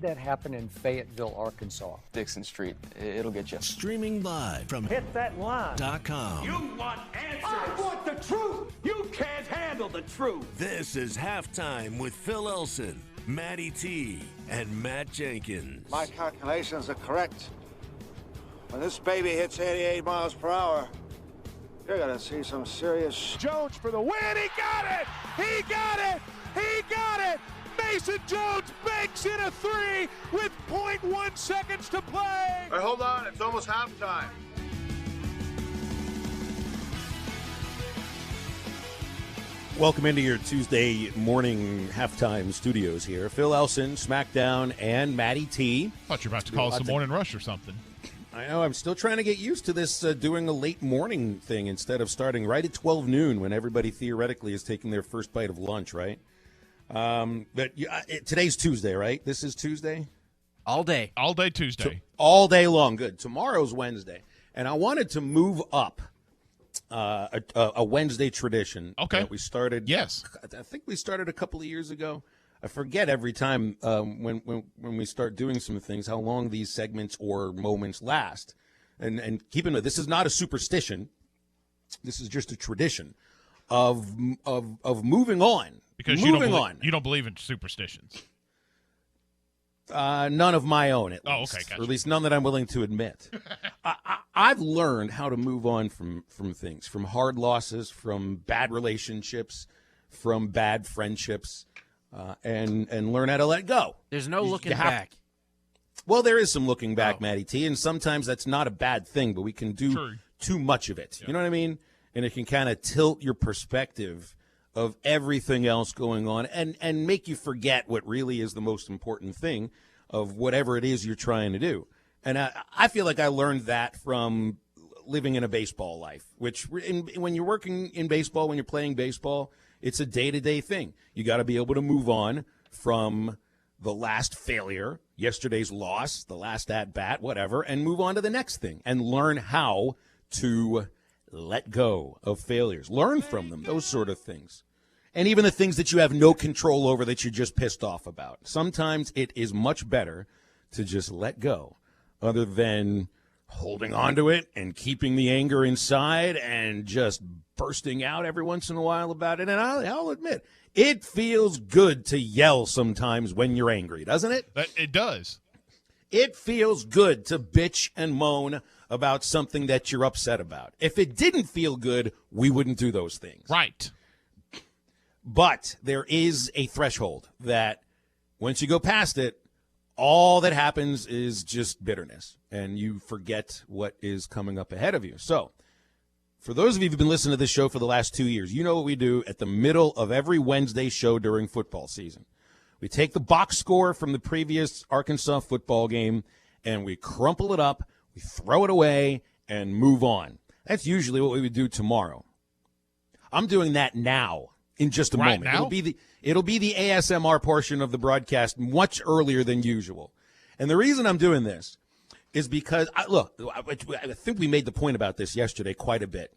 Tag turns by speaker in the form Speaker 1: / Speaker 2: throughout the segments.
Speaker 1: That happened in Fayetteville, Arkansas.
Speaker 2: Dixon Street. It'll get you.
Speaker 3: Streaming live from
Speaker 4: HitThatLine.com.
Speaker 5: You want answers. I want the truth. You can't handle the truth.
Speaker 3: This is Halftime with Phil Elson, Matty T, and Matt Jenkins.
Speaker 6: My calculations are correct. When this baby hits 88 miles per hour, you're going to see some serious...
Speaker 4: Jones for the win. He got it. He got it. He got it. Mason Jones banks in a three with 0.1 seconds to play.
Speaker 6: Hey, hold on. It's almost halftime.
Speaker 7: Welcome into your Tuesday morning halftime studios here. Phil Elson, SmackDown, and Matty T.
Speaker 8: Thought you were about to call us a morning rush or something.
Speaker 7: I know. I'm still trying to get used to this doing a late morning thing instead of starting right at 12 noon when everybody theoretically is taking their first bite of lunch, right? But today's Tuesday, right? This is Tuesday?
Speaker 8: All day Tuesday.
Speaker 7: All day long. Good. Tomorrow's Wednesday. And I wanted to move up a Wednesday tradition.
Speaker 8: Okay.
Speaker 7: That we started.
Speaker 8: Yes.
Speaker 7: I think we started a couple of years ago. I forget every time when we start doing some things how long these segments or moments last. And keep in mind, this is not a superstition. This is just a tradition of moving on.
Speaker 8: Because you don't believe in superstitions.
Speaker 7: None of my own, at least.
Speaker 8: Oh, okay, gotcha.
Speaker 7: Or at least none that I'm willing to admit. I've learned how to move on from things, from hard losses, from bad relationships, from bad friendships, and learn how to let go.
Speaker 9: There's no looking back.
Speaker 7: Well, there is some looking back, Matty T, and sometimes that's not a bad thing, but we can do too much of it. Yeah. You know what I mean? And it can kind of tilt your perspective of everything else going on and make you forget what really is the most important thing of whatever it is you're trying to do. And I feel like I learned that from living in a baseball life, which when you're working in baseball, when you're playing baseball, it's a day-to-day thing. You got to be able to move on from the last failure, yesterday's loss, the last at-bat, whatever, and move on to the next thing and learn how to let go of failures, learn from them, those sort of things. And even the things that you have no control over that you're just pissed off about. Sometimes it is much better to just let go other than holding on to it and keeping the anger inside and just bursting out every once in a while about it. And I'll admit, it feels good to yell sometimes when you're angry, doesn't it?
Speaker 8: It does.
Speaker 7: It feels good to bitch and moan about something that you're upset about. If it didn't feel good, we wouldn't do those things.
Speaker 8: Right.
Speaker 7: But there is a threshold that once you go past it, all that happens is just bitterness, and you forget what is coming up ahead of you. So for those of you who've been listening to this show for the last 2 years, you know what we do at the middle of every Wednesday show during football season. We take the box score from the previous Arkansas football game, and we crumple it up, we throw it away, and move on. That's usually what we would do tomorrow. I'm doing that now in just a moment.
Speaker 8: Now?
Speaker 7: It'll be the ASMR portion of the broadcast much earlier than usual. And the reason I'm doing this is because, I think we made the point about this yesterday quite a bit.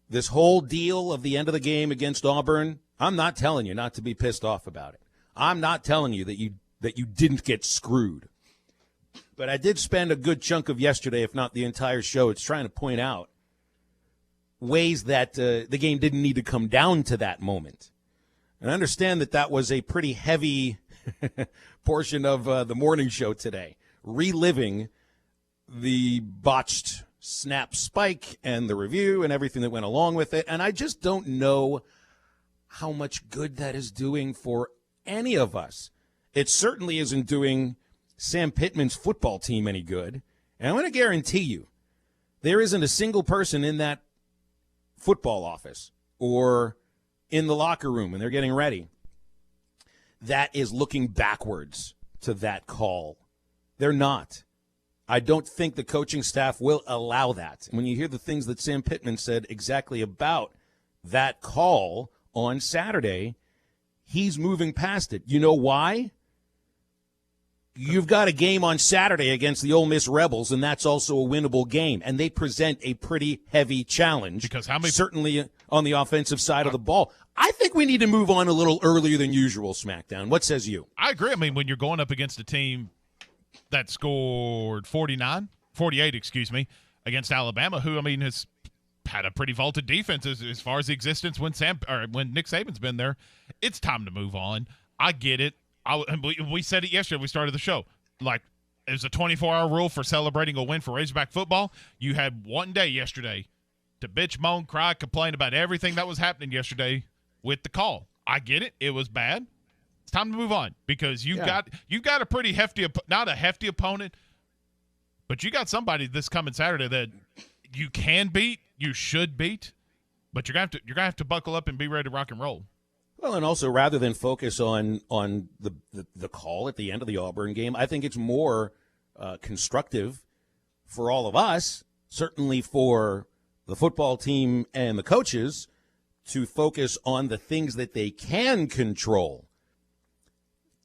Speaker 7: This whole deal of the end of the game against Auburn, I'm not telling you not to be pissed off about it. I'm not telling you that you didn't get screwed. But I did spend a good chunk of yesterday, if not the entire show, it's trying to point out ways that the game didn't need to come down to that moment. And I understand that was a pretty heavy portion of the morning show today, reliving the botched snap spike and the review and everything that went along with it. And I just don't know how much good that is doing for any of us. It certainly isn't doing Sam Pittman's football team any good. And I'm going to guarantee you, there isn't a single person in that football office or in the locker room when they're getting ready that is looking backwards to that call. They're not. I don't think the coaching staff will allow that. When you hear the things that Sam Pittman said exactly about that call on Saturday, he's moving past it. You know why? You've got a game on Saturday against the Ole Miss Rebels, and that's also a winnable game. And they present a pretty heavy challenge.
Speaker 8: Because how many?
Speaker 7: Certainly on the offensive side of the ball. I think we need to move on a little earlier than usual, SmackDown. What says you?
Speaker 8: I agree. I mean, when you're going up against a team that scored 48, against Alabama, who, I mean, has had a pretty vaulted defense as far as the existence when Nick Saban's been there, it's time to move on. I get it. We said it yesterday when we started the show. Like, there's a 24-hour rule for celebrating a win for Razorback football. You had one day yesterday to bitch, moan, cry, complain about everything that was happening yesterday with the call. I get it. It was bad. It's time to move on because you've got a pretty hefty, not a hefty opponent, but you got somebody this coming Saturday that you can beat, you should beat, but you're gonna have to buckle up and be ready to rock and roll.
Speaker 7: Well, and also rather than focus on the call at the end of the Auburn game, I think it's more constructive for all of us, certainly for the football team and the coaches, to focus on the things that they can control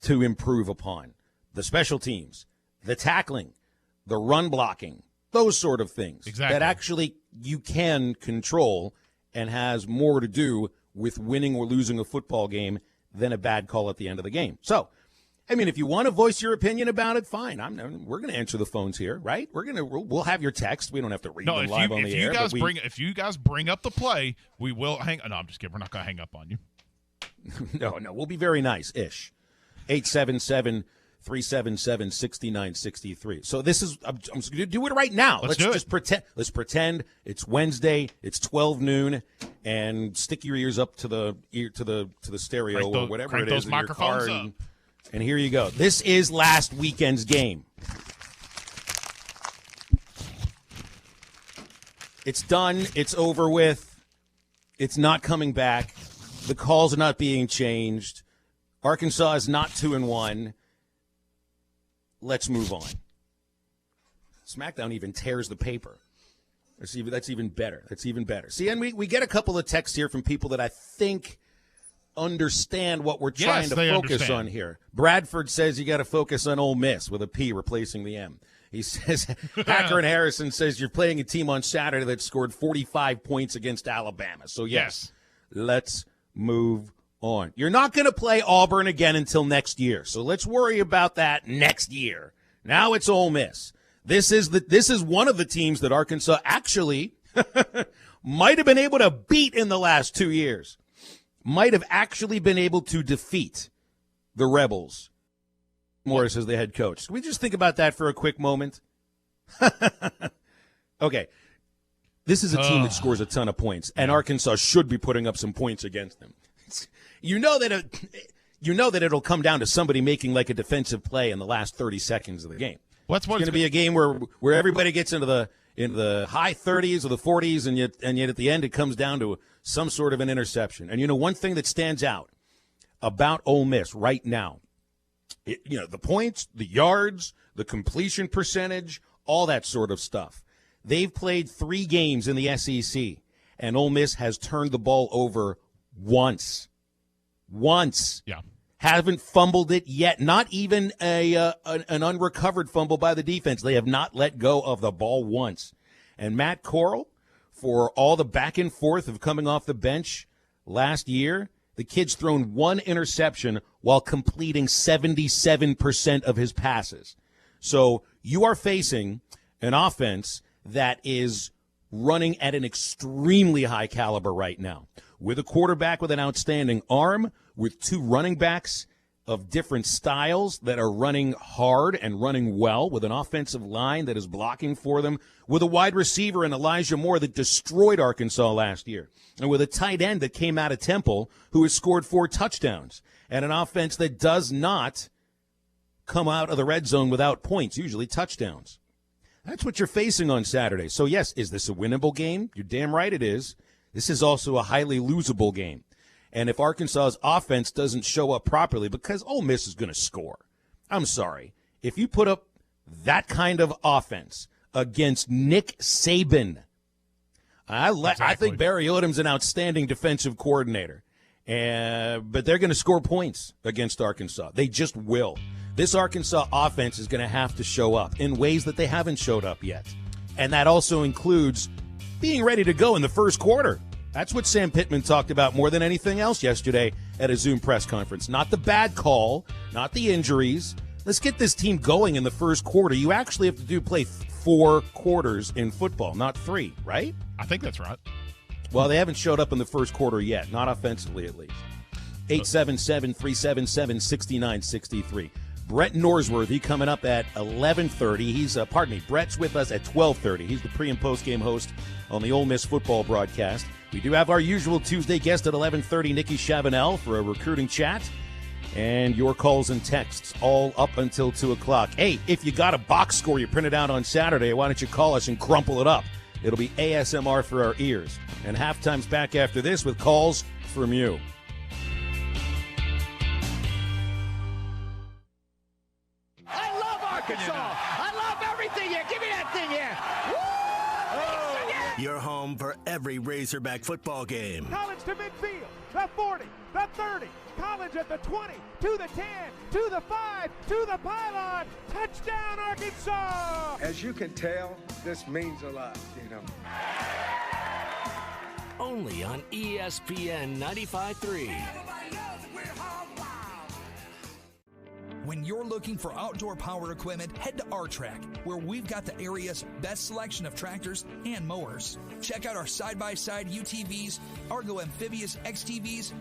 Speaker 7: to improve upon. The special teams, the tackling, the run blocking, those sort of things.
Speaker 8: Exactly.
Speaker 7: That actually you can control and has more to do with winning or losing a football game than a bad call at the end of the game. So, I mean, if you want to voice your opinion about it, fine. We're going to answer the phones here, right? We'll have your text. We don't have to read them live on the air.
Speaker 8: If you guys bring up the play, we will hang. No, I'm just kidding. We're not going to hang up on you.
Speaker 7: No, we'll be very nice-ish. 877-377-6963. So this is, I'm just going to do it right now. Let's just pretend. Let's pretend it's Wednesday. It's 12 noon, and stick your ears up to the stereo or whatever it is in your car. And here you go. This is last weekend's game. It's done. It's over with. It's not coming back. The calls are not being changed. Arkansas is not 2-1. Let's move on. SmackDown even tears the paper. That's even better. That's even better. See, and we get a couple of texts here from people that I think understand what we're trying to focus on here. Bradford says you got to focus on Ole Miss with a P replacing the M. He says, Hacker and Harrison says you're playing a team on Saturday that scored 45 points against Alabama. So, yes. Let's move on. You're not going to play Auburn again until next year. So let's worry about that next year. Now it's Ole Miss. This is one of the teams that Arkansas actually might have been able to beat in the last 2 years. Might have actually been able to defeat the Rebels. Morris as the head coach. Can we just think about that for a quick moment? Okay. This is a team that scores a ton of points, and Arkansas should be putting up some points against them. You know that it'll come down to somebody making like a defensive play in the last 30 seconds of the game. It's going to be a game where everybody gets into the high 30s or the 40s, and yet at the end it comes down to some sort of an interception. And one thing that stands out about Ole Miss right now, the points, the yards, the completion percentage, all that sort of stuff. They've played 3 games in the SEC, and Ole Miss has turned the ball over once. Yeah. Haven't fumbled it yet. Not even an unrecovered fumble by the defense. They have not let go of the ball once. And Matt Corral, for all the back and forth of coming off the bench last year, the kid's thrown 1 interception while completing 77% of his passes. So you are facing an offense that is running at an extremely high caliber right now, with a quarterback with an outstanding arm, with 2 running backs of different styles that are running hard and running well, with an offensive line that is blocking for them, with a wide receiver in Elijah Moore that destroyed Arkansas last year, and with a tight end that came out of Temple who has scored 4 touchdowns, and an offense that does not come out of the red zone without points, usually touchdowns. That's what you're facing on Saturday. So, yes, is this a winnable game? You're damn right it is. This is also a highly losable game. And if Arkansas's offense doesn't show up properly, because Ole Miss is going to score, I'm sorry. If you put up that kind of offense against Nick Saban, I think Barry Odom's an outstanding defensive coordinator. But they're going to score points against Arkansas. They just will. This Arkansas offense is going to have to show up in ways that they haven't showed up yet. And that also includes being ready to go in the first quarter. That's what Sam Pittman talked about more than anything else yesterday at a Zoom press conference. Not the bad call, not the injuries. Let's get this team going in the first quarter. You actually have to play 4 quarters in football, not 3, right?
Speaker 8: I think that's right.
Speaker 7: Well, they haven't showed up in the first quarter yet, not offensively at least. 877-377-6963. Brett Norsworthy coming up at 11:30. Brett's with us at 12:30. He's the pre- and post-game host on the Ole Miss football broadcast. We do have our usual Tuesday guest at 11:30, Nikki Chavanelle, for a recruiting chat. And your calls and texts all up until 2 o'clock. Hey, if you got a box score you printed out on Saturday, why don't you call us and crumple it up? It'll be ASMR for our ears. And halftime's back after this with calls from you.
Speaker 5: I love Arkansas. I love everything here. Give me that thing here. Woo!
Speaker 3: Your home for every Razorback football game.
Speaker 4: College to midfield. The 40, the 30. College at the 20, to the 10, to the 5, to the pylon. Touchdown, Arkansas!
Speaker 9: As you can tell, this means a lot,
Speaker 3: Only on ESPN 95.3.
Speaker 10: When you're looking for outdoor power equipment, head to R-Track, where we've got the area's best selection of tractors and mowers. Check out our side-by-side UTVs, Argo Amphibious XTVs,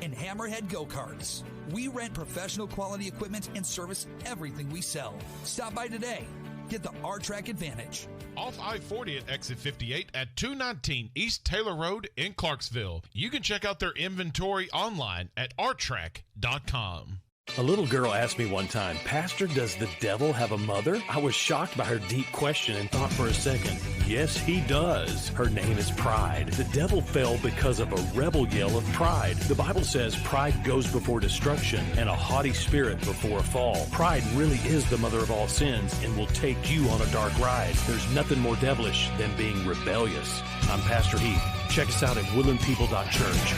Speaker 10: and Hammerhead go-karts. We rent professional quality equipment and service everything we sell. Stop by today. Get the R-Track advantage.
Speaker 8: Off I-40 at exit 58 at 219 East Taylor Road in Clarksville. You can check out their inventory online at rtrack.com.
Speaker 11: A little girl asked me one time, "Pastor, does the devil have a mother?" I was shocked by her deep question and thought for a second. Yes, he does. Her name is pride. The devil fell because of a rebel yell of pride. The Bible says pride goes before destruction and a haughty spirit before a fall. Pride really is the mother of all sins and will take you on a dark ride. There's nothing more devilish than being rebellious. I'm Pastor Heath. Check us out at woodlandpeople.church.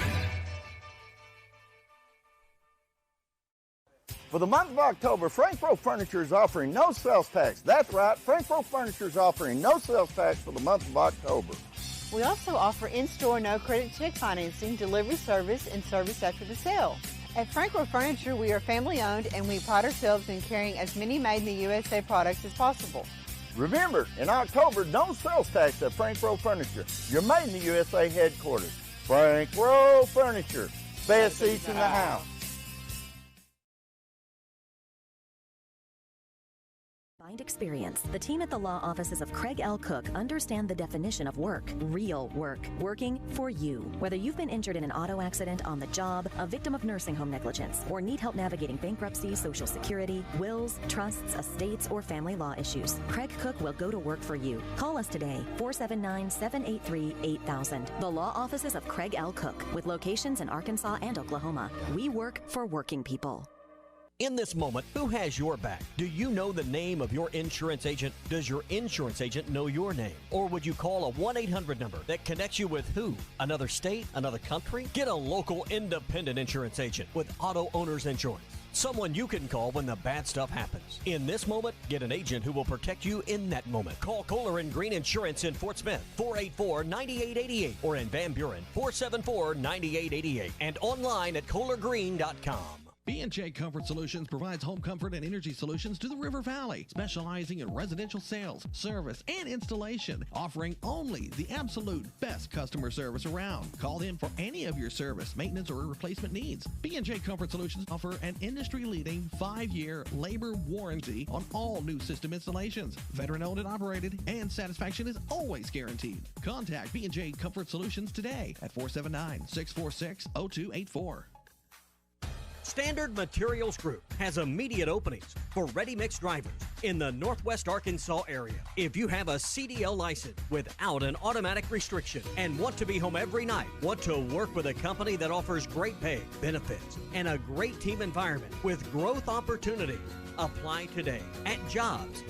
Speaker 6: For the month of October, Frankfurt Furniture is offering no sales tax. That's right, Frankfurt Furniture is offering no sales tax for the month of October.
Speaker 12: We also offer in-store no-credit check financing, delivery service, and service after the sale. At Frankfurt Furniture, we are family-owned, and we pride ourselves in carrying as many made-in-the-USA products as possible.
Speaker 6: Remember, in October, no sales tax at Frankfurt Furniture, your made-in-the-USA headquarters. Frankfurt Furniture, best seats in the house.
Speaker 13: Find experience. The team at the law offices of Craig L. Cook understand the definition of work. Real work. Working for you. Whether you've been injured in an auto accident, on the job, a victim of nursing home negligence, or need help navigating bankruptcy, Social Security, wills, trusts, estates, or family law issues, Craig Cook will go to work for you. Call us today, 479-783-8000. The law offices of Craig L. Cook, with locations in Arkansas and Oklahoma. We work for working people.
Speaker 14: In this moment, who has your back? Do you know the name of your insurance agent? Does your insurance agent know your name? Or would you call a 1-800 number that connects you with who? Another state? Another country? Get a local independent insurance agent with Auto Owners Insurance. Someone you can call when the bad stuff happens. In this moment, get an agent who will protect you in that moment. Call Kohler & Green Insurance in Fort Smith, 484-9888, or in Van Buren, 474-9888, and online at kohlergreen.com.
Speaker 15: B&J Comfort Solutions provides home comfort and energy solutions to the River Valley, specializing in residential sales, service, and installation, offering only the absolute best customer service around. Call them for any of your service, maintenance, or replacement needs. B&J Comfort Solutions offer an industry-leading 5-year labor warranty on all new system installations. Veteran-owned and operated, and satisfaction is always guaranteed. Contact B&J Comfort Solutions today at 479-646-0284.
Speaker 14: Standard Materials Group has immediate openings for ready-mix drivers in the Northwest Arkansas area. If you have a CDL license without an automatic restriction and want to be home every night, want to work with a company that offers great pay, benefits, and a great team environment with growth opportunities, apply today at jobs.crh.com.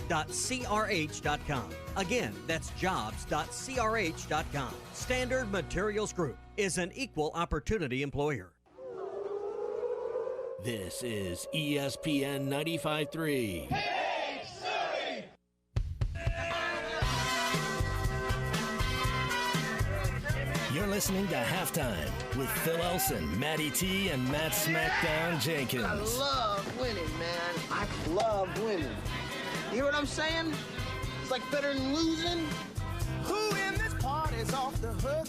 Speaker 14: Again, that's jobs.crh.com. Standard Materials Group is an equal opportunity employer.
Speaker 3: This is ESPN 95.3.
Speaker 16: You're listening
Speaker 3: listening to Halftime with Phil Elson, Matty T, and Matt Smackdown Jenkins.
Speaker 5: I love winning, man. I love winning. You hear what I'm saying? It's like better than losing. Who in this party's off the hook?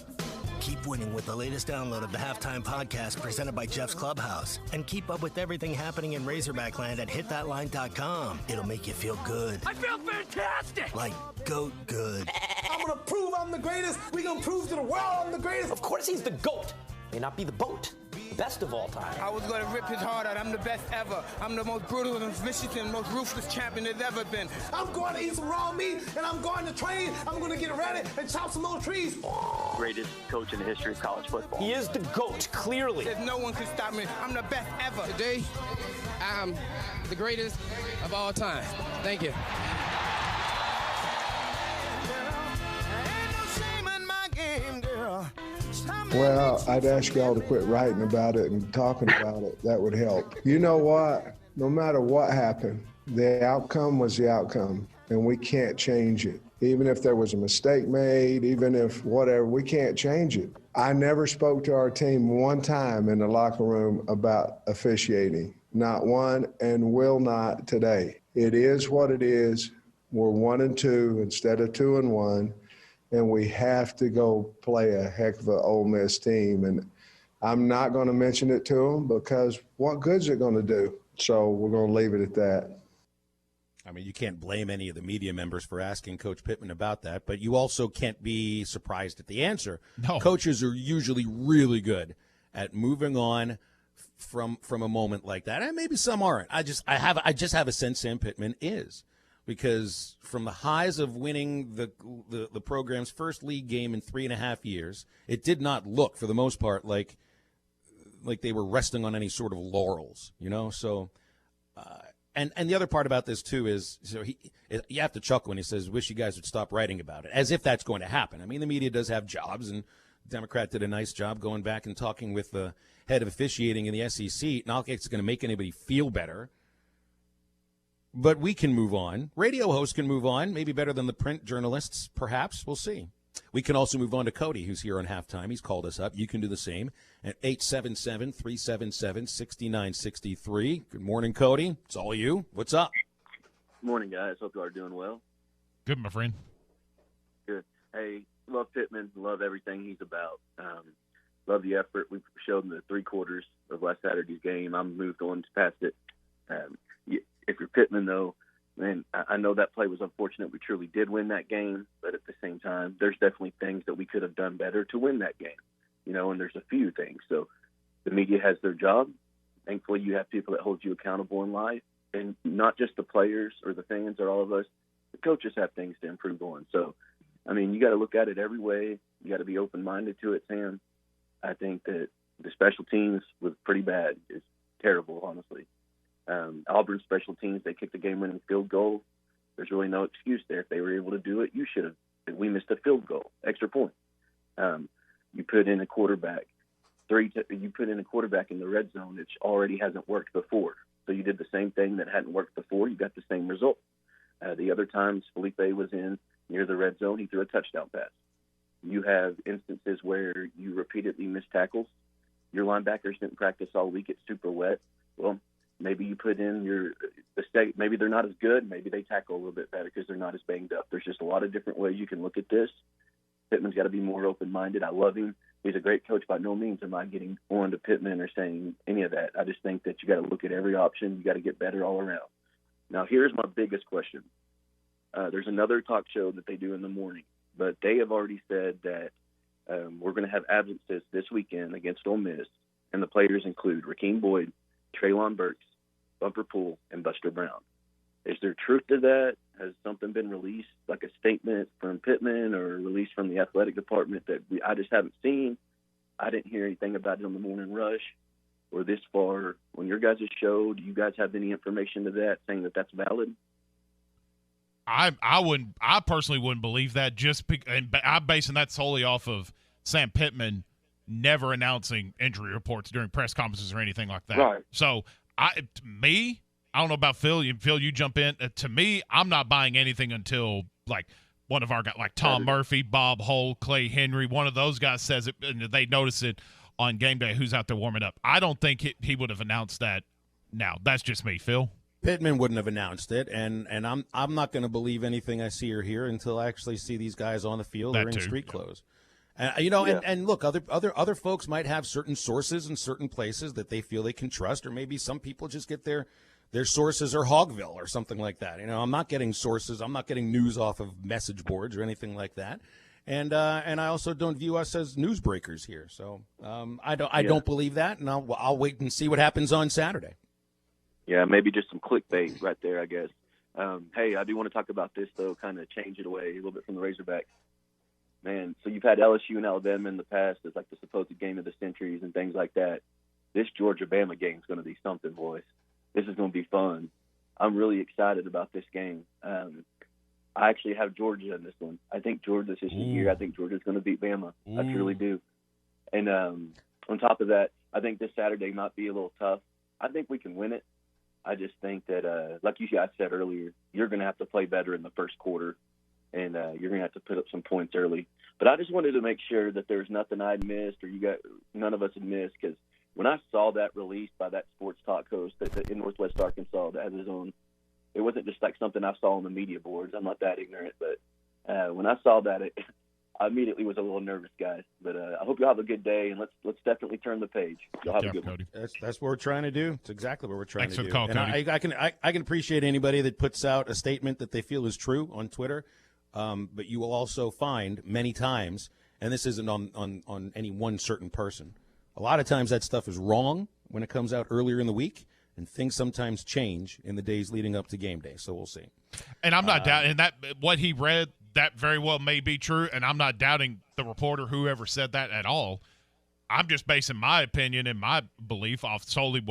Speaker 3: Keep winning with the latest download of the Halftime Podcast presented by Jeff's Clubhouse. And keep up with everything happening in Razorback Land at hitthatline.com. It'll make you feel good.
Speaker 5: I feel fantastic.
Speaker 3: Like goat good.
Speaker 16: I'm going to prove I'm the greatest. We're going to prove to the world I'm the greatest.
Speaker 17: Of course he's the GOAT. May not be the BOAT. The best of all time.
Speaker 18: I was going to rip his heart out. I'm the best ever. I'm the most brutal and vicious and most ruthless champion there's ever been.
Speaker 16: I'm going to eat some raw meat, and I'm going to train. I'm going to get ready and chop some more trees.
Speaker 2: Greatest coach in the history of college football.
Speaker 17: He is the GOAT, clearly.
Speaker 18: There's no one can stop me. I'm the best ever. Today, I'm the greatest of all time. Thank you.
Speaker 9: Well, I'd ask y'all to quit writing about it and talking about it. That would help. You know what? No matter what happened, the outcome was the outcome, and we can't change it. Even if there was a mistake made, even if whatever, we can't change it. I never spoke to our team one time in the locker room about officiating. Not one, and will not today. It is what it is. We're 1-2 instead of 2-1. And we have to go play a heck of an Ole Miss team. And I'm not going to mention it to them because what good's it going to do? So we're going to leave it at that.
Speaker 7: I mean, you can't blame any of the media members for asking Coach Pittman about that, but you also can't be surprised at the answer.
Speaker 8: No.
Speaker 7: Coaches are usually really good at moving on from a moment like that, and maybe some aren't. I just have a sense Sam Pittman is. Because from the highs of winning the program's first league game in 3.5 years, it did not look, for the most part, like they were resting on any sort of laurels, you know. So, and the other part about this too is, you have to chuckle when he says, "Wish you guys would stop writing about it," as if that's going to happen. I mean, the media does have jobs, and Democrat did a nice job going back and talking with the head of officiating in the SEC. Not like it's going to make anybody feel better. But we can move on. Radio hosts can move on, maybe better than the print journalists, perhaps. We'll see. We can also move on to Cody, who's here on Halftime. He's called us up. You can do the same at 877-377-6963. Good morning, Cody. It's all you. What's up?
Speaker 19: Good morning, guys. Hope you are doing well.
Speaker 8: Good, my friend.
Speaker 19: Good. Hey, love Pittman. Love everything he's about. Love the effort we showed in the 3 quarters of last Saturday's game. I'm moved on past it. If you're Pittman, though, man, I know that play was unfortunate. We truly did win that game, but at the same time, there's definitely things that we could have done better to win that game, you know, and there's a few things. So the media has their job. Thankfully, you have people that hold you accountable in life, and not just the players or the fans or all of us. The coaches have things to improve on. So, I mean, you got to look at it every way. You got to be open-minded to it, Sam. I think that the special teams was pretty bad. It's terrible, honestly. Auburn special teams, they kicked the game-winning field goal. There's really no excuse there. If they were able to do it, you should have. We missed a field goal, extra point. You put in a quarterback. You put in a quarterback in the red zone, which already hasn't worked before. So you did the same thing that hadn't worked before. You got the same result. The other times Felipe was in near the red zone, he threw a touchdown pass. You have instances where you repeatedly miss tackles. Your linebackers didn't practice all week. It's super wet. Well, maybe you put in maybe they're not as good. Maybe they tackle a little bit better because they're not as banged up. There's just a lot of different ways you can look at this. Pittman's got to be more open-minded. I love him. He's a great coach. By no means am I getting on to Pittman or saying any of that. I just think that you got to look at every option. You got to get better all around. Now, here's my biggest question. There's another talk show that they do in the morning, but they have already said that we're going to have absences this weekend against Ole Miss, and the players include Rakeem Boyd, Treylon Burks, Bumper Pool, and Buster Brown. Is there truth to that? Has something been released, like a statement from Pittman or released from the athletic department that I just haven't seen? I didn't hear anything about it on the morning rush or this far. On your guys' show, do you guys have any information to that saying that that's valid?
Speaker 8: I personally wouldn't believe that, and I'm basing that solely off of Sam Pittman never announcing injury reports during press conferences or anything like that.
Speaker 19: Right.
Speaker 8: So I don't know about Phil. Phil, you jump in. To me, I'm not buying anything until one of our guys, like Tom Murphy, Bob Hull, Clay Henry, one of those guys says it, and they notice it on game day, who's out there warming up. I don't think he would have announced that now. That's just me, Phil.
Speaker 7: Pittman wouldn't have announced it, and I'm not going to believe anything I see or hear until I actually see these guys on the field or in street clothes. And look, other folks might have certain sources in certain places that they feel they can trust, or maybe some people just get their sources are Hogville or something like that. I'm not getting sources. I'm not getting news off of message boards or anything like that. And I also don't view us as newsbreakers here. So I don't believe that, and I'll wait and see what happens on Saturday.
Speaker 19: Yeah, maybe just some clickbait right there, I guess. Hey, I do want to talk about this, though, kind of change it away a little bit from the Razorbacks. Man, so you've had LSU and Alabama in the past as like the supposed game of the centuries and things like that. This Georgia-Bama game is going to be something, boys. This is going to be fun. I'm really excited about this game. I actually have Georgia in this one. I think Georgia's this year. I think Georgia's going to beat Bama. I truly do. And on top of that, I think this Saturday might be a little tough. I think we can win it. I just think that, like you guys said earlier, you're going to have to play better in the first quarter, and you're going to have to put up some points early. But I just wanted to make sure that there's nothing I'd missed or none of us had missed, because when I saw that released by that sports talk host in Northwest Arkansas that has his own, it wasn't just like something I saw on the media boards. I'm not that ignorant, but when I saw that, I immediately was a little nervous, guys. But I hope you have a good day, and let's definitely turn the page. You'll have a good one.
Speaker 7: That's what we're trying to do. It's exactly what we're trying to do.
Speaker 8: Thanks for the call,
Speaker 7: and
Speaker 8: Cody.
Speaker 7: I can appreciate anybody that puts out a statement that they feel is true on Twitter. But you will also find many times, and this isn't on any one certain person, a lot of times that stuff is wrong when it comes out earlier in the week, and things sometimes change in the days leading up to game day. So we'll see.
Speaker 8: And I'm not doubting that what he read, that very well may be true, and I'm not doubting the reporter, whoever said that at all. I'm just basing my opinion and my belief off solely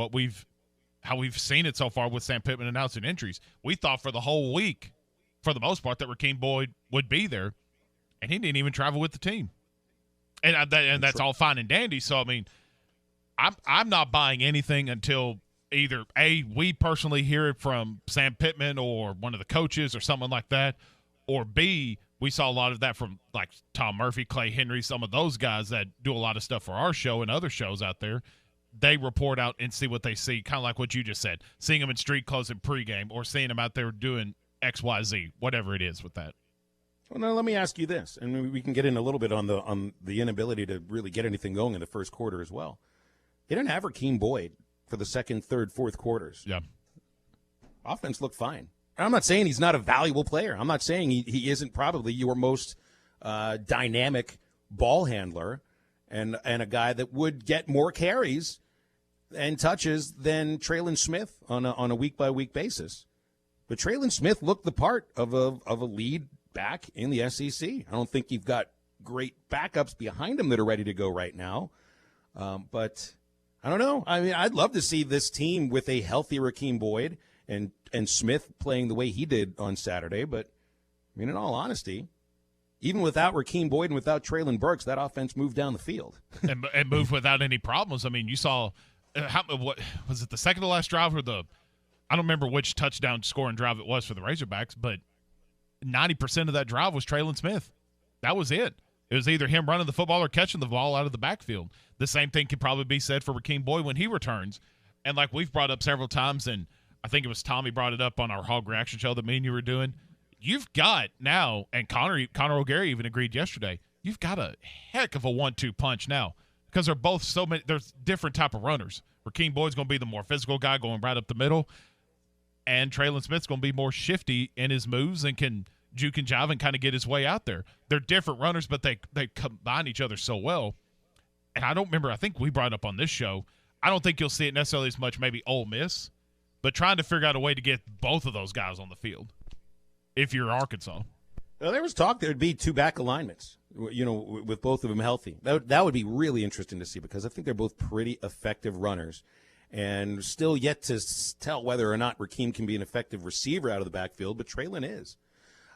Speaker 8: how we've seen it so far with Sam Pittman announcing injuries. We thought for the whole week, for the most part, that Rakeem Boyd would be there, and he didn't even travel with the team. And that's all fine and dandy. So, I mean, I'm not buying anything until either, A, we personally hear it from Sam Pittman or one of the coaches or someone like that, or B, we saw a lot of that from like Tom Murphy, Clay Henry, some of those guys that do a lot of stuff for our show and other shows out there. They report out and see what they see, kind of like what you just said, seeing them in street clothes in pregame or seeing them out there doing X, Y, Z, whatever it is with that.
Speaker 7: Well, now let me ask you this, and we can get in a little bit on the inability to really get anything going in the first quarter as well. They didn't have Rakeem Boyd for the second, third, fourth quarters.
Speaker 8: Yeah.
Speaker 7: Offense looked fine. I'm not saying he's not a valuable player. I'm not saying he isn't probably your most dynamic ball handler and a guy that would get more carries and touches than Traylon Smith on a week-by-week basis. But Traylon Smith looked the part of a lead back in the SEC. I don't think you've got great backups behind him that are ready to go right now. But I don't know. I mean, I'd love to see this team with a healthy Rakeem Boyd and Smith playing the way he did on Saturday. But, I mean, in all honesty, even without Rakeem Boyd and without Traylon Burks, that offense moved down the field.
Speaker 8: and moved without any problems. I mean, you saw what was it, the second to last drive or I don't remember which touchdown scoring drive it was for the Razorbacks, but 90% of that drive was Traylon Smith. That was it. It was either him running the football or catching the ball out of the backfield. The same thing could probably be said for Rakeem Boyd when he returns. And like we've brought up several times, and I think it was Tommy brought it up on our Hog Reaction show that me and you were doing, you've got now, and Connor O'Gary even agreed yesterday, you've got a heck of a 1-2 punch now because they're both there's different type of runners. Rakeem Boyd's going to be the more physical guy going right up the middle, and Traylon Smith's going to be more shifty in his moves and can juke and jive and kind of get his way out there. They're different runners, but they combine each other so well. And I don't remember, I think we brought it up on this show, I don't think you'll see it necessarily as much maybe Ole Miss, but trying to figure out a way to get both of those guys on the field if you're Arkansas.
Speaker 7: Well, there was talk there would be two back alignments, with both of them healthy. That would be really interesting to see because I think they're both pretty effective runners. And still yet to tell whether or not Rakeem can be an effective receiver out of the backfield, but Traylon is.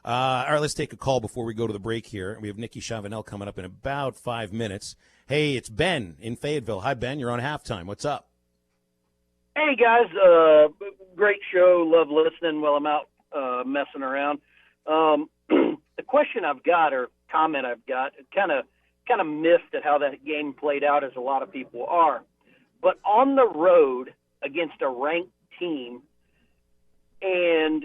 Speaker 7: All right, let's take a call before we go to the break here. We have Nikki Chavanelle coming up in about 5 minutes. Hey, it's Ben in Fayetteville. Hi, Ben. You're on halftime. What's up?
Speaker 20: Hey, guys. Great show. Love listening while I'm out messing around. the question I've got, or comment I've got, kind of miffed at how that game played out, as a lot of people are. But on the road against a ranked team, and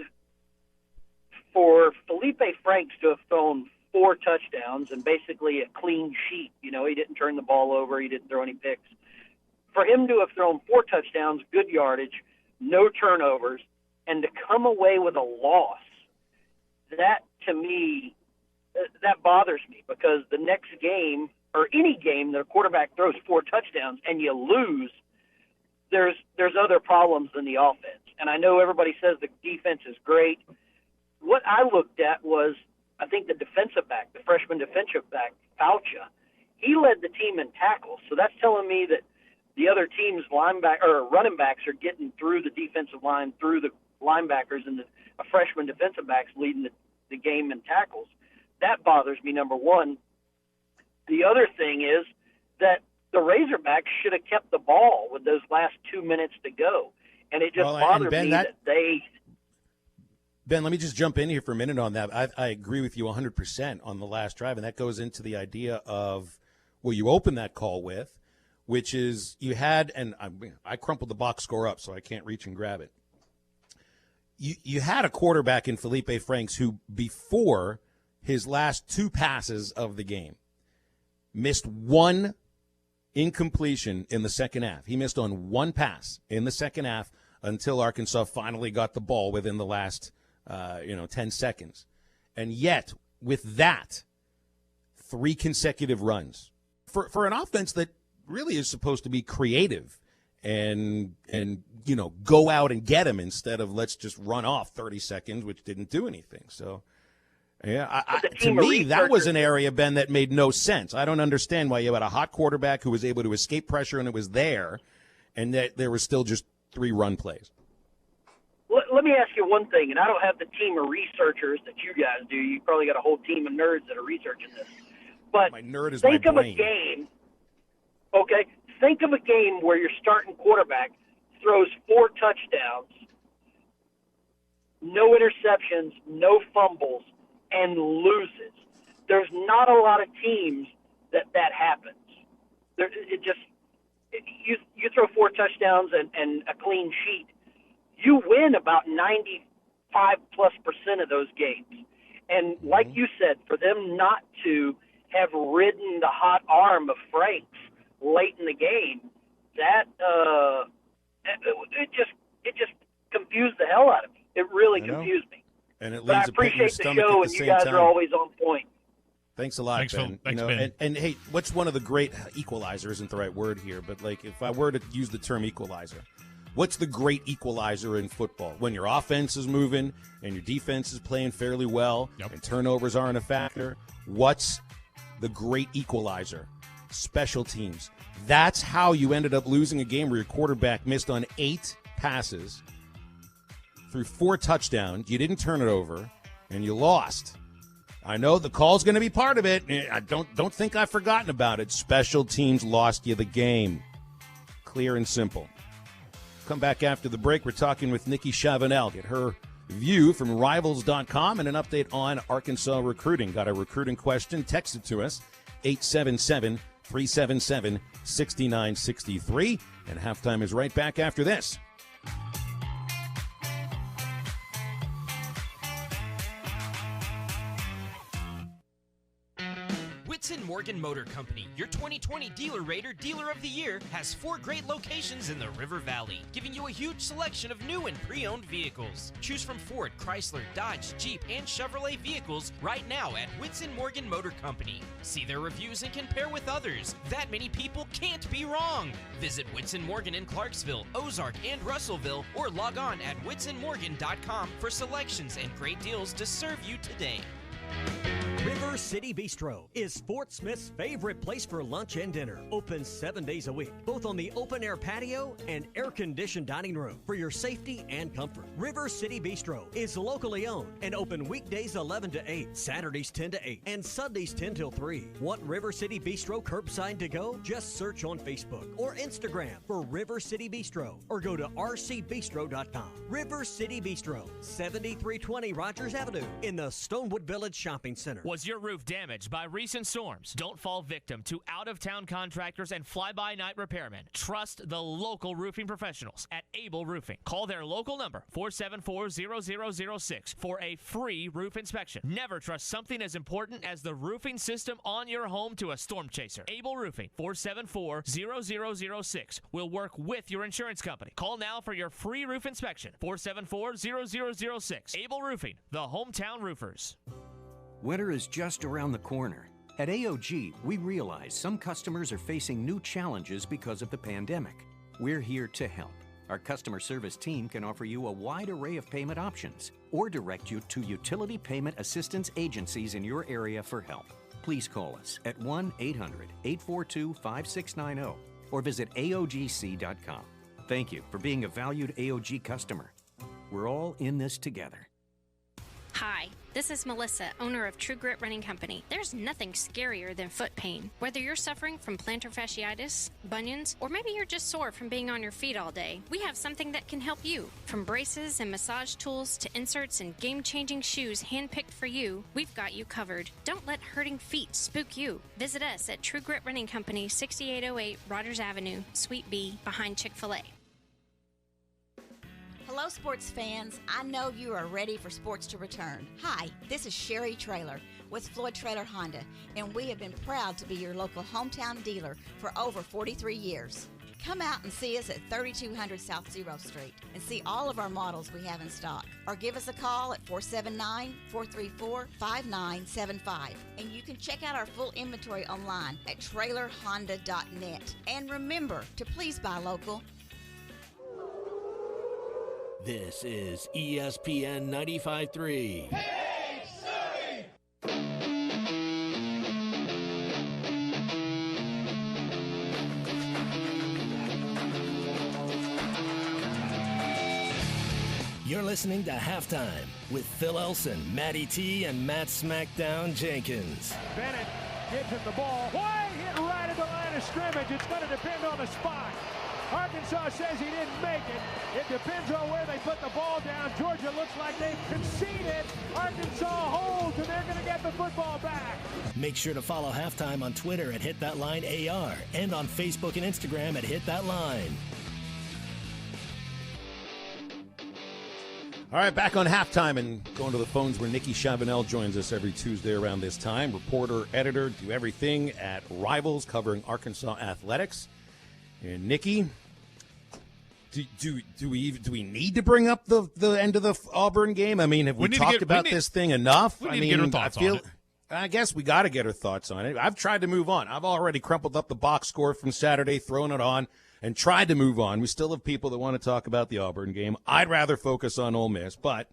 Speaker 20: for Felipe Franks to have thrown 4 touchdowns and basically a clean sheet, he didn't turn the ball over, he didn't throw any picks. For him to have thrown 4 touchdowns, good yardage, no turnovers, and to come away with a loss, that to me, that bothers me, because the next game, or any game that a quarterback throws 4 touchdowns and you lose, there's other problems than the offense. And I know everybody says the defense is great. What I looked at was, I think the defensive back, the freshman defensive back, Faucha, he led the team in tackles. So that's telling me that the other team's running backs are getting through the defensive line, through the linebackers, and a freshman defensive back's leading the game in tackles. That bothers me, number one. The other thing is that the Razorbacks should have kept the ball with those last 2 minutes to go. And it just bothered me that they...
Speaker 7: Ben, let me just jump in here for a minute on that. I agree with you 100% on the last drive, and that goes into the idea of what you opened that call with, which is you had, and I crumpled the box score up so I can't reach and grab it. You had a quarterback in Felipe Franks who, before his last 2 passes of the game, missed 1 incompletion in the second half. He missed on 1 pass in the second half until Arkansas finally got the ball within the last 10 seconds. And yet, with that, 3 consecutive runs for an offense that really is supposed to be creative and go out and get him instead of let's just run off 30 seconds, which didn't do anything. So, yeah, to me, that was an area, Ben, that made no sense. I don't understand why you had a hot quarterback who was able to escape pressure and it was there, and that there was still just 3 run plays.
Speaker 20: Let me ask you one thing, and I don't have the team of researchers that you guys do. You probably got a whole team of nerds that are researching this. But
Speaker 7: my nerd is
Speaker 20: think
Speaker 7: my
Speaker 20: of
Speaker 7: brain.
Speaker 20: A game, okay? Think of a game where your starting quarterback throws 4 touchdowns, no interceptions, no fumbles, and loses. There's not a lot of teams that happens. You throw 4 touchdowns and a clean sheet, you win about 95+% of those games. And like you said, for them not to have ridden the hot arm of Franks late in the game, that it just confused the hell out of me. It really confused me.
Speaker 7: And it
Speaker 20: but I appreciate the show, and you guys are always on point.
Speaker 7: Thanks a lot,
Speaker 8: Thanks,
Speaker 7: Ben.
Speaker 8: Phil. Thanks, Ben.
Speaker 7: And hey, what's one of the great equalizer isn't the right word here, but like if I were to use the term equalizer, what's the great equalizer in football? When your offense is moving and your defense is playing fairly well and turnovers aren't a factor, what's the great equalizer? Special teams. That's how you ended up losing a game where your quarterback missed on 8 passes, threw 4 touchdowns, you didn't turn it over, and you lost. I know the call's going to be part of it. I don't think I've forgotten about it. Special teams lost you the game. Clear and simple. Come back after the break. We're talking with Nikki Chavanelle. Get her view from Rivals.com and an update on Arkansas recruiting. Got a recruiting question? Text it to us, 877-377-6963. And halftime is right back after this.
Speaker 21: Whitson Morgan Motor Company, your 2020 Dealer Rater Dealer of the Year, has 4 great locations in the River Valley, giving you a huge selection of new and pre-owned vehicles. Choose from Ford, Chrysler, Dodge, Jeep, and Chevrolet vehicles right now at Whitson Morgan Motor Company. See their reviews and compare with others. That many people can't be wrong. Visit Whitson Morgan in Clarksville, Ozark, and Russellville, or log on at whitsonmorgan.com for selections and great deals to serve you today.
Speaker 10: River
Speaker 14: River City Bistro is Fort Smith's favorite place for lunch and dinner. Open 7 days a week, both on the open-air patio and air-conditioned dining room for your safety and comfort. River City Bistro is locally owned and open weekdays 11 to 8, Saturdays 10 to 8, and Sundays 10 till 3. Want River City Bistro curbside to go? Just search on Facebook or Instagram for River City Bistro or go to rcbistro.com. River City Bistro, 7320 Rogers Avenue in the Stonewood Village Shopping Center.
Speaker 1: Was your roof damaged by recent storms? Don't fall victim to out-of-town contractors and fly-by-night repairmen. Trust the local roofing professionals at Able Roofing. Call their local number, 474-0006, for a free roof inspection. Never trust something as important as the roofing system on your home to a storm chaser. Able Roofing, 474-0006, will work with your insurance company. Call now for your free roof inspection, 474-0006. Able Roofing, the hometown roofers.
Speaker 22: Winter is just around the corner. At AOG, we realize some customers are facing new challenges because of the pandemic. We're here to help. Our customer service team can offer you a wide array of payment options or direct you to utility payment assistance agencies in your area for help. Please call us at 1-800-842-5690 or visit AOGC.com. Thank you for being a valued AOG customer. We're all in this together.
Speaker 23: Hi, this is Melissa, owner of True Grit Running Company. There's nothing scarier than foot pain. Whether you're suffering from plantar fasciitis, bunions, or maybe you're just sore from being on your feet all day, we have something that can help you. From braces and massage tools to inserts and game-changing shoes handpicked for you, we've got you covered. Don't let hurting feet spook you. Visit us at True Grit Running Company, 6808 Rogers Avenue, Suite B, behind Chick-fil-A.
Speaker 24: Hello, sports fans. I know you are ready for sports to return. Hi, this is Sherry Traylor with Floyd Traylor Honda, and we have been proud to be your local hometown dealer for over 43 years. Come out and see us at 3200 South Zero Street and see all of our models we have in stock. Or give us a call at 479-434-5975. And you can check out our full inventory online at trailerhonda.net. And remember to please buy local.
Speaker 3: This is ESPN 95.3.
Speaker 4: Hey, Surrey!
Speaker 3: You're listening to Halftime with Phil Elson, Matty T, and Matt Smackdown Jenkins.
Speaker 4: Bennett gives him the ball. Why hit right at the line of scrimmage? It's going to depend on the spot. Arkansas says he didn't make it. It depends on where they put the ball down. Georgia looks like they've conceded. Arkansas holds, and they're going to get the football back.
Speaker 3: Make sure to follow Halftime on Twitter at HitThatLineAR and on Facebook and Instagram at HitThatLine.
Speaker 7: All right, back on Halftime and going to the phones where Nikki Chavanelle joins us every Tuesday around this time. Reporter, editor, do everything at Rivals covering Arkansas athletics. And Nikki, do we need to bring up the end of the Auburn game? I mean, have we talked about this thing enough?
Speaker 8: We need to get her thoughts on it.
Speaker 7: I guess we got to get her thoughts on it. I've tried to move on. I've already crumpled up the box score from Saturday, thrown it on, and tried to move on. We still have people that want to talk about the Auburn game. I'd rather focus on Ole Miss, but,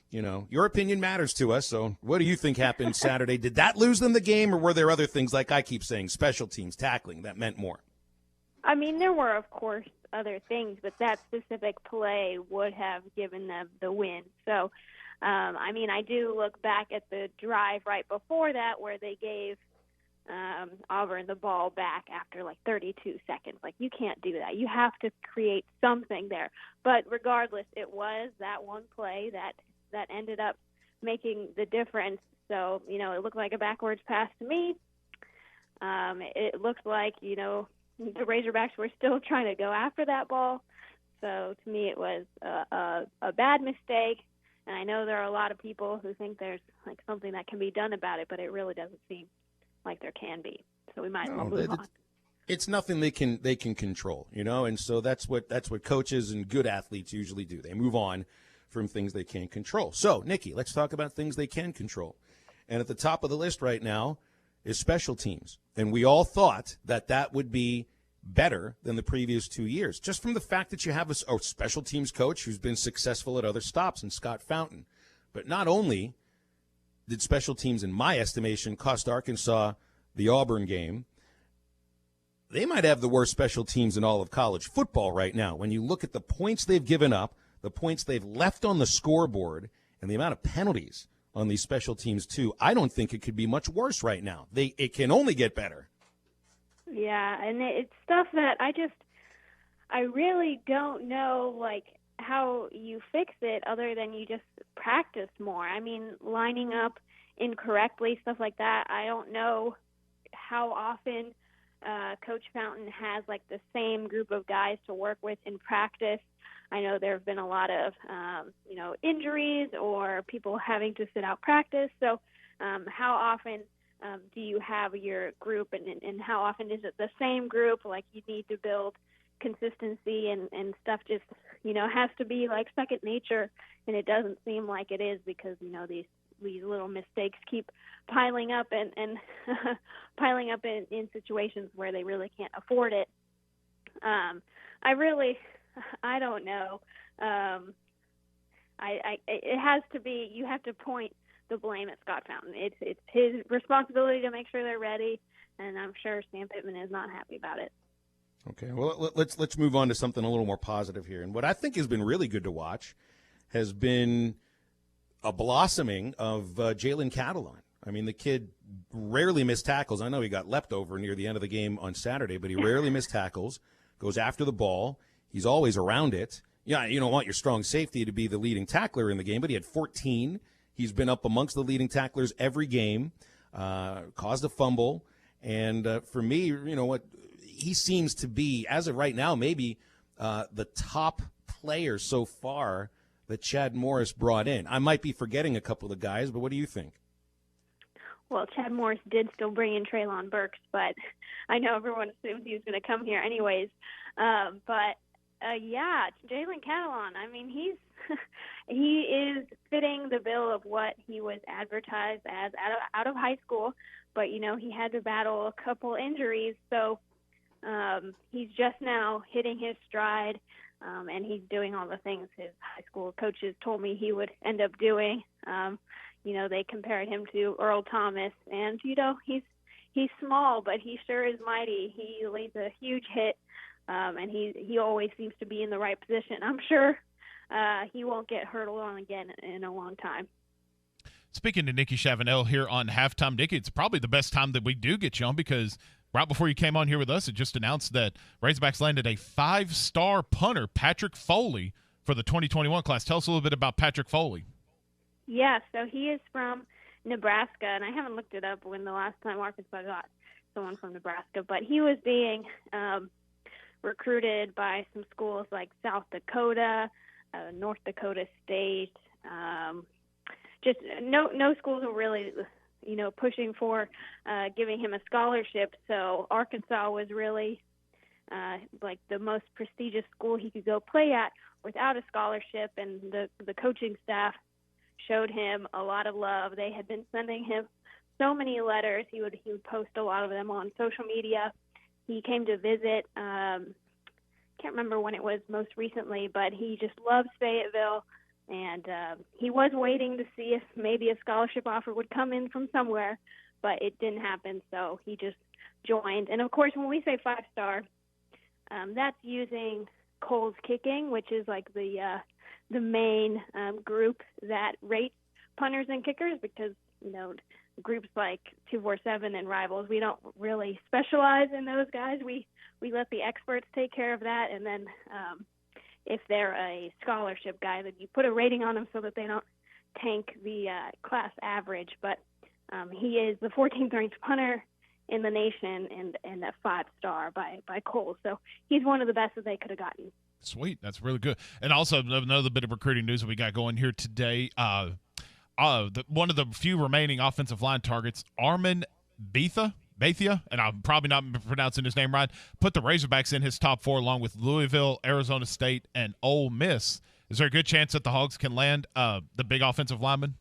Speaker 7: you know, your opinion matters to us. So what do you think happened Saturday? Did that lose them the game, or were there other things, like I keep saying, special teams, tackling, that meant more?
Speaker 25: I mean, there were, of course, other things, but that specific play would have given them the win. So, I mean, I do look back at the drive right before that where they gave Auburn the ball back after like 32 seconds. Like, you can't do that. You have to create something there. But regardless, it was that one play that ended up making the difference. So, you know, it looked like a backwards pass to me. It looked like, you know, the Razorbacks were still trying to go after that ball. So to me it was a bad mistake, and I know there are a lot of people who think there's like something that can be done about it, but it really doesn't seem like there can be. So we might as well move on.
Speaker 7: It's nothing they can control, you know, and so that's what coaches and good athletes usually do. They move on from things they can't control. So, Nikki, let's talk about things they can control. And at the top of the list right now is special teams. And we all thought that would be better than the previous 2 years, just from the fact that you have a special teams coach who's been successful at other stops in Scott Fountain. But not only did special teams, in my estimation, cost Arkansas the Auburn game. They might have the worst special teams in all of college football right now. When you look at the points they've given up, the points they've left on the scoreboard, and the amount of penalties on these special teams too, I don't think it could be much worse right now. It can only get better.
Speaker 25: Yeah, and it's stuff that I really don't know, like, how you fix it other than you just practice more. I mean, lining up incorrectly, stuff like that. I don't know how often Coach Fountain has, like, the same group of guys to work with in practice. I know there have been a lot of, injuries or people having to sit out practice. So how often do you have your group, and how often is it the same group? Like, you need to build consistency, and stuff just, has to be like second nature, and it doesn't seem like it is, because, these little mistakes keep piling up and piling up in situations where they really can't afford it. I don't know. It has to be, you have to point the blame at Scott Fountain. It's his responsibility to make sure they're ready, and I'm sure Sam Pittman is not happy about it.
Speaker 7: Okay, well, let's move on to something a little more positive here. And what I think has been really good to watch has been a blossoming of Jalen Catalon. I mean, the kid rarely missed tackles. I know he got leapt over near the end of the game on Saturday, but he rarely missed tackles, goes after the ball. He's always around it. Yeah, you don't want your strong safety to be the leading tackler in the game, but he had 14. He's been up amongst the leading tacklers every game, caused a fumble. And for me, he seems to be, as of right now, maybe the top player so far that Chad Morris brought in. I might be forgetting a couple of guys, but what do you think?
Speaker 25: Well, Chad Morris did still bring in Treylon Burks, but I know everyone assumes he was going to come here anyways. Yeah, Jalen Catalon, I mean, he is fitting the bill of what he was advertised as out of high school, but, he had to battle a couple injuries, so he's just now hitting his stride, and he's doing all the things his high school coaches told me he would end up doing. They compared him to Earl Thomas, and, he's small, but he sure is mighty. He leads a huge hit, and he always seems to be in the right position. I'm sure he won't get hurdled on again in a long time.
Speaker 8: Speaking to Nikki Chavanelle here on Halftime, Nikki, it's probably the best time that we do get you on, because right before you came on here with us, it just announced that Razorbacks landed a 5-star punter, Patrick Foley, for the 2021 class. Tell us a little bit about Patrick Foley.
Speaker 25: Yeah, so he is from Nebraska, and I haven't looked it up when the last time Arkansas got someone from Nebraska, but he was being recruited by some schools like South Dakota, North Dakota State. Just no schools were really, pushing for giving him a scholarship. So Arkansas was really like the most prestigious school he could go play at without a scholarship, and the coaching staff showed him a lot of love. They had been sending him so many letters. He would post a lot of them on social media. He came to visit. Can't remember when it was most recently, but he just loves Fayetteville, and he was waiting to see if maybe a scholarship offer would come in from somewhere, but it didn't happen, so he just joined. And of course, when we say 5-star, that's using Cole's Kicking, which is like the main group that rates punters and kickers, because groups like 247 and Rivals, we don't really specialize in those guys. We let the experts take care of that, and then if they're a scholarship guy, then you put a rating on them so that they don't tank the class average. But he is the 14th ranked punter in the nation, and a 5-star by Cole. So he's one of the best that they could have gotten.
Speaker 8: Sweet. That's really good. And also another bit of recruiting news that we got going here today. One of the few remaining offensive line targets, Armin Bethia, and I'm probably not pronouncing his name right, put the Razorbacks in his top 4 along with Louisville, Arizona State, and Ole Miss. Is there a good chance that the Hogs can land the big offensive lineman?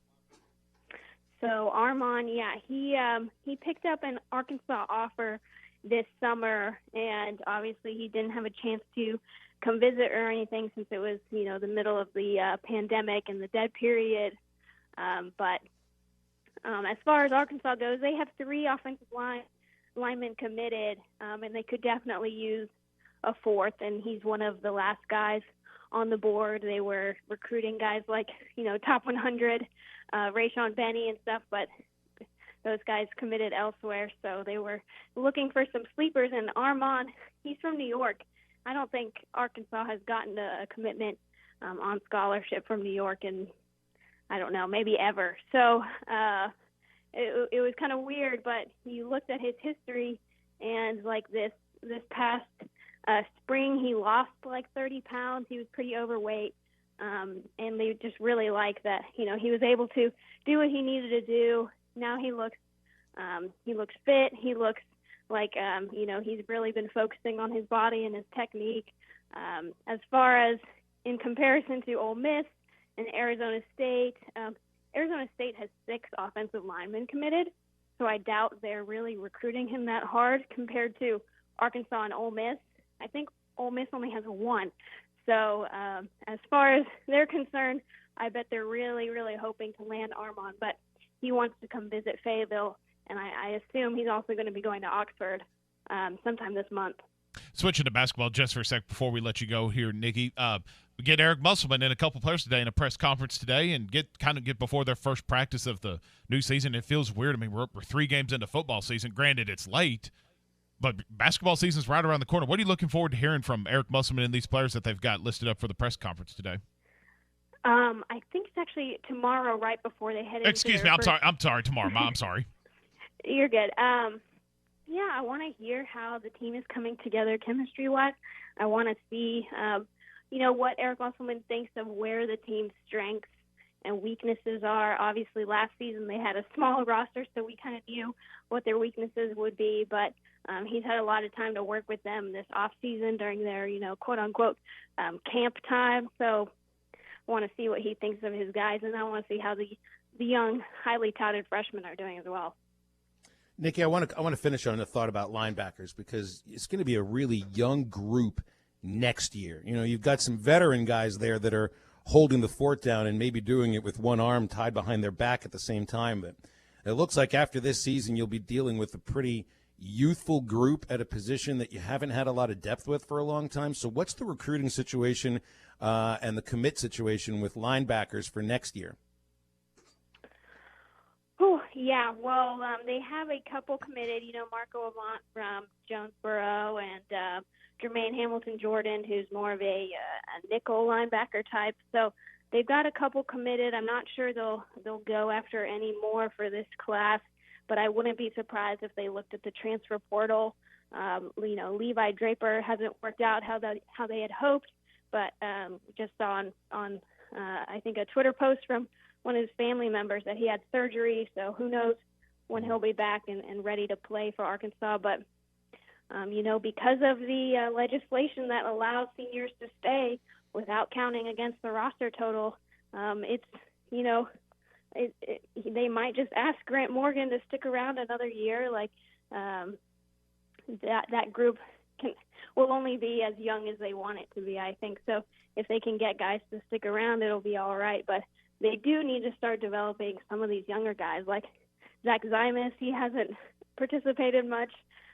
Speaker 25: So Armon, yeah, he picked up an Arkansas offer this summer, and obviously he didn't have a chance to come visit or anything since it was, the middle of the pandemic and the dead period. But As far as Arkansas goes, they have 3 offensive linemen committed, and they could definitely use a 4th, and he's one of the last guys on the board. They were recruiting guys like, top 100, Rayshon Benny and stuff, but those guys committed elsewhere, so they were looking for some sleepers. And Armand, he's from New York. I don't think Arkansas has gotten a commitment on scholarship from New York in, I don't know, maybe ever. So it was kind of weird, but you looked at his history, and like this past spring, he lost like 30 pounds. He was pretty overweight, and they just really like that. He was able to do what he needed to do. Now he looks fit. He looks like he's really been focusing on his body and his technique. As far as in comparison to Ole Miss and Arizona State has 6 offensive linemen committed, so I doubt they're really recruiting him that hard compared to Arkansas and Ole Miss. I think Ole Miss only has 1. So as far as they're concerned, I bet they're really, really hoping to land Armand, but he wants to come visit Fayetteville, and I assume he's also going to be going to Oxford sometime this month.
Speaker 8: Switching to basketball just for a sec before we let you go here, Nikki. We get Eric Musselman and a couple players today in a press conference today, and get before their first practice of the new season. It feels weird. I mean, we're 3 games into football season. Granted, it's late, but basketball season's right around the corner. What are you looking forward to hearing from Eric Musselman and these players that they've got listed up for the press conference today?
Speaker 25: I think it's actually tomorrow, right before they head into
Speaker 8: Excuse me, I'm sorry, tomorrow. I'm sorry.
Speaker 25: You're good. Yeah, I want to hear how the team is coming together chemistry-wise. I want to see, what Eric Musselman thinks of where the team's strengths and weaknesses are. Obviously, last season they had a small roster, so we kind of knew what their weaknesses would be, but he's had a lot of time to work with them this off-season during their, quote-unquote camp time. So I want to see what he thinks of his guys, and I want to see how the young, highly touted freshmen are doing as well.
Speaker 7: Nikki, I want to finish on a thought about linebackers, because it's going to be a really young group next year. You've got some veteran guys there that are holding the fort down and maybe doing it with one arm tied behind their back at the same time. But it looks like after this season you'll be dealing with a pretty youthful group at a position that you haven't had a lot of depth with for a long time. So what's the recruiting situation and the commit situation with linebackers for next year?
Speaker 25: Oh, yeah. Well, they have a couple committed, Marco Avant from Jonesboro and Jermaine Hamilton-Jordan, who's more of a nickel linebacker type. So they've got a couple committed. I'm not sure they'll go after any more for this class, but I wouldn't be surprised if they looked at the transfer portal. Levi Draper hasn't worked out how they had hoped, but just on I think a Twitter post from one of his family members that he had surgery, so who knows when he'll be back and ready to play for Arkansas. But, because of the legislation that allows seniors to stay without counting against the roster total, they might just ask Grant Morgan to stick around another year. Like that group will only be as young as they want it to be, I think. So if they can get guys to stick around, it'll be all right. But they do need to start developing some of these younger guys, like Zach Zymas. He hasn't participated much,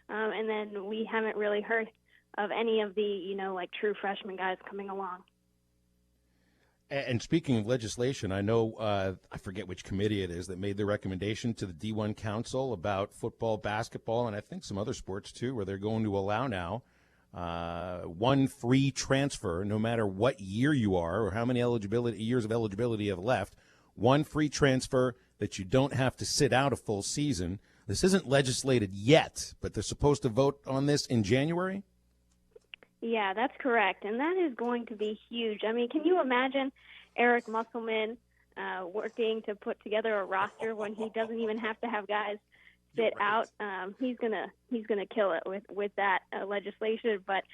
Speaker 25: and then we haven't really heard of any of the, true freshman guys coming along.
Speaker 7: And speaking of legislation, I know I forget which committee it is that made the recommendation to the D1 Council about football, basketball, and I think some other sports too, where they're going to allow now one free transfer, no matter what year you are or how many years of eligibility you have left, one free transfer that you don't have to sit out a full season. This isn't legislated yet, but they're supposed to vote on this in January?
Speaker 25: Yeah, that's correct, and that is going to be huge. I mean, can you imagine Eric Musselman working to put together a roster when he doesn't even have to have guys sit out? He's gonna kill it with that legislation. But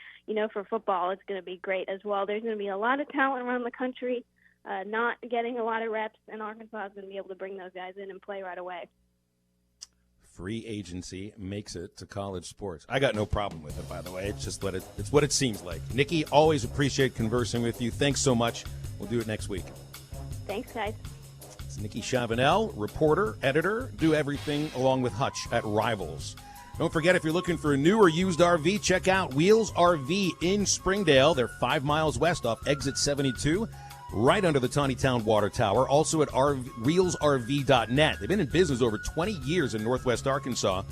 Speaker 25: for football, it's gonna be great as well. There's gonna be a lot of talent around the country not getting a lot of reps, and Arkansas is gonna be able to bring those guys in and play right away.
Speaker 7: Free agency makes it to college sports. I got no problem with it, by the way. It's just what it seems like. Nikki, always appreciate conversing with you. Thanks so much. We'll do it next week.
Speaker 25: Thanks, guys.
Speaker 7: Nikki Chavanelle, reporter, editor, do everything along with Hutch at Rivals. Don't forget, if you're looking for a new or used RV, check out Wheels RV in Springdale. They're 5 miles west off Exit 72, right under the Tawnytown Water Tower. Also at wheelsrv.net. They've been in business over 20 years in Northwest Arkansas.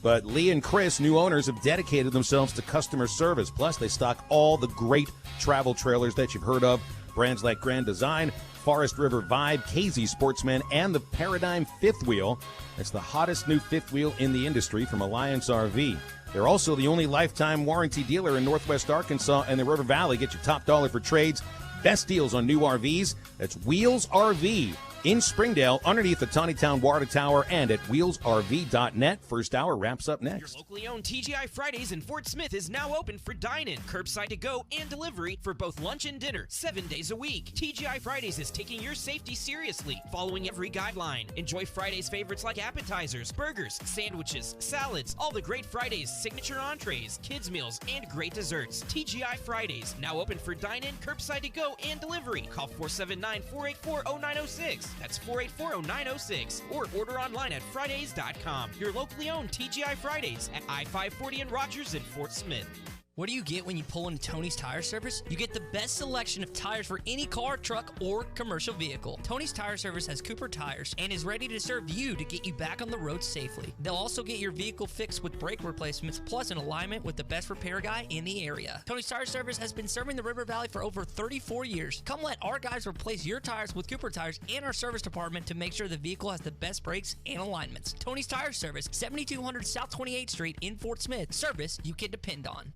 Speaker 7: But Lee and Chris, new owners, have dedicated themselves to customer service. Plus, they stock all the great travel trailers that you've heard of. Brands like Grand Design, Forest River Vibe, KZ Sportsman, and the Paradigm Fifth Wheel. It's the hottest new fifth wheel in the industry from Alliance RV. They're also the only lifetime warranty dealer in Northwest Arkansas and the River Valley. Get your top dollar for trades. Best deals on new RVs. That's Wheels RV in Springdale, underneath the Tawnytown Water Tower, and at wheelsrv.net. First hour wraps up next.
Speaker 21: Your locally owned TGI Fridays in Fort Smith is now open for dine-in, curbside to-go, and delivery for both lunch and dinner, 7 days a week. TGI Fridays is taking your safety seriously, following every guideline. Enjoy Fridays favorites like appetizers, burgers, sandwiches, salads, all the great Fridays, signature entrees, kids' meals, and great desserts. TGI Fridays, now open for dine-in, curbside to-go, and delivery. Call 479-484-0906. That's 484-0906. Or order online at Fridays.com. Your locally owned TGI Fridays at I-540 in Rogers and Fort Smith.
Speaker 6: What do you get when you pull into Tony's Tire Service? You get the best selection of tires for any car, truck, or commercial vehicle. Tony's Tire Service has Cooper tires and is ready to serve you to get you back on the road safely. They'll also get your vehicle fixed with brake replacements, plus an alignment with the best repair guy in the area. Tony's Tire Service has been serving the River Valley for over 34 years. Come let our guys replace your tires with Cooper tires and our service department to make sure the vehicle has the best brakes and alignments. Tony's Tire Service, 7200 South 28th Street in Fort Smith. Service you can depend on.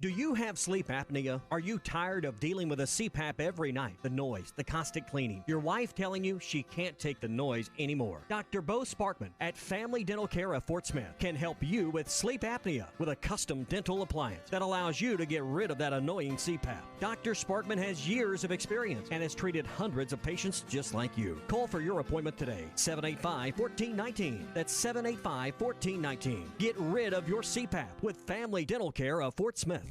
Speaker 14: Do you have sleep apnea? Are you tired of dealing with a CPAP every night? The noise, the constant cleaning. Your wife telling you she can't take the noise anymore. Dr. Bo Sparkman at Family Dental Care of Fort Smith can help you with sleep apnea with a custom dental appliance that allows you to get rid of that annoying CPAP. Dr. Sparkman has years of experience and has treated hundreds of patients just like you. Call for your appointment today, 785-1419. That's 785-1419. Get rid of your CPAP with Family Dental Care of Fort Smith.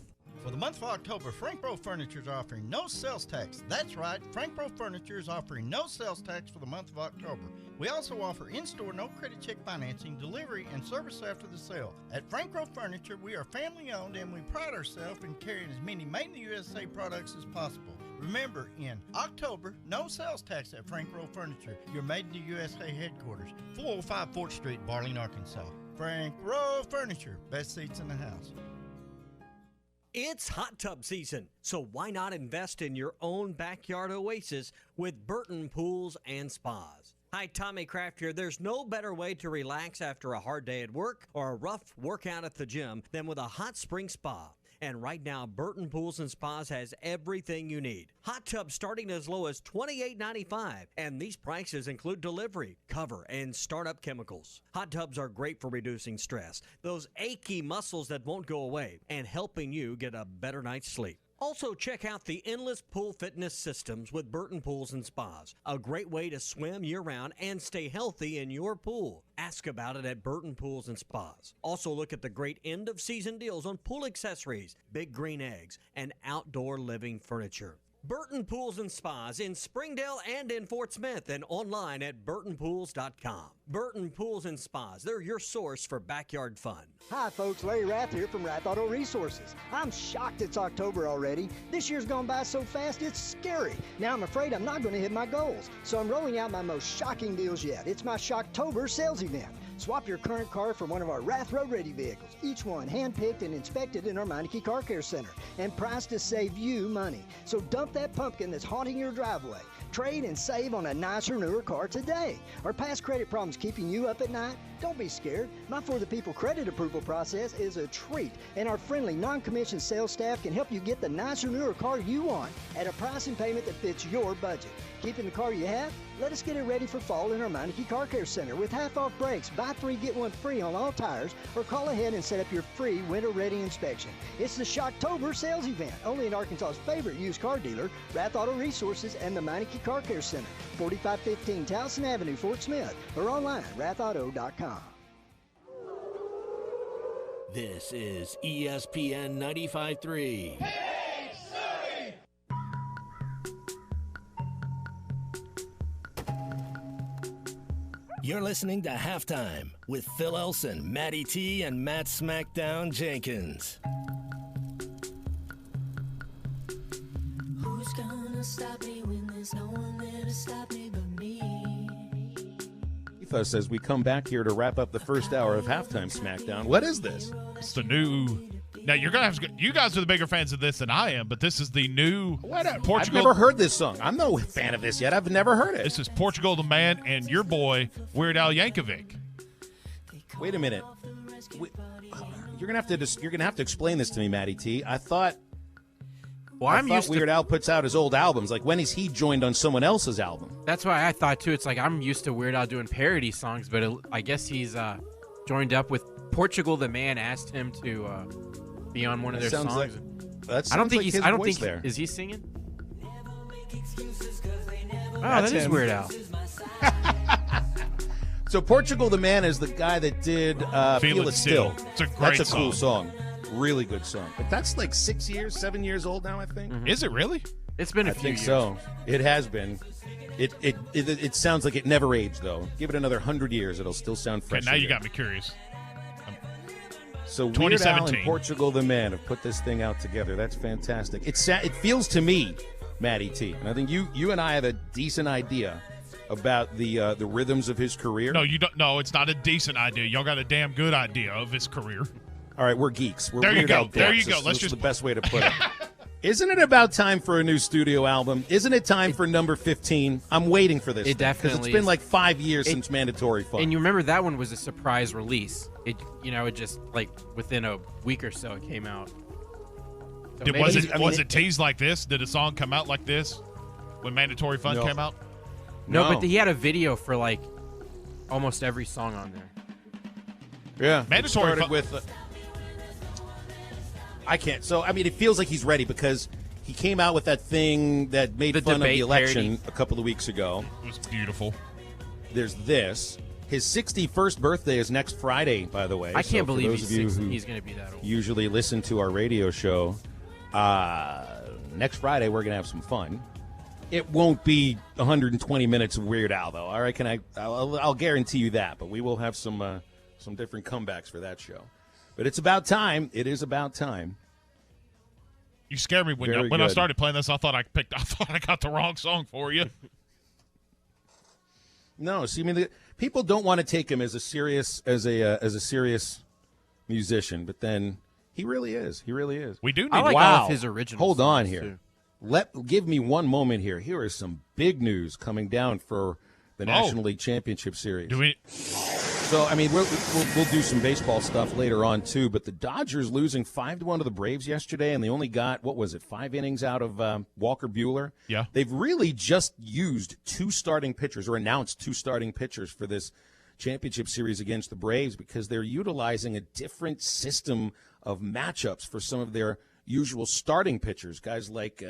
Speaker 11: For the month of October, Frank Bro Furniture is offering no sales tax. That's right, Frank Bro Furniture is offering no sales tax for the month of October. We also offer in-store no credit check financing, delivery, and service after the sale. At Frank Bro Furniture, we are family owned and we pride ourselves in carrying as many made in the USA products as possible. Remember, in October, no sales tax at Frank Bro Furniture, your made in the USA headquarters, 405 4th Street, Barling, Arkansas. Frank Bro Furniture, best seats in the house.
Speaker 14: It's hot tub season, so why not invest in your own backyard oasis with Burton Pools and Spas? Hi, Tommy Kraft here. There's no better way to relax after a hard day at work or a rough workout at the gym than with a hot spring spa. And right now, Burton Pools and Spas has everything you need. Hot tubs starting as low as $28.95, and these prices include delivery, cover, and startup chemicals. Hot tubs are great for reducing stress, those achy muscles that won't go away, and helping you get a better night's sleep. Also, check out the Endless Pool Fitness Systems with Burton Pools and Spas. A great way to swim year-round and stay healthy in your pool. Ask about it at Burton Pools and Spas. Also, look at the great end-of-season deals on pool accessories, big green eggs, and outdoor living furniture. Burton Pools and Spas in Springdale and in Fort Smith, and online at burtonpools.com. Burton Pools and Spas, they're your source for backyard fun.
Speaker 12: Hi folks, Larry Rath here from Rath Auto Resources. I'm shocked it's October already. This year's gone by so fast it's scary. Now I'm afraid I'm not going to hit my goals, so I'm rolling out my most shocking deals yet. It's my Shocktober sales event. Swap your current car for one of our Rath Road Ready vehicles, each one hand-picked and inspected in our Meineke Car Care Center, and priced to save you money. So dump that pumpkin that's haunting your driveway. Trade and save on a nicer, newer car today. Are past credit problems keeping you up at night? Don't be scared. My For the People credit approval process is a treat, and our friendly, non-commissioned sales staff can help you get the nicer, newer car you want at a price and payment that fits your budget. Keeping the car you have? Let us get it ready for fall in our Meineke Car Care Center with half-off brakes, buy 3, get 1 free on all tires, or call ahead and set up your free winter-ready inspection. It's the Shocktober sales event, only in Arkansas's favorite used car dealer, Rath Auto Resources and the Meineke Car Care Center, 4515 Towson Avenue, Fort Smith, or online at rathauto.com.
Speaker 3: This is ESPN 95.3. You're listening to Halftime with Phil Elson, Matty T, and Matt Smackdown Jenkins.
Speaker 2: Who's gonna stop me when there's no one there to stop me but me?
Speaker 7: Ethos says we come back here to wrap up the first hour of Halftime Smackdown. What is this?
Speaker 8: It's the new. Now you're gonna have to. You guys are the bigger fans of this than I am, but this is the new Portugal.
Speaker 7: I've never heard this song. I'm no fan of this yet. I've never heard it.
Speaker 8: This is Portugal the Man and your boy Weird Al Yankovic.
Speaker 7: Wait a minute. You're gonna have to explain this to me, Matty T. I thought Weird Al puts out his old albums. Like, when is he joined on someone else's album?
Speaker 5: That's why I thought too. It's like I'm used to Weird Al doing parody songs, but I guess he's joined up with Portugal the Man. Asked him to be on one of their songs.
Speaker 7: I don't think he's. I don't think
Speaker 5: there. Is he singing? Oh,
Speaker 7: That's
Speaker 5: that is
Speaker 7: him.
Speaker 5: Weird Al.
Speaker 7: So Portugal the Man is the guy that did Feel It Still.
Speaker 8: It's a great
Speaker 7: That's a cool song. Really good song. But that's like 7 years old now, I think.
Speaker 5: Mm-hmm.
Speaker 8: Is it really?
Speaker 5: It's been a
Speaker 7: I
Speaker 5: few
Speaker 7: think
Speaker 5: years.
Speaker 7: so. It has been. It sounds like it never aged, though. Give it another 100 years, it'll still sound fresh.
Speaker 8: Okay, now you got me curious.
Speaker 7: So Weird Al and
Speaker 8: 2017.
Speaker 7: Portugal the Man have put this thing out together. That's fantastic. It feels to me, Matty T, and I think you and I have a decent idea about the rhythms of his career.
Speaker 8: No, you don't. No, it's not a decent idea. Y'all got a damn good idea of his career.
Speaker 7: All right, we're geeks. We're
Speaker 8: There you
Speaker 7: Weird
Speaker 8: go.
Speaker 7: Al
Speaker 8: There you
Speaker 7: dorks.
Speaker 8: go.
Speaker 7: This
Speaker 8: Let's
Speaker 7: is
Speaker 8: just
Speaker 7: the best way to put it. Isn't it about time for a new studio album? Isn't it time for number 15? I'm waiting for this.
Speaker 5: It definitely
Speaker 7: because it's been
Speaker 5: is.
Speaker 7: like 5 years since Mandatory Fun.
Speaker 5: And you remember that one was a surprise release. It just like within a week or so it came out. So
Speaker 8: Was it teased like this? Did a song come out like this when Mandatory Fun
Speaker 7: No.
Speaker 8: came out?
Speaker 5: No, but he had a video for like almost every song on there.
Speaker 7: Yeah,
Speaker 8: Mandatory
Speaker 7: started
Speaker 8: Fun
Speaker 7: with. I can't. So I mean, it feels like he's ready because he came out with that thing that made
Speaker 5: The
Speaker 7: fun of the
Speaker 5: debate
Speaker 7: election
Speaker 5: parody.
Speaker 7: a couple of weeks ago.
Speaker 8: It was beautiful.
Speaker 7: There's this. His 61st birthday is next Friday, by the way.
Speaker 5: I can't
Speaker 7: for
Speaker 5: believe
Speaker 7: those of you who
Speaker 5: he's going to be that old.
Speaker 7: usually listen to our radio show. Next Friday, we're going to have some fun. It won't be 120 minutes of Weird Al, though. All right, I'll guarantee you that. But we will have some different comebacks for that show. But it's about time. It is about time.
Speaker 8: You scared me when I started playing this. I thought I got the wrong song for you.
Speaker 7: No, see, I mean, people don't want to take him as a serious musician, but then he really is. He really is.
Speaker 8: We do need
Speaker 5: I like
Speaker 7: wow.
Speaker 5: all of his original
Speaker 7: Hold on
Speaker 5: songs,
Speaker 7: here.
Speaker 5: too.
Speaker 7: Give me one moment here. Here is some big news coming down for the National League Championship Series.
Speaker 8: Do we?
Speaker 7: So, I mean, we'll do some baseball stuff later on, too, but the Dodgers losing 5-1 to the Braves yesterday, and they only got, 5 innings out of Walker Buehler?
Speaker 8: Yeah.
Speaker 7: They've really just used 2 starting pitchers, or announced 2 starting pitchers for this championship series against the Braves because they're utilizing a different system of matchups for some of their usual starting pitchers, guys like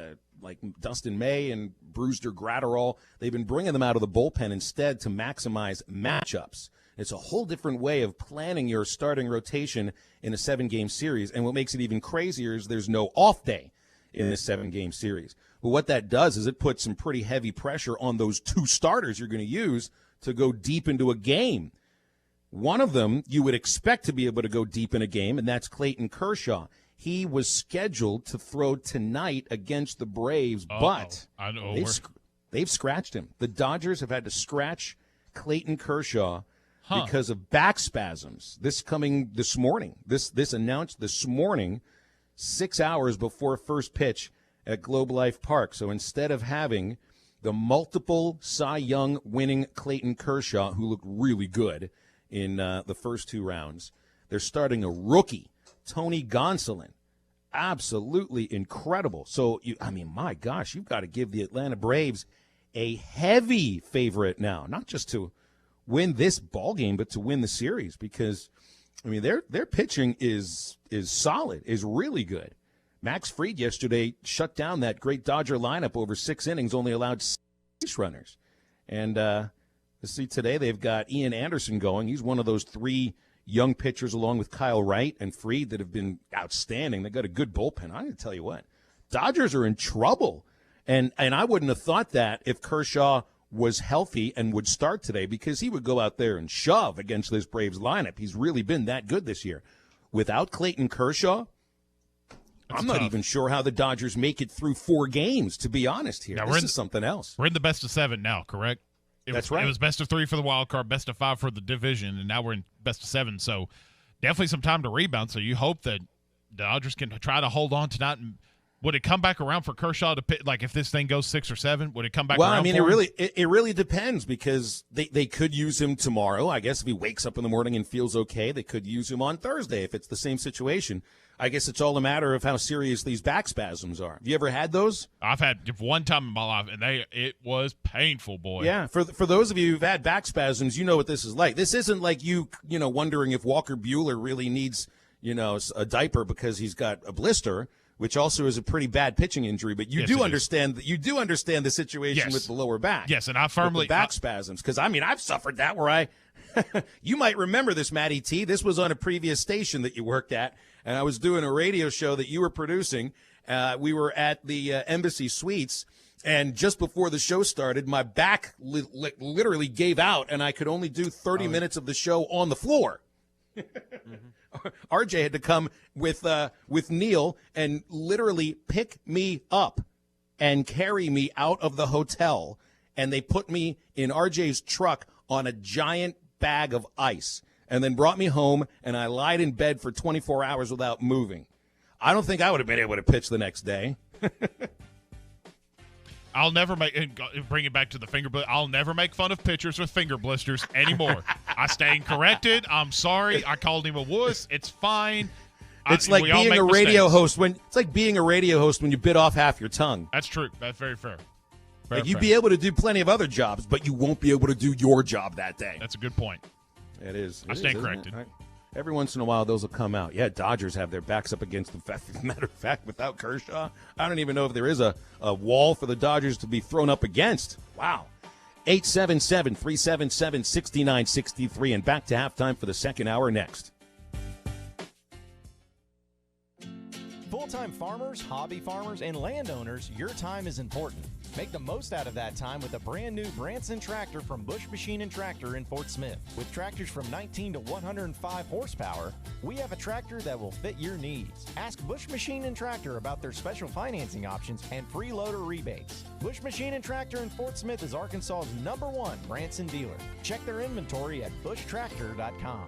Speaker 7: Dustin May and Brewster Gratterall. They've been bringing them out of the bullpen instead to maximize matchups. It's a whole different way of planning your starting rotation in a 7-game series. And what makes it even crazier is there's no off day in this 7-game series. But what that does is it puts some pretty heavy pressure on those 2 starters you're going to use to go deep into a game. One of them you would expect to be able to go deep in a game, and that's Clayton Kershaw. He was scheduled to throw tonight against the Braves, but
Speaker 8: I know
Speaker 7: they've scratched him. The Dodgers have had to scratch Clayton Kershaw because of back spasms. This morning. This announced this morning, 6 hours before first pitch at Globe Life Park. So instead of having the multiple Cy Young winning Clayton Kershaw, who looked really good in the first 2 rounds, they're starting a rookie, Tony Gonsolin. Absolutely incredible. So, my gosh, you've got to give the Atlanta Braves a heavy favorite now, not just to win this ball game, but to win the series because, their pitching is solid, is really good. Max Fried yesterday shut down that great Dodger lineup over 6 innings, only allowed 6 base runners. And see, today they've got Ian Anderson going. He's one of those 3 young pitchers along with Kyle Wright and Fried that have been outstanding. They got a good bullpen. I'm going to tell you what, Dodgers are in trouble. And I wouldn't have thought that if Kershaw was healthy and would start today, because he would go out there and shove against this Braves lineup. He's really been that good this year. Without Clayton Kershaw, I'm not even sure how the Dodgers make it through 4 games, to be honest here. This is something else.
Speaker 8: We're in the best of 7 now, correct?
Speaker 7: That's right.
Speaker 8: It was best of 3 for the wild card, best of 5 for the division, and now we're in best of 7. So definitely some time to rebound. So you hope that the Dodgers can try to hold on tonight. Would it come back around for Kershaw to pick, like if this thing goes 6 or 7? Would it come back around?
Speaker 7: Well, I mean,
Speaker 8: for him?
Speaker 7: it really depends, because they could use him tomorrow. I guess if he wakes up in the morning and feels okay, they could use him on Thursday if it's the same situation. I guess it's all a matter of how serious these back spasms are. Have you ever had those?
Speaker 8: I've had one time in my life, and it was painful, boy.
Speaker 7: Yeah, for those of you who've had back spasms, you know what this is like. This isn't like you wondering if Walker Buehler really needs a diaper because he's got a blister, which also is a pretty bad pitching injury. But you do understand the situation with the lower back.
Speaker 8: Yes, and I firmly
Speaker 7: with the back spasms, because I've suffered that where you might remember this, Matty T. This was on a previous station that you worked at, and I was doing a radio show that you were producing. We were at the Embassy Suites, and just before the show started, my back literally gave out, and I could only do 30 minutes of the show on the floor. RJ had to come with Neil and literally pick me up and carry me out of the hotel, and they put me in RJ's truck on a giant bag of ice, and then brought me home, and I lied in bed for 24 hours without moving. I don't think I would have been able to pitch the next day.
Speaker 8: I'll never bring it back to the finger blisters. I'll never make fun of pitchers with finger blisters anymore. I stand corrected. I'm sorry. I called him a wuss. It's fine.
Speaker 7: It's like being a radio host when you bit off half your tongue.
Speaker 8: That's true. That's very fair.
Speaker 7: Like you'd be able to do plenty of other jobs, but you won't be able to do your job that day.
Speaker 8: That's a good point.
Speaker 7: It is.
Speaker 8: I stand corrected.
Speaker 7: Every once in a while, those will come out. Yeah, Dodgers have their backs up against them. As a matter of fact, without Kershaw, I don't even know if there is a wall for the Dodgers to be thrown up against. Wow. 877-377-6963, and back to halftime for the second hour next.
Speaker 13: Full-time farmers, hobby farmers, and landowners, your time is important. Make the most out of that time with a brand new Branson tractor from Bush Machine and Tractor in Fort Smith. With tractors from 19 to 105 horsepower, we have a tractor that will fit your needs. Ask Bush Machine and Tractor about their special financing options and free loader rebates. Bush Machine and Tractor in Fort Smith is Arkansas's #1 Branson dealer. Check their inventory at bushtractor.com.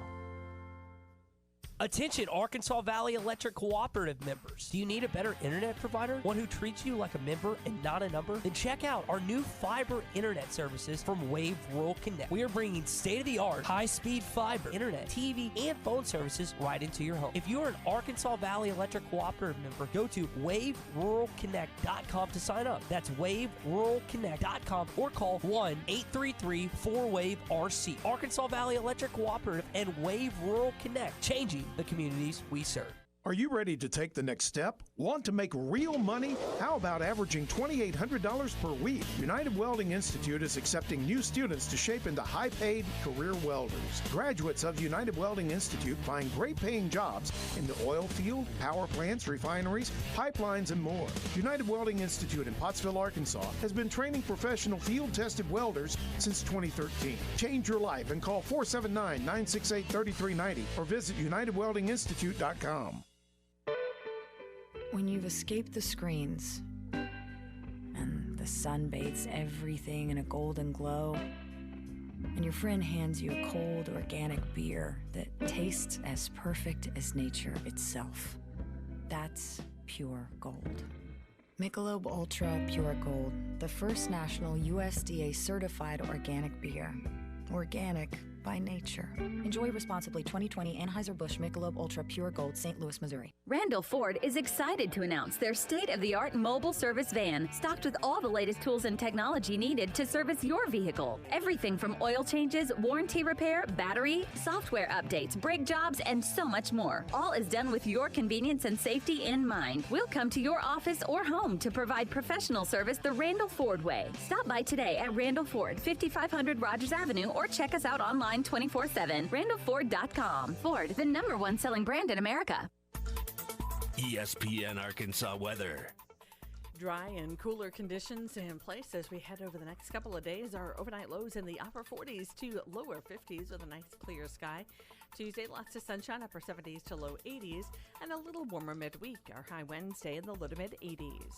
Speaker 15: Attention Arkansas Valley Electric Cooperative members. Do you need a better internet provider? One who treats you like a member and not a number? Then check out our new fiber internet services from Wave Rural Connect. We are bringing state-of-the-art, high-speed fiber, internet, TV, and phone services right into your home. If you are an Arkansas Valley Electric Cooperative member, go to waveruralconnect.com to sign up. That's waveruralconnect.com or call 1-833-4WAVE-RC. Arkansas Valley Electric Cooperative and Wave Rural Connect, changing the communities we serve.
Speaker 16: Are you ready to take the next step? Want to make real money? How about averaging $2,800 per week? United Welding Institute is accepting new students to shape into high-paid career welders. Graduates of United Welding Institute find great-paying jobs in the oil field, power plants, refineries, pipelines, and more. United Welding Institute in Pottsville, Arkansas has been training professional field-tested welders since 2013. Change your life and call 479-968-3390 or visit UnitedWeldingInstitute.com.
Speaker 17: When you've escaped the screens and the sun bathes everything in a golden glow, and your friend hands you a cold organic beer that tastes as perfect as nature itself, that's pure gold. Michelob Ultra Pure Gold, the first national USDA certified organic beer. Organic by nature. Enjoy responsibly. 2020 Anheuser-Busch Michelob Ultra Pure Gold, St. Louis, Missouri.
Speaker 18: Randall Ford is excited to announce their state-of-the-art mobile service van, stocked with all the latest tools and technology needed to service your vehicle. Everything from oil changes, warranty repair, battery, software updates, brake jobs, and so much more. All is done with your convenience and safety in mind. We'll come to your office or home to provide professional service the Randall Ford way. Stop by today at Randall Ford, 5500 Rogers Avenue, or check us out online 24/7. RandallFord.com. Ford, the #1 selling brand in America.
Speaker 3: ESPN Arkansas weather.
Speaker 1: dry and cooler conditions in place as we head over the next couple of days. Our overnight lows in the upper 40s to lower 50s with a nice clear sky. Tuesday, lots of sunshine, upper 70s to low 80s, and a little warmer midweek. Our high Wednesday in the low to mid 80s.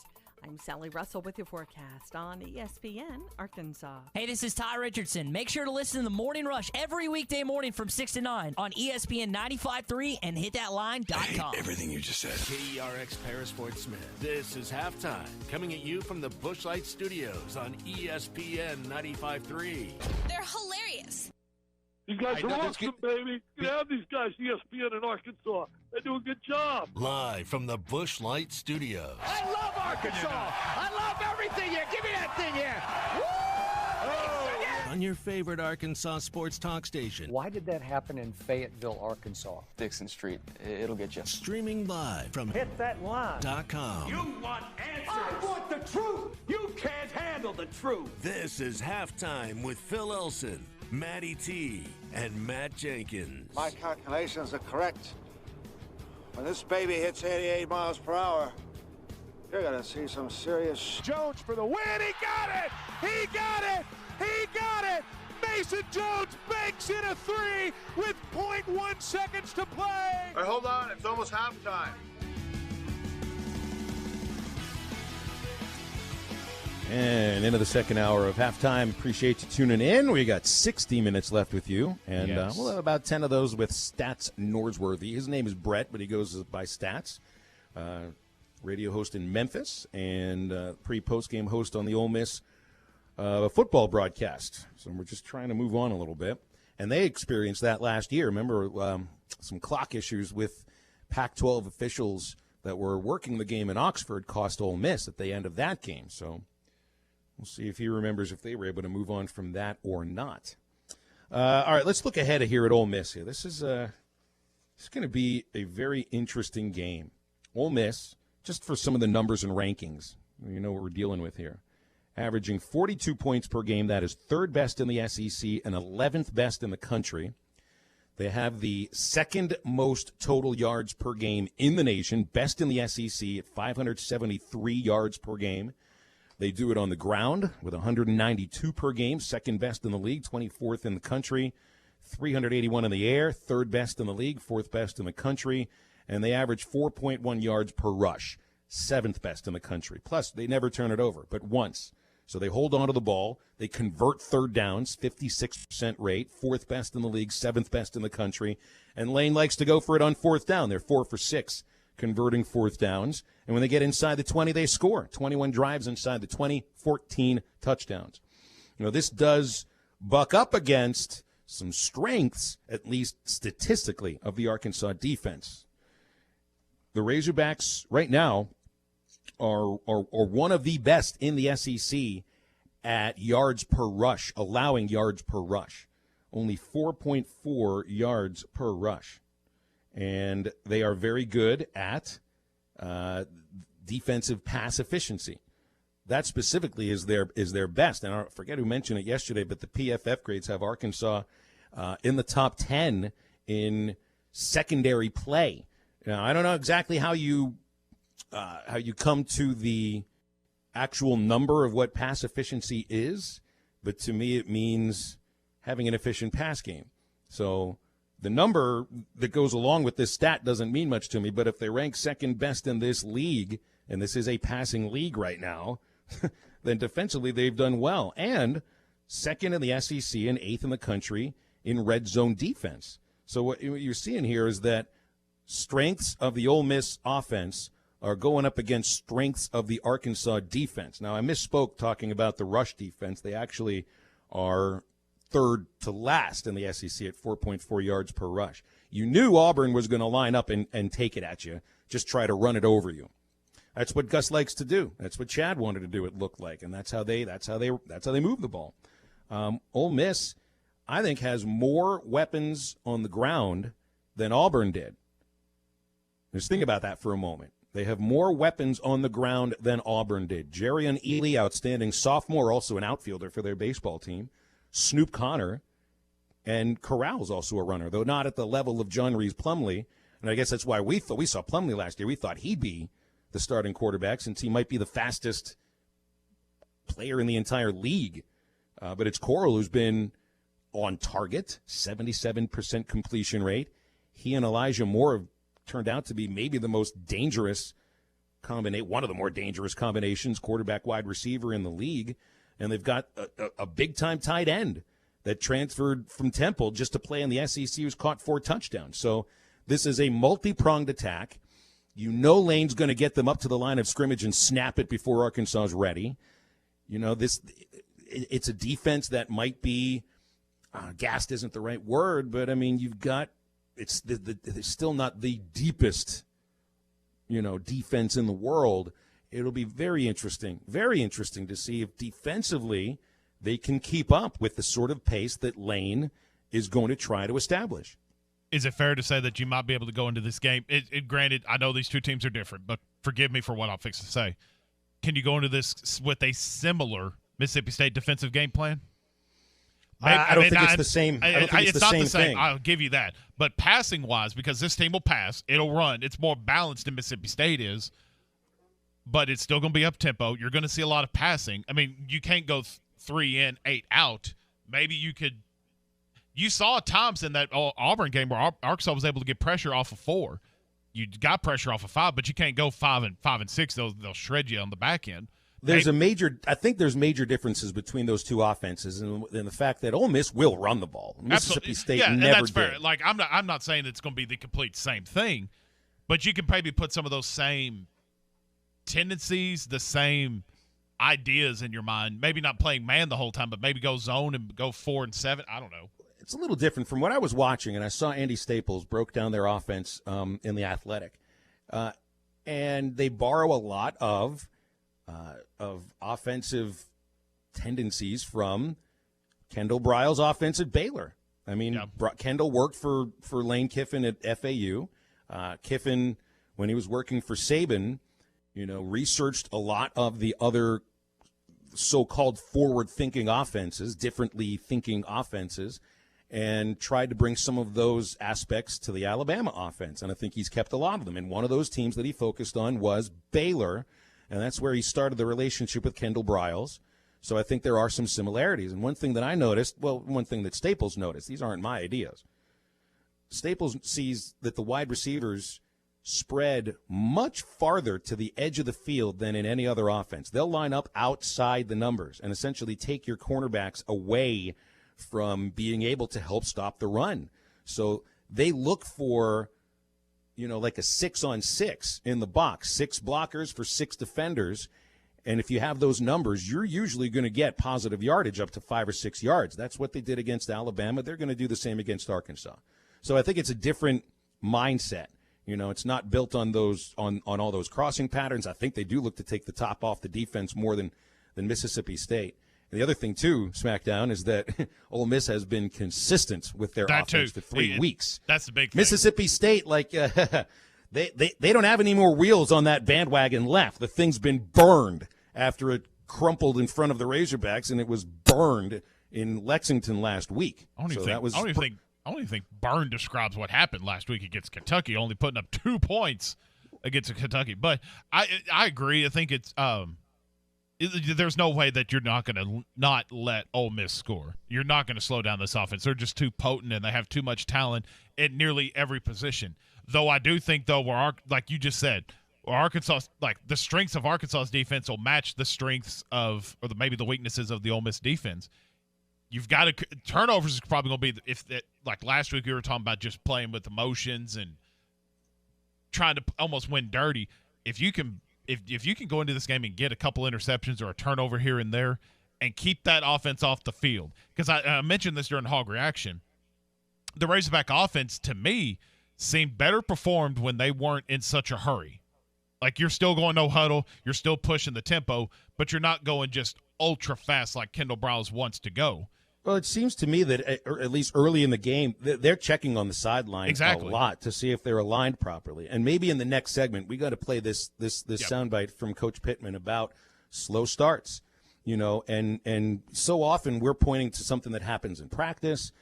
Speaker 1: I'm Sally Russell with your forecast on ESPN Arkansas.
Speaker 6: Hey, this is Ty Richardson. Make sure to listen to The Morning Rush every weekday morning from 6 to 9 on ESPN 95.3 and hitthatline.com.
Speaker 9: Everything you just said. KERX Paris Fort Smith. This is Halftime, coming at you from the Busch Light Studios on ESPN 95.3.
Speaker 10: They're hilarious.
Speaker 19: These guys are awesome, baby. You have these guys, ESPN in Arkansas. They do a good job.
Speaker 9: Live from the Busch Light Studios.
Speaker 4: I love Arkansas. I love everything here. Give me that thing here.
Speaker 9: On your favorite Arkansas sports talk station.
Speaker 20: Why did that happen in Fayetteville, Arkansas? Dixon Street. It'll get you.
Speaker 9: Streaming live from
Speaker 4: hitthatline.com.
Speaker 9: You
Speaker 4: want answers. I want the truth. You can't handle the truth.
Speaker 9: This is Halftime with Phil Elson, Matty T, and Matt Jenkins.
Speaker 26: My calculations are correct. When this baby hits 88 miles per hour, you're going to see some serious...
Speaker 4: Jones for the win. He got it. He got it. He got it. Mason Jones banks in a three with 0.1 seconds to play.
Speaker 26: All right, hold on. It's almost halftime.
Speaker 7: And into the second hour of halftime. Appreciate you tuning in. We got 60 minutes left with you, and
Speaker 5: Yes.
Speaker 7: we'll have about 10 of those with Stats Norsworthy. His name is Brett, but he goes by Stats. Radio host in Memphis and pre-post-game host on the Ole Miss football broadcast. So we're just trying to move on a little bit. And they experienced that last year. Remember some clock issues with Pac-12 officials that were working the game in Oxford cost Ole Miss at the end of that game. So we'll see if he remembers if they were able to move on from that or not. All right, let's look ahead here at Ole Miss here. This is going to be a very interesting game. Ole Miss, just for some of the numbers and rankings, you know what we're dealing with here. Averaging 42 points per game. That is third best in the SEC and 11th best in the country. They have the second most total yards per game in the nation, best in the SEC at 573 yards per game. They do it on the ground with 192 per game, second best in the league, 24th in the country, 381 in the air, third best in the league, fourth best in the country, and they average 4.1 yards per rush, seventh best in the country. Plus, they never turn it over, but once. So they hold on to the ball. They convert third downs, 56% rate, fourth best in the league, seventh best in the country. And Lane likes to go for it on fourth down. They're 4 for 6 converting fourth downs. And when they get inside the 20, they score. 21 drives inside the 20, 14 touchdowns. You know, this does buck up against some strengths, at least statistically, of the Arkansas defense. The Razorbacks right now are one of the best in the SEC at yards per rush, allowing yards per rush. Only 4.4 yards per rush. And they are very good at defensive pass efficiency. That specifically is their best. And I forget who mentioned it yesterday, but the PFF grades have Arkansas in the top 10 in secondary play. Now, I don't know exactly how you come to the actual number of what pass efficiency is, but to me it means having an efficient pass game. So the number that goes along with this stat doesn't mean much to me, but if they rank second best in this league, and this is a passing league right now, then defensively they've done well. And second in the SEC and eighth in the country in red zone defense. So what you're seeing here is that strengths of the Ole Miss offense are going up against strengths of the Arkansas defense. Now, I misspoke talking about the rush defense. They actually are third to last in the SEC at 4.4 yards per rush. You knew Auburn was going to line up and take it at you, just try to run it over you. That's what Gus likes to do. That's what Chad wanted to do, it looked like, and that's how they move the ball. Ole Miss, I think, has more weapons on the ground than Auburn did. Just think about that for a moment. They have more weapons on the ground than Auburn did. Jerian Ely, outstanding sophomore, also an outfielder for their baseball team. Snoop Connor, and Corral's also a runner, though not at the level of John Reese Plumlee. And I guess that's why we saw Plumlee last year. We thought he'd be the starting quarterback, since he might be the fastest player in the entire league. But it's Corral who's been on target, 77% completion rate. He and Elijah Moore have turned out to be maybe the most dangerous one of the more dangerous combinations, quarterback wide receiver in the league. And they've got a big-time tight end that transferred from Temple just to play in the SEC, who's caught 4 touchdowns. So this is a multi-pronged attack. You know Lane's going to get them up to the line of scrimmage and snap it before Arkansas is ready. You know, it's a defense that might be gassed isn't the right word, but, I mean, you've got it's still not the deepest, defense in the world. It'll be very interesting to see if defensively they can keep up with the sort of pace that Lane is going to try to establish.
Speaker 8: Is it fair to say that you might be able to go into this game? Granted, I know these two teams are different, but forgive me for what I'll fix to say. Can you go into this with a similar Mississippi State defensive game plan?
Speaker 7: I don't think it's the same. I don't think it's
Speaker 8: not
Speaker 7: the
Speaker 8: the same.
Speaker 7: thing.
Speaker 8: I'll give you that. But passing-wise, because this team will pass, it'll run. It's more balanced than Mississippi State is, but it's still going to be up-tempo. You're going to see a lot of passing. I mean, you can't go 3 in, 8 out. Maybe you could – you saw times in that Auburn game where Arkansas was able to get pressure off of 4. You got pressure off of 5, but you can't go 5 and 6. They'll shred you on the back end.
Speaker 7: I think there's major differences between those two offenses, and the fact that Ole Miss will run the ball. Mississippi State never
Speaker 8: and that's
Speaker 7: did.
Speaker 8: fair. Like I'm not saying it's going to be the complete same thing, but you can maybe put some of those same tendencies, the same ideas in your mind. Maybe not playing man the whole time, but maybe go zone and go 4 and 7. I don't know.
Speaker 7: It's a little different from what I was watching, and I saw Andy Staples broke down their offense in the Athletic, and they borrow a lot of offensive tendencies from Kendall Briles' offense at Baylor. I mean, Kendall worked for Lane Kiffin at FAU. Kiffin, when he was working for Saban, researched a lot of the other so-called forward-thinking offenses, differently thinking offenses, and tried to bring some of those aspects to the Alabama offense. And I think he's kept a lot of them. And one of those teams that he focused on was Baylor, and that's where he started the relationship with Kendall Briles. So I think there are some similarities. And one thing that I noticed, one thing that Staples noticed, these aren't my ideas. Staples sees that the wide receivers spread much farther to the edge of the field than in any other offense. They'll line up outside the numbers and essentially take your cornerbacks away from being able to help stop the run. So they look for like a 6-on-6 in the box, 6 blockers for 6 defenders. And if you have those numbers, you're usually going to get positive yardage up to 5 or 6 yards. That's what they did against Alabama. They're going to do the same against Arkansas. So I think it's a different mindset. It's not built on those on all those crossing patterns. I think they do look to take the top off the defense more than Mississippi State. And the other thing, too, SmackDown, is that Ole Miss has been consistent with their offense for 3 weeks.
Speaker 8: That's the big thing.
Speaker 7: Mississippi State, they don't have any more wheels on that bandwagon left. The thing's been burned after it crumpled in front of the Razorbacks, and it was burned in Lexington last week.
Speaker 8: I don't even think burn describes what happened last week against Kentucky, only putting up 2 points against Kentucky. But I agree. I think it's there's no way that you're not going to not let Ole Miss score. You're not going to slow down this offense. They're just too potent, and they have too much talent at nearly every position. Though I do think, like you just said, Arkansas, like the strengths of Arkansas's defense will match the strengths of, or maybe the weaknesses of the Ole Miss defense. You've got to turnovers is probably going to be like last week we were talking about just playing with emotions and trying to almost win dirty. If you can go into this game and get a couple interceptions or a turnover here and there and keep that offense off the field, because I mentioned this during Hog Reaction, the Razorback offense to me seemed better performed when they weren't in such a hurry. Like you're still going no huddle, you're still pushing the tempo, but you're not going just ultra fast like Kendall Briles wants to go.
Speaker 7: Well, it seems to me that at least early in the game, they're checking on the sideline a lot to see if they're aligned properly. And maybe in the next segment, we got to play this soundbite from Coach Pittman about slow starts. And so often we're pointing to something that happens in practice.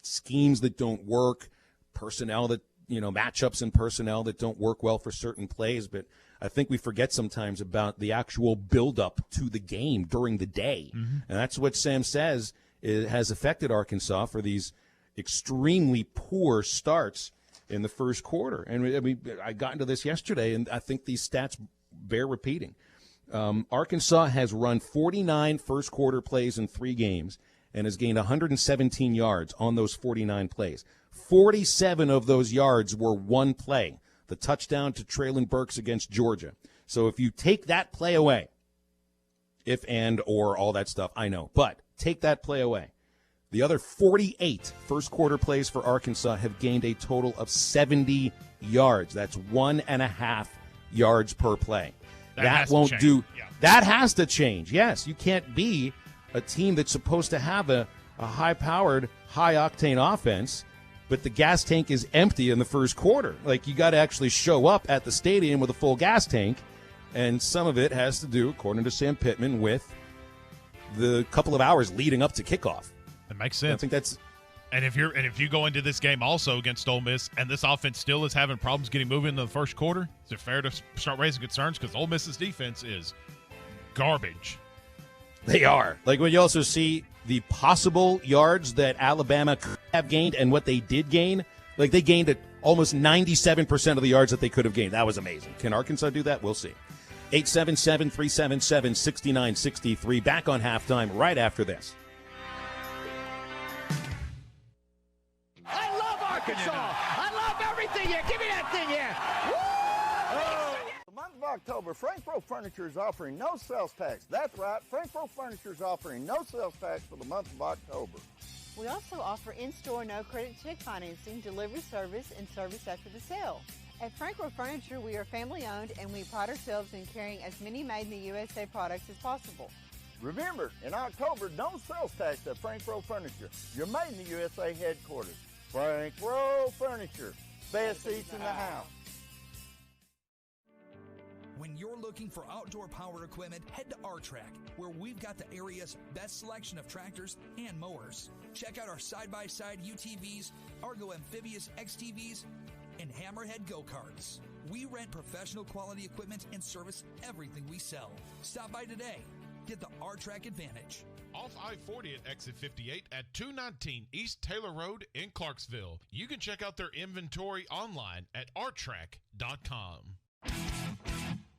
Speaker 7: Schemes that don't work, personnel that matchups and personnel that don't work well for certain plays. But I think we forget sometimes about the actual buildup to the game during the day. And that's what Sam says has affected Arkansas for these extremely poor starts in the first quarter. And I got into this yesterday, and I think these stats bear repeating. Arkansas has run 49 first-quarter plays in 3 games and has gained 117 yards on those 49 plays. 47 of those yards were one play, the touchdown to Traylon Burks against Georgia. So if you take that play away, if and or all that stuff, I know, but take that play away, the other 48 first-quarter plays for Arkansas have gained a total of 70 yards. That's 1.5 yards per play. That won't do. Yeah. That has to change. Yes, you can't be a team that's supposed to have a high-powered, high-octane offense, but the gas tank is empty in the first quarter. Like, you got to actually show up at the stadium with a full gas tank, and some of it has to do, according to Sam Pittman, with the couple of hours leading up to kickoff.
Speaker 8: That makes sense.
Speaker 7: I think that's.
Speaker 8: And if you go into this game also against Ole Miss, and this offense still is having problems getting moving in the first quarter, is it fair to start raising concerns? Because Ole Miss's defense is garbage.
Speaker 7: They are. Like, when you also see the possible yards that Alabama could have gained and what they did gain, like, they gained at almost 97% of the yards that they could have gained. That was amazing. Can Arkansas do that? We'll see. 877-377-6963. Back on halftime right after this.
Speaker 4: I love Arkansas. I love everything here. Give me that thing here.
Speaker 11: The month of October, Frankfurt Furniture is offering no sales tax. That's right, Frankfurt Furniture is offering no sales tax for the month of October.
Speaker 10: We also offer in-store no-credit check financing, delivery service, and service after the sale. At Frankfurt Furniture, we are family-owned, and we pride ourselves in carrying as many made-in-the-USA products as possible.
Speaker 11: Remember, in October, no sales tax at Frankfurt Furniture, your made-in-the-USA headquarters. Frankfurt Furniture, best seats in the house.
Speaker 21: When you're looking for outdoor power equipment, head to R-Track, where we've got the area's best selection of tractors and mowers. Check out our side-by-side UTVs, Argo Amphibious XTVs, and Hammerhead go-karts. We rent professional quality equipment and service everything we sell. Stop by today. Get the R-Track advantage.
Speaker 8: Off I-40 at exit 58 at 219 East Taylor Road in Clarksville. You can check out their inventory online at rtrack.com.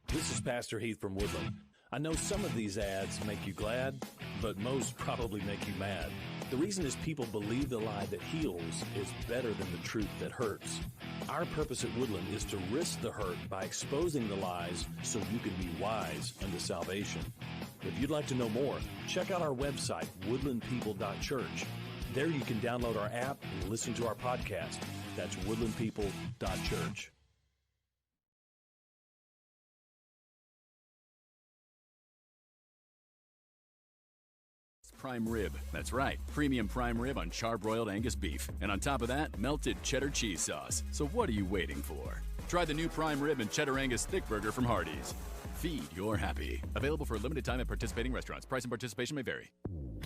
Speaker 22: This is Pastor Heath from Woodland. I know some of these ads make you glad, but most probably make you mad. The reason is people believe the lie that heals is better than the truth that hurts. Our purpose at Woodland is to risk the hurt by exposing the lies so you can be wise unto salvation. If you'd like to know more, check out our website, woodlandpeople.church. There you can download our app and listen to our podcast. That's woodlandpeople.church.
Speaker 23: Prime rib. That's right. Premium prime rib on charbroiled Angus beef. And on top of that, melted cheddar cheese sauce. So what are you waiting for? Try the new prime rib and cheddar Angus thick burger from Hardee's. Feed your happy. Available for a limited time at participating restaurants. Price and participation may vary.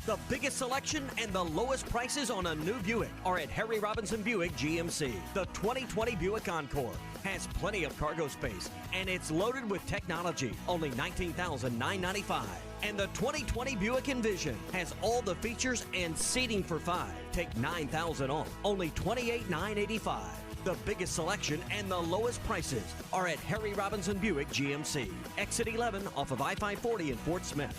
Speaker 14: The biggest selection and the lowest prices on a new Buick are at Harry Robinson Buick GMC. The 2020 Buick Encore has plenty of cargo space, and it's loaded with technology, only $19,995. And the 2020 Buick Envision has all the features and seating for 5. Take $9,000 off, only $28,985. The biggest selection and the lowest prices are at Harry Robinson Buick GMC. Exit 11 off of I-540 in Fort Smith.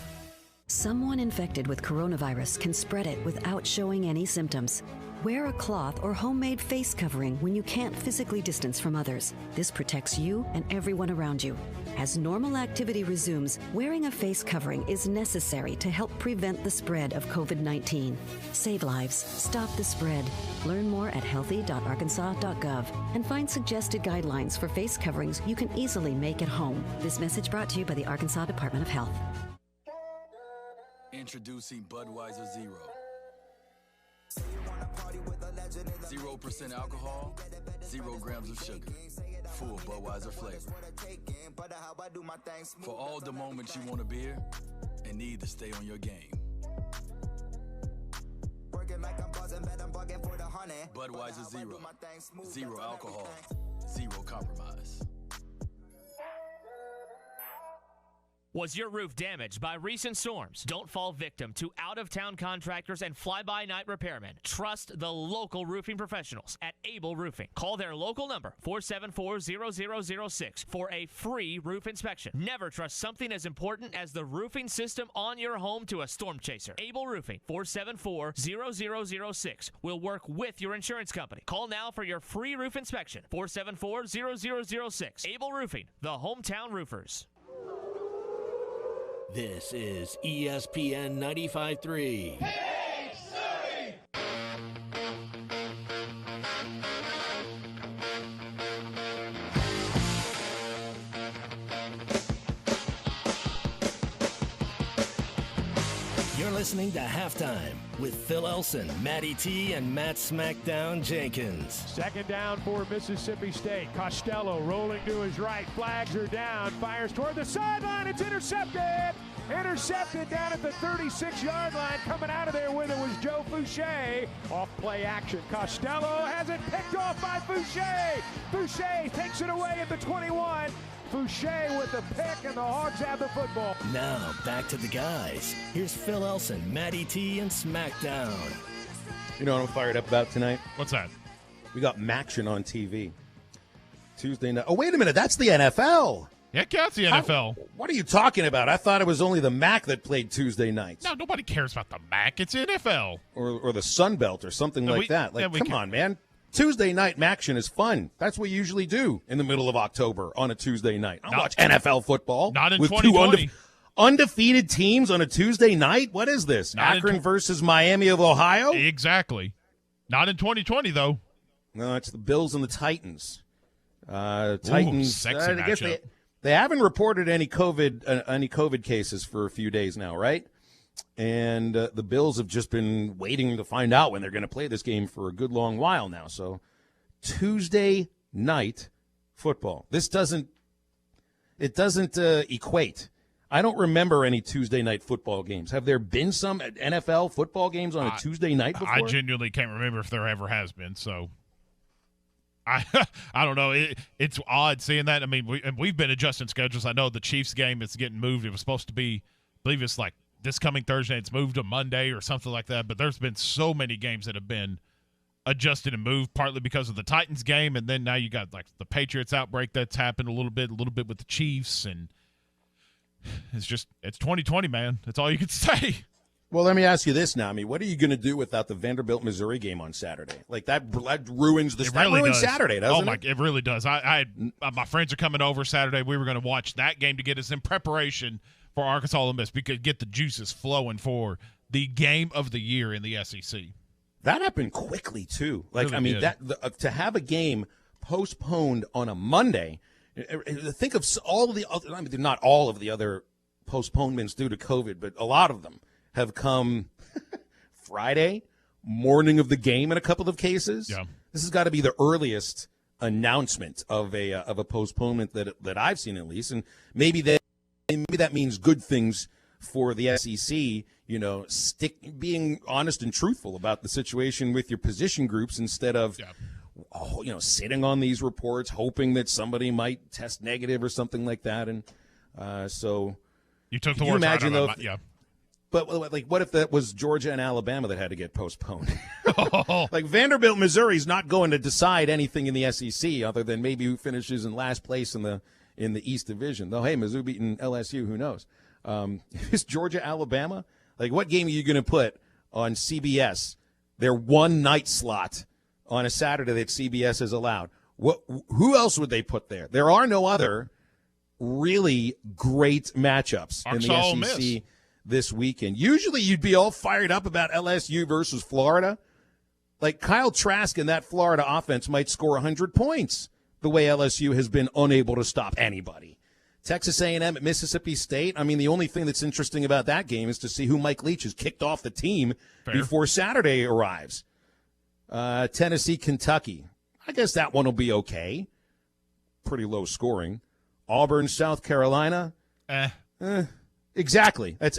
Speaker 24: Someone infected with coronavirus can spread it without showing any symptoms. Wear a cloth or homemade face covering when you can't physically distance from others. This protects you and everyone around you. As normal activity resumes, wearing a face covering is necessary to help prevent the spread of COVID-19. Save lives. Stop the spread. Learn more at healthy.arkansas.gov and find suggested guidelines for face coverings you can easily make at home. This message brought to you by the Arkansas Department of Health.
Speaker 23: Introducing Budweiser Zero. 0% alcohol, 0 grams of sugar, full Budweiser flavor. For all the moments you want a beer and need to stay on your game. Budweiser Zero. 0 alcohol, 0 compromise.
Speaker 2: Was your roof damaged by recent storms? Don't fall victim to out-of-town contractors and fly-by-night repairmen. Trust the local roofing professionals at Able Roofing. Call their local number, 474-0006, for a free roof inspection. Never trust something as important as the roofing system on your home to a storm chaser. Able Roofing, 474-0006, will work with your insurance company. Call now for your free roof inspection, 474-0006. Able Roofing, the hometown roofers.
Speaker 9: This is ESPN 95.3. You're listening to Halftime with Phil Elson, Matty T, and Matt Smackdown Jenkins.
Speaker 4: Second down for Mississippi State. Costello rolling to his right. Flags are down. Fires toward the sideline. It's intercepted. Intercepted down at the 36-yard line. Coming out of there with it was Joe Fouché. Off play action. Costello has it picked off by Fouché. Fouché takes it away at the 21. Fouché with the pick, and the Hogs have the football.
Speaker 9: Now, back to the guys. Here's Phil Elson, Matty T, and Smackdown.
Speaker 7: You know what I'm fired up about tonight?
Speaker 8: What's that?
Speaker 7: We got Maction on TV. Tuesday night. Oh, wait a minute. That's the NFL.
Speaker 8: Yeah, that's the NFL.
Speaker 7: What are you talking about? I thought it was only the MAC that played Tuesday nights.
Speaker 8: No, nobody cares about the MAC. It's NFL.
Speaker 7: Or the Sun Belt or something like that. Like, come on, man. Tuesday night Maction is fun. That's what we usually do in the middle of October on a Tuesday night. I watch NFL football.
Speaker 8: Not in
Speaker 7: with
Speaker 8: 2020.
Speaker 7: Two undefeated teams on a Tuesday night. What is this? Akron versus Miami of Ohio?
Speaker 8: Exactly. Not in 2020, though.
Speaker 7: No, it's the Bills and the Titans. Titans.
Speaker 8: Sexy
Speaker 7: I guess
Speaker 8: matchup.
Speaker 7: they haven't reported any COVID cases for a few days now, right? And the Bills have just been waiting to find out when they're going to play this game for a good long while now. So Tuesday night football. This doesn't equate. I don't remember any Tuesday night football games. Have there been some NFL football games on a Tuesday night before?
Speaker 8: I genuinely can't remember if there ever has been. So I don't know. It's odd seeing that. I mean, we've been adjusting schedules. I know the Chiefs game is getting moved. It was supposed to be, I believe it's like this coming Thursday. It's moved to Monday or something like that. But there's been so many games that have been adjusted and moved, partly because of the Titans game, and then now you got like the Patriots outbreak that's happened a little bit with the Chiefs, and it's 2020, man. That's all you can say.
Speaker 7: Well, let me ask you this, Nami. What are you going to do without the Vanderbilt, Missouri game on Saturday? Like that ruins the Saturday, doesn't it?
Speaker 8: It really does. My friends are coming over Saturday. We were going to watch that game to get us in preparation for Arkansas Ole Miss. We could get the juices flowing for the game of the year in the SEC.
Speaker 7: That happened quickly too. Like
Speaker 8: really
Speaker 7: I mean,
Speaker 8: did.
Speaker 7: To have a game postponed on a Monday. Think of all of the other. I mean, not all of the other postponements due to COVID, but a lot of them have come Friday morning of the game in a couple of cases.
Speaker 8: Yeah.
Speaker 7: This has got to be the earliest announcement of a postponement that I've seen, at least, and maybe that means good things for the SEC. You know, being honest and truthful about the situation with your position groups instead of sitting on these reports hoping that somebody might test negative or something like that. And so
Speaker 8: you took the words right out of my, yeah.
Speaker 7: But like, what if that was Georgia and Alabama that had to get postponed? Like Vanderbilt, Missouri's not going to decide anything in the SEC other than maybe who finishes in last place in the East Division. Though, hey, Mizzou beating LSU, who knows? Is Georgia, Alabama? Like, what game are you going to put on CBS? Their one night slot on a Saturday that CBS has allowed. Who else would they put there? There are no other really great matchups in the SEC this weekend. Usually you'd be all fired up about LSU versus Florida. Like Kyle Trask and that Florida offense might score 100 points the way LSU has been unable to stop anybody. Texas A&M at Mississippi State. I mean, the only thing that's interesting about that game is to see who Mike Leach has kicked off the team before Saturday arrives. Tennessee, Kentucky. I guess that one will be okay. Pretty low scoring. Auburn, South Carolina. Exactly. That's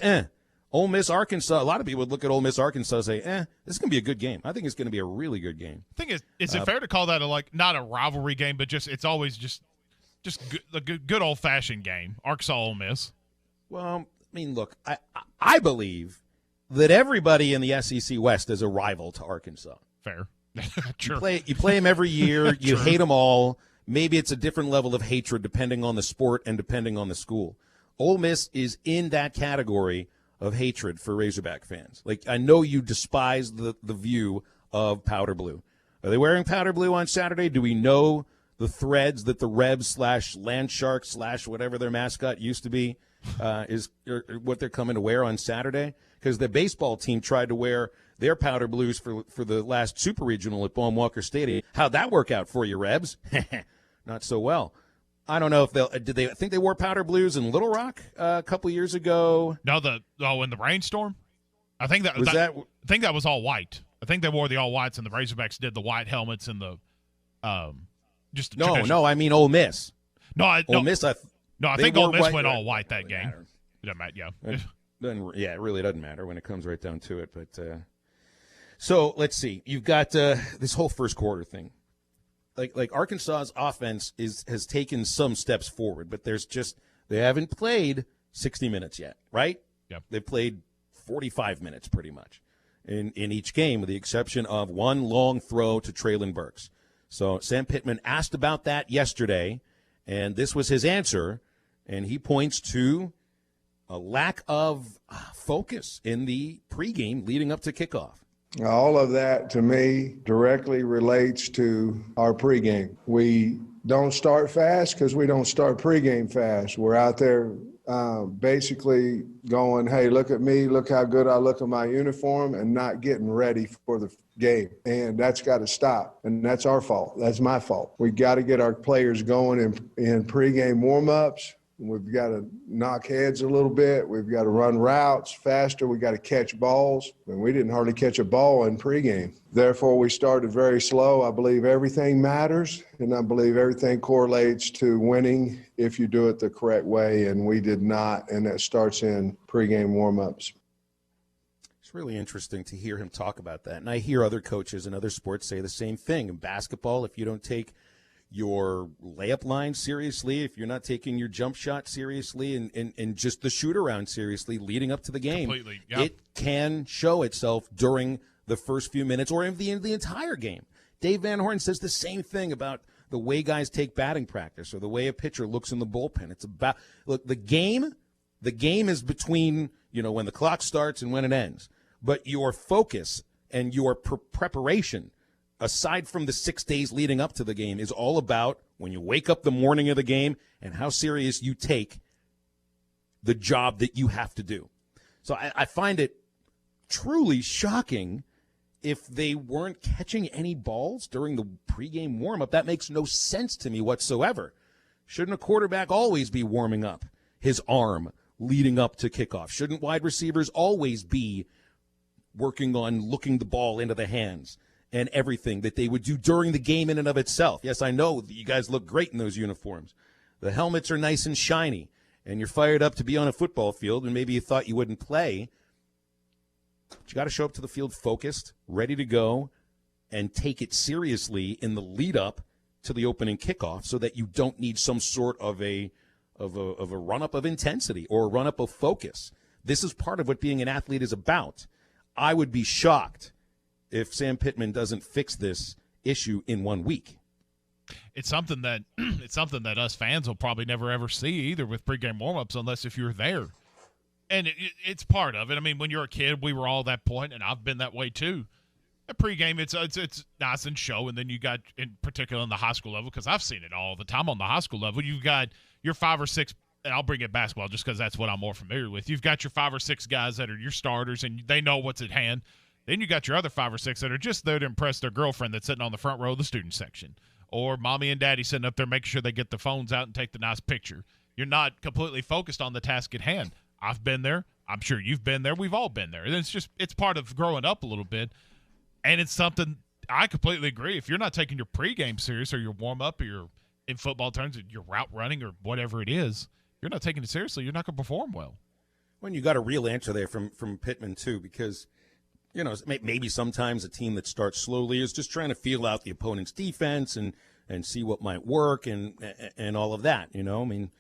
Speaker 7: Ole Miss, Arkansas. A lot of people would look at Ole Miss, Arkansas and say, this is going to be a good game. I think it's going to be a really good game.
Speaker 8: I think is it fair to call that not a rivalry game, but it's always just a good old-fashioned game, Arkansas Ole Miss?
Speaker 7: Well, I mean, look, I believe that everybody in the SEC West is a rival to Arkansas.
Speaker 8: Fair. True.
Speaker 7: You play them every year. You hate them all. Maybe it's a different level of hatred depending on the sport and depending on the school. Ole Miss is in that category of hatred for Razorback fans. Like, I know you despise the view of powder blue. Are they wearing powder blue on Saturday? Do we know the threads that the Rebs / Landshark / whatever their mascot used to be is what they're coming to wear on Saturday? Because the baseball team tried to wear their powder blues for the last Super Regional at Baum-Walker Stadium. How'd that work out for you, Rebs? Not so well. I don't know if did they think they wore powder blues in Little Rock a couple years ago?
Speaker 8: No, in the rainstorm. I think that was all white. I think they wore the all whites, and the Razorbacks did the white helmets and the just.
Speaker 7: No, I mean Ole Miss.
Speaker 8: Ole
Speaker 7: Miss.
Speaker 8: I think Ole Miss went all white that game. It doesn't matter. Yeah.
Speaker 7: It really doesn't matter when it comes right down to it. But so let's see. You've got this whole first quarter thing. Like Arkansas's offense has taken some steps forward, but they haven't played 60 minutes yet, right?
Speaker 8: Yep.
Speaker 7: They've played 45 minutes pretty much in each game, with the exception of one long throw to Traylon Burks. So Sam Pittman asked about that yesterday, and this was his answer, and he points to a lack of focus in the pregame leading up to kickoff.
Speaker 12: All of that, to me, directly relates to our pregame. We don't start fast because we don't start pregame fast. We're out there basically going, hey, look at me, look how good I look in my uniform, and not getting ready for the game. And that's got to stop. And that's our fault. That's my fault. We got to get our players going in pregame warm-ups. We've got to knock heads a little bit. We've got to run routes faster. We got to catch balls. And we didn't hardly catch a ball in pregame. Therefore, we started very slow. I believe everything matters, and I believe everything correlates to winning if you do it the correct way, and we did not, and that starts in pregame warm-ups.
Speaker 7: It's really interesting to hear him talk about that. And I hear other coaches in other sports say the same thing. In basketball, if you don't take your layup line seriously, if you're not taking your jump shot seriously and just the shoot around seriously leading up to the game, it can show itself during the first few minutes or in the entire game. Dave Van Horn says the same thing about the way guys take batting practice or the way a pitcher looks in the bullpen. It's about, look, the game is between, when the clock starts and when it ends. But your focus and your preparation, aside from the 6 days leading up to the game, is all about when you wake up the morning of the game and how serious you take the job that you have to do. So I find it truly shocking if they weren't catching any balls during the pregame warm-up. That makes no sense to me whatsoever. Shouldn't a quarterback always be warming up his arm leading up to kickoff? Shouldn't wide receivers always be working on looking the ball into the hands and everything that they would do during the game in and of itself? Yes, I know that you guys look great in those uniforms. The helmets are nice and shiny, and you're fired up to be on a football field, and maybe you thought you wouldn't play. But you got to show up to the field focused, ready to go, and take it seriously in the lead-up to the opening kickoff so that you don't need some sort of a run-up of intensity or a run-up of focus. This is part of what being an athlete is about. I would be shocked if Sam Pittman doesn't fix this issue in 1 week.
Speaker 8: It's something that us fans will probably never ever see either with pregame warmups, unless if you're there. And it's part of it. I mean, when you're a kid, we were all at that point, and I've been that way too. At pregame, it's nice and show, and then you got, in particular on the high school level, because I've seen it all the time on the high school level, you've got your 5 or 6. And I'll bring it basketball just because that's what I'm more familiar with. You've got your 5 or 6 guys that are your starters, and they know what's at hand. Then you got your other 5 or 6 that are just there to impress their girlfriend that's sitting on the front row of the student section. Or mommy and daddy sitting up there making sure they get the phones out and take the nice picture. You're not completely focused on the task at hand. I've been there. I'm sure you've been there. We've all been there. And it's part of growing up a little bit. And it's something I completely agree. If you're not taking your pregame serious or your warm-up or your, in football terms, your route running or whatever it is, you're not taking it seriously, you're not going to perform well.
Speaker 7: When you got a real answer there from Pittman, too, because, maybe sometimes a team that starts slowly is just trying to feel out the opponent's defense and see what might work and all of that, I mean,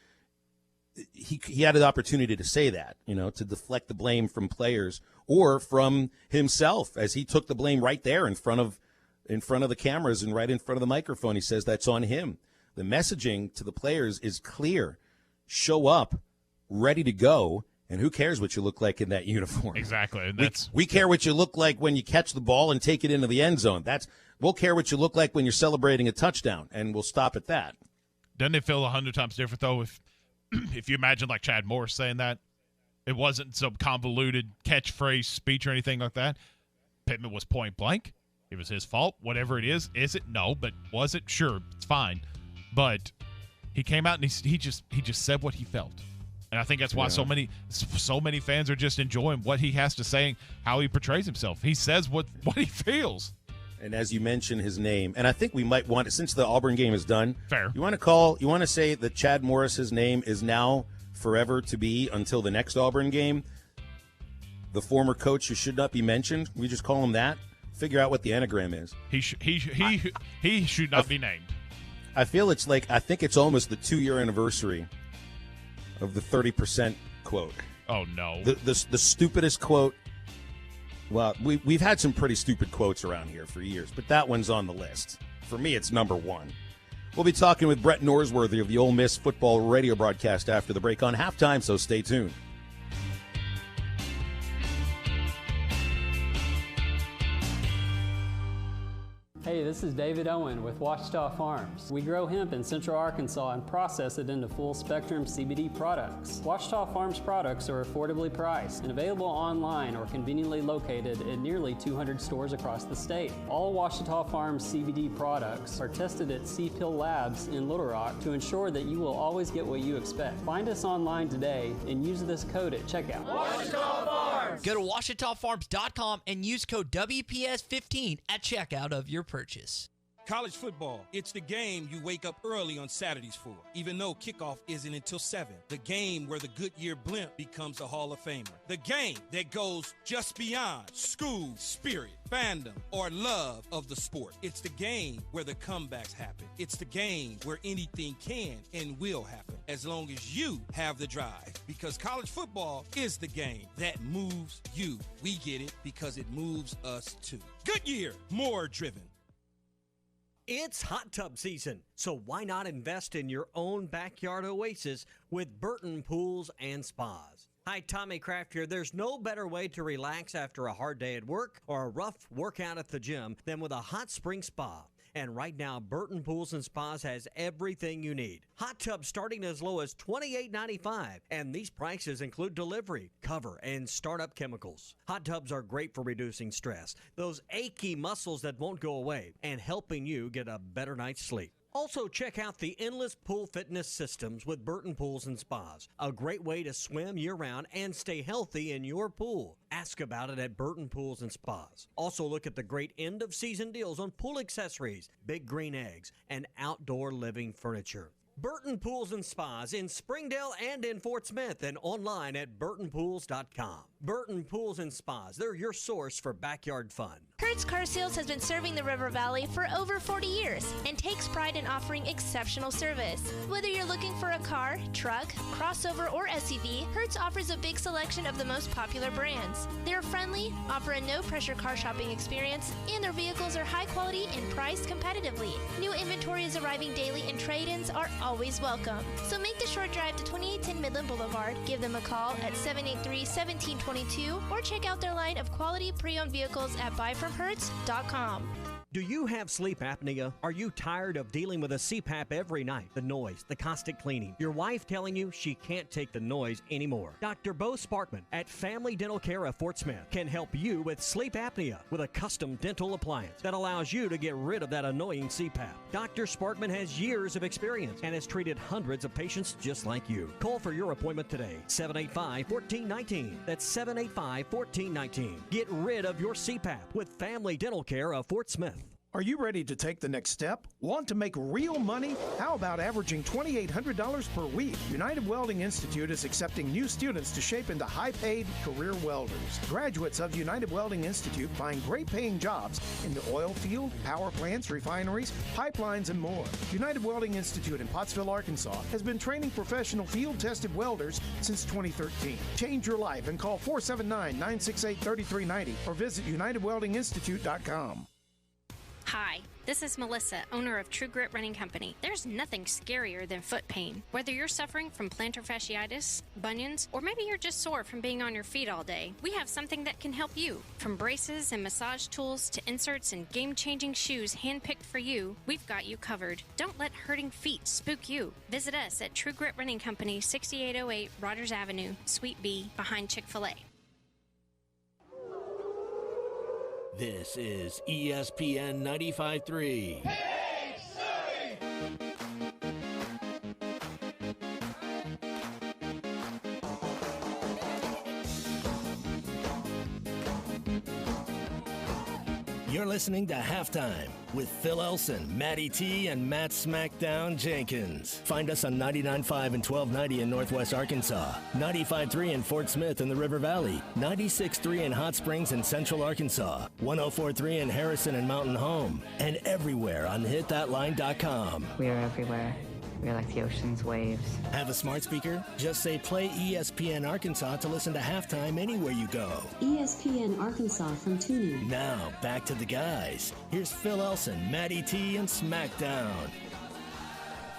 Speaker 7: he had an opportunity to say that, to deflect the blame from players or from himself, as he took the blame right there in front of the cameras and right in front of the microphone. He says that's on him. The messaging to the players is clear. Show up, ready to go, and who cares what you look like in that uniform?
Speaker 8: Exactly. And
Speaker 7: we care what you look like when you catch the ball and take it into the end zone. We'll care what you look like when you're celebrating a touchdown, and we'll stop at that.
Speaker 8: Doesn't it feel 100 times different, though, if you imagine like Chad Morris saying that? It wasn't some convoluted catchphrase speech or anything like that. Pittman was point blank. It was his fault. Whatever it is it? No, but was it? Sure, it's fine. But he came out and he just said what he felt. And I think that's why so many fans are just enjoying what he has to say and how he portrays himself. He says what he feels.
Speaker 7: And as you mentioned his name, and I think we might want, since the Auburn game is done,
Speaker 8: fair.
Speaker 7: You want to say that Chad Morris's name is now forever to be until the next Auburn game. The former coach who should not be mentioned, we just call him that. Figure out what the anagram is.
Speaker 8: He should not be named.
Speaker 7: I think it's almost the 2-year anniversary of the 30% quote.
Speaker 8: Oh no.
Speaker 7: The stupidest quote. Well, we've had some pretty stupid quotes around here for years, but that one's on the list. For me, it's number one. We'll be talking with Brett Norsworthy of the Ole Miss football radio broadcast after the break on halftime, so stay tuned.
Speaker 13: Hey, this is David Owen with Washita Farms. We grow hemp in Central Arkansas and process it into full-spectrum CBD products. Washita Farms products are affordably priced and available online or conveniently located at nearly 200 stores across the state. All Washita Farms CBD products are tested at C-Pill Labs in Little Rock to ensure that you will always get what you expect. Find us online today and use this code at checkout.
Speaker 6: Washita Farms! Go to WashitaFarms.com and use code WPS15 at checkout of your purchase.
Speaker 15: College football, it's the game you wake up early on Saturdays for, even though kickoff isn't until 7. The game where the Goodyear blimp becomes a Hall of Famer. The game that goes just beyond school, spirit, fandom, or love of the sport. It's the game where the comebacks happen. It's the game where anything can and will happen, as long as you have the drive. Because college football is the game that moves you. We get it because it moves us too. Goodyear, more driven.
Speaker 14: It's hot tub season, so why not invest in your own backyard oasis with Burton Pools and Spas? Hi, Tommy Kraft here. There's no better way to relax after a hard day at work or a rough workout at the gym than with a hot spring spa. And right now, Burton Pools and Spas has everything you need. Hot tubs starting as low as $28.95, and these prices include delivery, cover, and startup chemicals. Hot tubs are great for reducing stress, those achy muscles that won't go away, and helping you get a better night's sleep. Also, check out the Endless Pool Fitness Systems with Burton Pools and Spas. A great way to swim year-round and stay healthy in your pool. Ask about it at Burton Pools and Spas. Also, look at the great end-of-season deals on pool accessories, big green eggs, and outdoor living furniture. Burton Pools and Spas in Springdale and in Fort Smith, and online at burtonpools.com. Burton Pools and Spas, they're your source for backyard fun.
Speaker 16: Hertz Car Sales has been serving the River Valley for over 40 years and takes pride in offering exceptional service. Whether you're looking for a car, truck, crossover, or SUV, Hertz offers a big selection of the most popular brands. They're friendly, offer a no-pressure car shopping experience, and their vehicles are high quality and priced competitively. New inventory is arriving daily and trade-ins are always welcome. So make the short drive to 2810 Midland Boulevard, give them a call at 783-1722, or check out their line of quality pre-owned vehicles at buyfromhertz.com.
Speaker 14: Do you have sleep apnea? Are you tired of dealing with a CPAP every night? The noise, the constant cleaning. Your wife telling you she can't take the noise anymore. Dr. Bo Sparkman at Family Dental Care of Fort Smith can help you with sleep apnea with a custom dental appliance that allows you to get rid of that annoying CPAP. Dr. Sparkman has years of experience and has treated hundreds of patients just like you. Call for your appointment today. 785-1419. That's 785-1419. Get rid of your CPAP with Family Dental Care of Fort Smith.
Speaker 1: Are you ready to take the next step? Want to make real money? How about averaging $2,800 per week? United Welding Institute is accepting new students to shape into high-paid career welders. Graduates of United Welding Institute find great-paying jobs in the oil field, power plants, refineries, pipelines, and more. United Welding Institute in Pottsville, Arkansas has been training professional field-tested welders since 2013. Change your life and call 479-968-3390 or visit UnitedWeldingInstitute.com.
Speaker 3: Hi, this is Melissa, owner of True Grit Running Company. There's nothing scarier than foot pain. Whether you're suffering from plantar fasciitis, bunions, or maybe you're just sore from being on your feet all day, we have something that can help you. From braces and massage tools to inserts and game-changing shoes handpicked for you, we've got you covered. Don't let hurting feet spook you. Visit us at True Grit Running Company, 6808 Rogers Avenue, Suite B, behind Chick-fil-A.
Speaker 9: This is ESPN 95.3. You're listening to Halftime with Phil Elson, Matty T, and Matt Smackdown Jenkins. Find us on 99.5 and 1290 in Northwest Arkansas, 95.3 in Fort Smith in the River Valley, 96.3 in Hot Springs in Central Arkansas, 104.3 in Harrison and Mountain Home, and everywhere on hitthatline.com.
Speaker 17: We are everywhere. We are like the ocean's waves.
Speaker 9: Have a smart speaker? Just say play ESPN Arkansas to listen to Halftime anywhere you go.
Speaker 18: ESPN Arkansas from TuneIn.
Speaker 9: Now, back to the guys. Here's Phil Elson, Matty T, and Smackdown.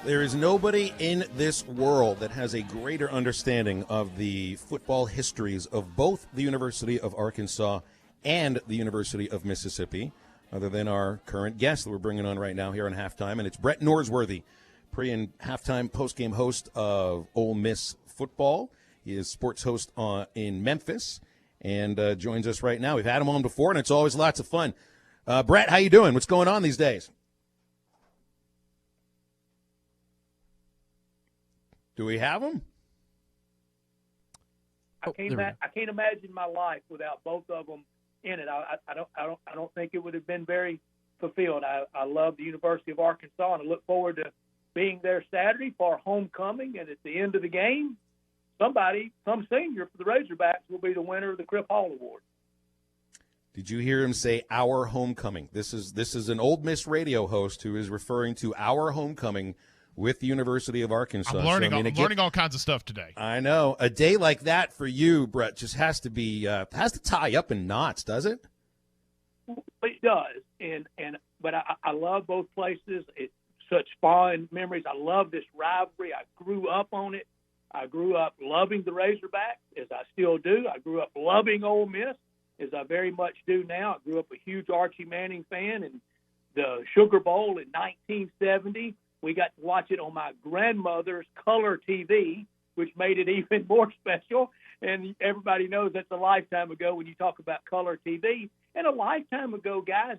Speaker 7: There is nobody in this world that has a greater understanding of the football histories of both the University of Arkansas and the University of Mississippi, other than our current guest that we're bringing on right now here on Halftime, and it's Brett Norsworthy, pre- and halftime post-game host of Ole Miss football. He is sports host in Memphis and joins us right now. We've had him on before, and it's always lots of fun. Brett, how you doing? What's going on these days? Do we have him?
Speaker 19: I can't imagine my life without both of them in it. I don't think it would have been very fulfilled. I love the University of Arkansas, and I look forward to being there Saturday for homecoming, and at the end of the game, some senior for the Razorbacks will be the winner of the Cripp Hall Award.
Speaker 7: Did you hear him say our homecoming? This is an Ole Miss radio host who is referring to our homecoming with the University of Arkansas.
Speaker 8: I'm learning all kinds of stuff today.
Speaker 7: I know. A day like that for you, Brett, just has to tie up in knots, does it?
Speaker 19: It does, but I love both places. It's such fond memories. I love this rivalry. I grew up on it. I grew up loving the Razorbacks, as I still do. I grew up loving Ole Miss, as I very much do now. I grew up a huge Archie Manning fan, and the Sugar Bowl in 1970, we got to watch it on my grandmother's color TV, which made it even more special. And everybody knows that's a lifetime ago when you talk about color TV. And a lifetime ago, guys,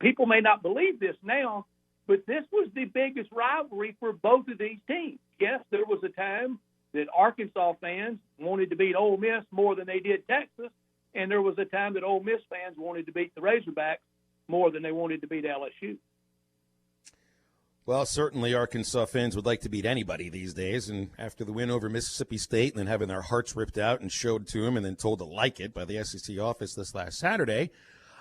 Speaker 19: people may not believe this now, but this was the biggest rivalry for both of these teams. Yes, there was a time that Arkansas fans wanted to beat Ole Miss more than they did Texas, and there was a time that Ole Miss fans wanted to beat the Razorbacks more than they wanted to beat LSU.
Speaker 7: Well, certainly Arkansas fans would like to beat anybody these days, and after the win over Mississippi State and then having their hearts ripped out and showed to them and then told to like it by the SEC office this last Saturday,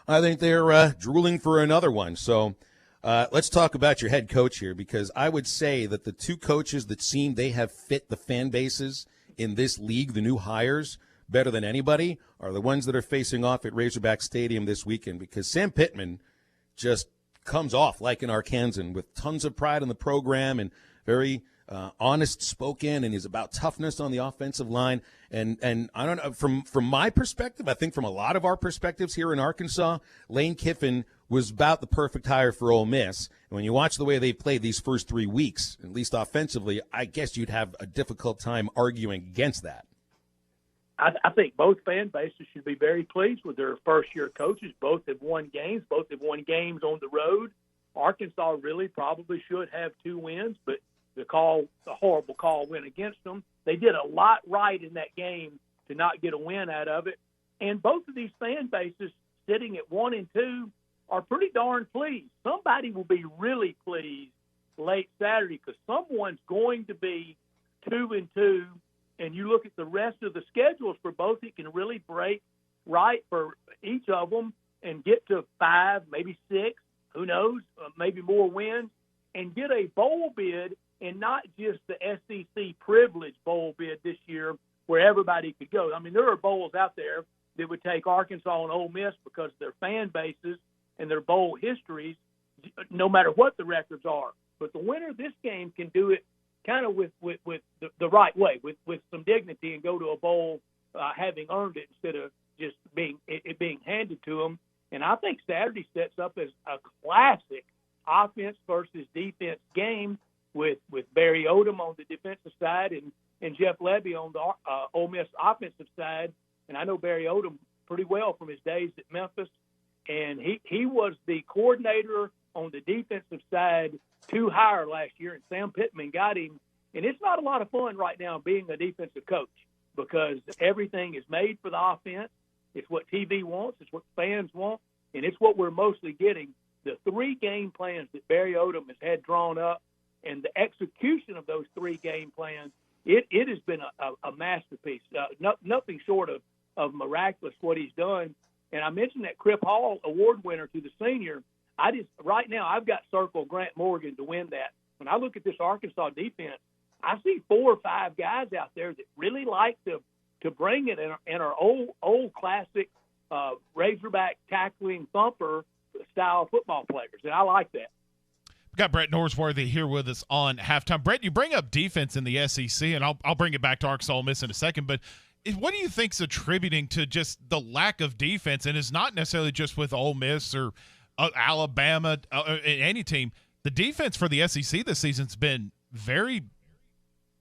Speaker 7: I think they're drooling for another one. So let's talk about your head coach here, because I would say that the two coaches that seem they have fit the fan bases in this league, the new hires, better than anybody, are the ones that are facing off at Razorback Stadium this weekend, because Sam Pittman just comes off like an Arkansan with tons of pride in the program and very honest spoken, and is about toughness on the offensive line. And I don't know, from my perspective, I think from a lot of our perspectives here in Arkansas, Lane Kiffin was about the perfect hire for Ole Miss. And when you watch the way they played these first 3 weeks, at least offensively, I guess you'd have a difficult time arguing against that.
Speaker 19: I think both fan bases should be very pleased with their first-year coaches. Both have won games. Both have won games on the road. Arkansas really probably should have 2 wins, but the horrible call went against them. They did a lot right in that game to not get a win out of it. And both of these fan bases sitting at 1-2, are pretty darn pleased. Somebody will be really pleased late Saturday because someone's going to be 2-2, and you look at the rest of the schedules for both, it can really break right for each of them and get to 5, maybe 6, who knows, maybe more wins, and get a bowl bid, and not just the SEC privilege bowl bid this year where everybody could go. I mean, there are bowls out there that would take Arkansas and Ole Miss because of their fan bases and their bowl histories, no matter what the records are. But the winner of this game can do it kind of with the right way, with some dignity, and go to a bowl having earned it instead of just being handed to them. And I think Saturday sets up as a classic offense versus defense game with Barry Odom on the defensive side and Jeff Levy on the Ole Miss offensive side. And I know Barry Odom pretty well from his days at Memphis, and he was the coordinator on the defensive side to hire last year, and Sam Pittman got him. And it's not a lot of fun right now being a defensive coach because everything is made for the offense. It's what TV wants. It's what fans want. And it's what we're mostly getting. The 3 game plans that Barry Odom has had drawn up and the execution of those 3 game plans, it has been a masterpiece. Nothing short of miraculous what he's done. And I mentioned that Crip Hall award winner to the senior. Right now I've got circled Grant Morgan to win that. When I look at this Arkansas defense, I see 4 or 5 guys out there that really like to bring it and are old classic Razorback tackling thumper style football players, and I like that.
Speaker 8: We've got Brett Norsworthy here with us on halftime. Brett, you bring up defense in the SEC, and I'll bring it back to Arkansas Ole Miss in a second, but what do you think's attributing to just the lack of defense? And it's not necessarily just with Ole Miss or Alabama, any team. The defense for the SEC this season's been very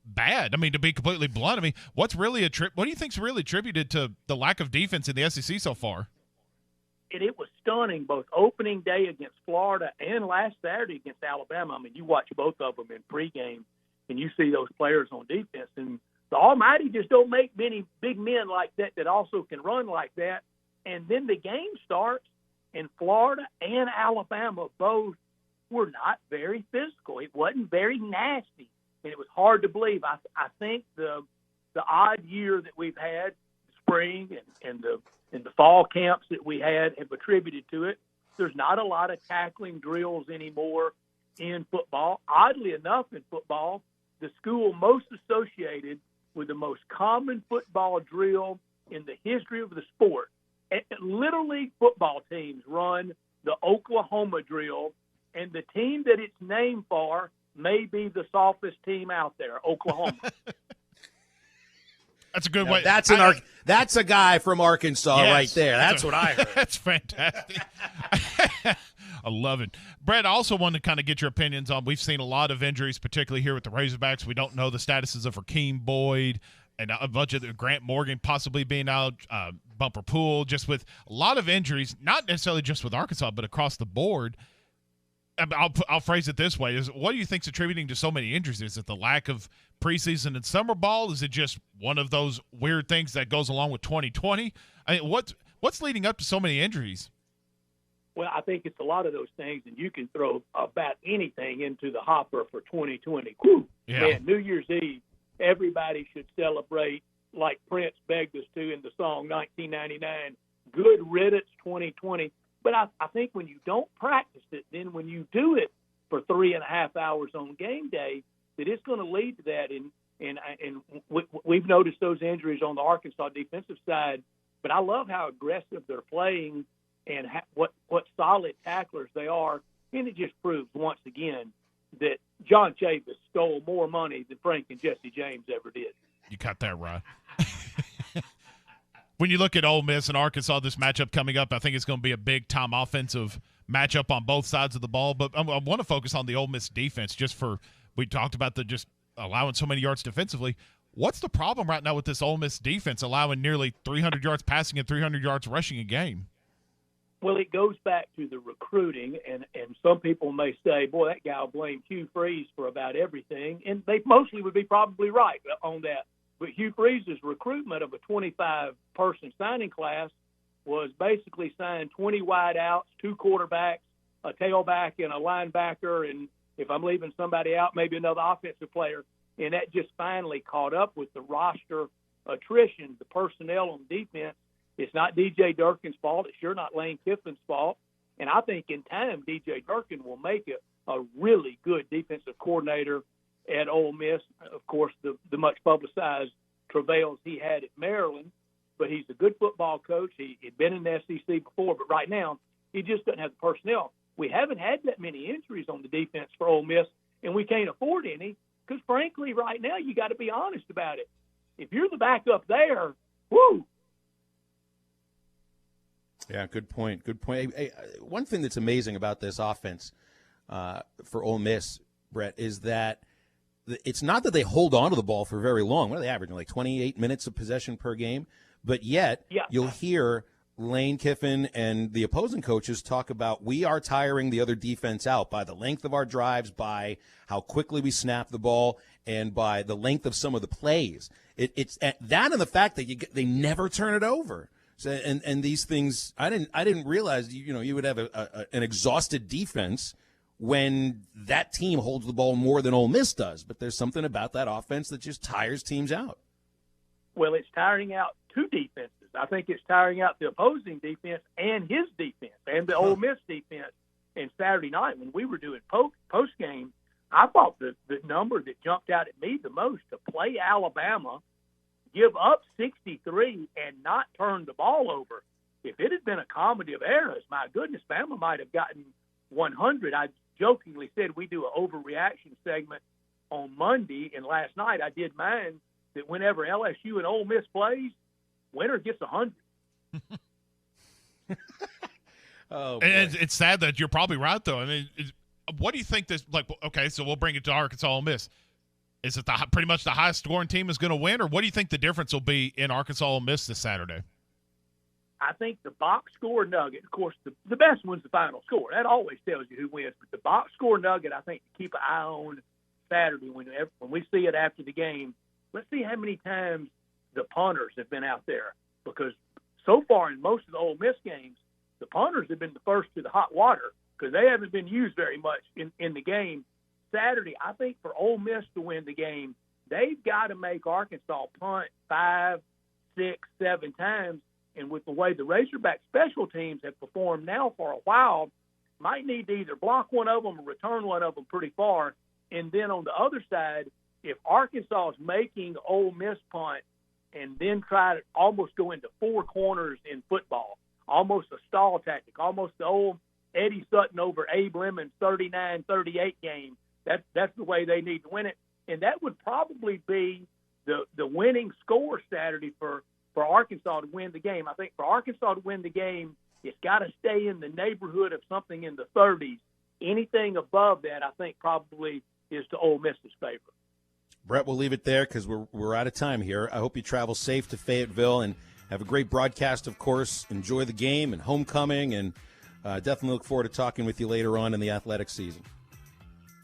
Speaker 8: bad. I mean, to be completely blunt, I mean, what do you think's really attributed to the lack of defense in the SEC so far?
Speaker 19: It was stunning, both opening day against Florida and last Saturday against Alabama. I mean, you watch both of them in pregame, and you see those players on defense. And the Almighty just don't make many big men like that also can run like that. And then the game starts, and Florida and Alabama both were not very physical. It wasn't very nasty, and it was hard to believe. I think the odd year that we've had, spring and the fall camps that we had have attributed to it. There's not a lot of tackling drills anymore in football. Oddly enough, in football, the school most associated with the most common football drill in the history of the sport. Little League football teams run the Oklahoma drill, and the team that it's named for may be the softest team out there, Oklahoma.
Speaker 8: That's a good way.
Speaker 7: That's a guy from Arkansas right there. That's what I heard.
Speaker 8: That's fantastic. I love it. Brett, I also wanted to kind of get your opinions on, we've seen a lot of injuries, particularly here with the Razorbacks. We don't know the statuses of Rakeem Boyd and a bunch of Grant Morgan possibly being out, Bumper Pool, just with a lot of injuries, not necessarily just with Arkansas, but across the board. I'll phrase it this way: what do you think's attributing to so many injuries? Is it the lack of preseason and summer ball? Is it just one of those weird things that goes along with 2020? I mean, what's leading up to so many injuries?
Speaker 19: Well, I think it's a lot of those things, and you can throw about anything into the hopper for 2020. Whew.
Speaker 8: Yeah.
Speaker 19: Man, New Year's Eve, everybody should celebrate like Prince begged us to in the song 1999. Good riddance 2020. But I think when you don't practice it, then when you do it for 3.5 hours on game day, that it's going to lead to that. And we've noticed those injuries on the Arkansas defensive side. But I love how aggressive they're playing and what solid tacklers they are. And it just proves once again that John Chavis stole more money than Frank and Jesse James ever did.
Speaker 8: You got that right. When you look at Ole Miss and Arkansas, this matchup coming up, I think it's going to be a big-time offensive matchup on both sides of the ball. But I want to focus on the Ole Miss defense we talked about just allowing so many yards defensively. What's the problem right now with this Ole Miss defense allowing nearly 300 yards passing and 300 yards rushing a game?
Speaker 19: Well, it goes back to the recruiting, and some people may say, boy, that guy will blame Hugh Freeze for about everything, and they mostly would be probably right on that. But Hugh Freeze's recruitment of a 25-person signing class was basically saying 20 wide outs, 2 quarterbacks, a tailback, and a linebacker, and if I'm leaving somebody out, maybe another offensive player. And that just finally caught up with the roster attrition, the personnel on defense. It's not DJ Durkin's fault. It's sure not Lane Kiffin's fault. And I think in time, DJ Durkin will make it a really good defensive coordinator at Ole Miss. Of course, the much publicized travails he had at Maryland, but he's a good football coach. He'd been in the SEC before, but right now he just doesn't have the personnel. We haven't had that many injuries on the defense for Ole Miss, and we can't afford any because, frankly, right now you got to be honest about it. If you're the backup there, whoo.
Speaker 7: Yeah, good point. Good point. Hey, one thing that's amazing about this offense for Ole Miss, Brett, is that it's not that they hold on to the ball for very long. What are they averaging, like 28 minutes of possession per game? But yet you'll hear Lane Kiffin and the opposing coaches talk about we are tiring the other defense out by the length of our drives, by how quickly we snap the ball, and by the length of some of the plays. It's that and the fact that they never turn it over. So, and these things, I didn't realize you would have an exhausted defense when that team holds the ball more than Ole Miss does. But there's something about that offense that just tires teams out.
Speaker 19: Well, it's tiring out 2 defenses. I think it's tiring out the opposing defense and his defense and the Ole Miss defense. And Saturday night when we were doing post game, I thought the number that jumped out at me the most, to play Alabama, give up 63 and not turn the ball over. If it had been a comedy of errors, my goodness, Bama might have gotten 100. I jokingly said we do an overreaction segment on Monday, and last night I did mine that whenever LSU and Ole Miss plays, winner gets 100.
Speaker 7: Oh,
Speaker 8: and it's sad that you're probably right, though. I mean, what do you think this, like, okay, so we'll bring it to Arkansas Ole Miss. Is it pretty much the highest scoring team is going to win, or what do you think the difference will be in Arkansas Ole Miss this Saturday?
Speaker 19: I think the box score nugget, of course, the best one's the final score. That always tells you who wins. But the box score nugget, I think, to keep an eye on Saturday when we see it after the game, let's see how many times the punters have been out there. Because so far in most of the Ole Miss games, the punters have been the first to the hot water because they haven't been used very much in the game. Saturday, I think for Ole Miss to win the game, they've got to make Arkansas punt 5, 6, 7 times. And with the way the Razorback special teams have performed now for a while, might need to either block one of them or return one of them pretty far. And then on the other side, if Arkansas is making Ole Miss punt and then try to almost go into 4 corners in football, almost a stall tactic, almost the old Eddie Sutton over Abe Lemon's 39-38 game, that's the way they need to win it. And that would probably be the winning score Saturday for Arkansas to win the game. I think for Arkansas to win the game, it's got to stay in the neighborhood of something in the 30s. Anything above that, I think, probably is to Ole Miss's favor.
Speaker 7: Brett, we'll leave it there because we're out of time here. I hope you travel safe to Fayetteville and have a great broadcast, of course. Enjoy the game and homecoming, and definitely look forward to talking with you later on in the athletic season.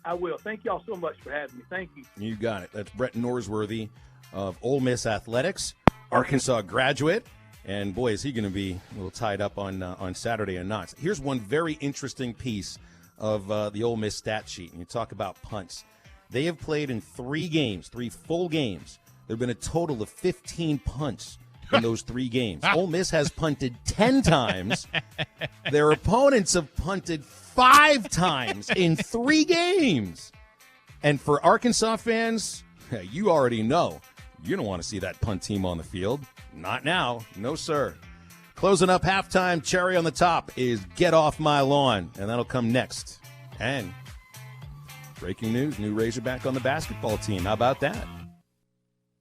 Speaker 19: I will. Thank y'all so much for having me. Thank you.
Speaker 7: You got it. That's Brett Norsworthy of Ole Miss Athletics, Arkansas graduate, and boy, is he going to be a little tied up on Saturday or not. Here's one very interesting piece of the Ole Miss stat sheet, and you talk about punts. They have played in 3 games, 3 full games. There have been a total of 15 punts in those 3 games. Ole Miss has punted 10 times. Their opponents have punted 5 times in 3 games. And for Arkansas fans, you already know. You don't want to see that punt team on the field. Not now. No, sir. Closing up halftime, cherry on the top is Get Off My Lawn, and that'll come next. And breaking news, new Razorback on the basketball team. How about that?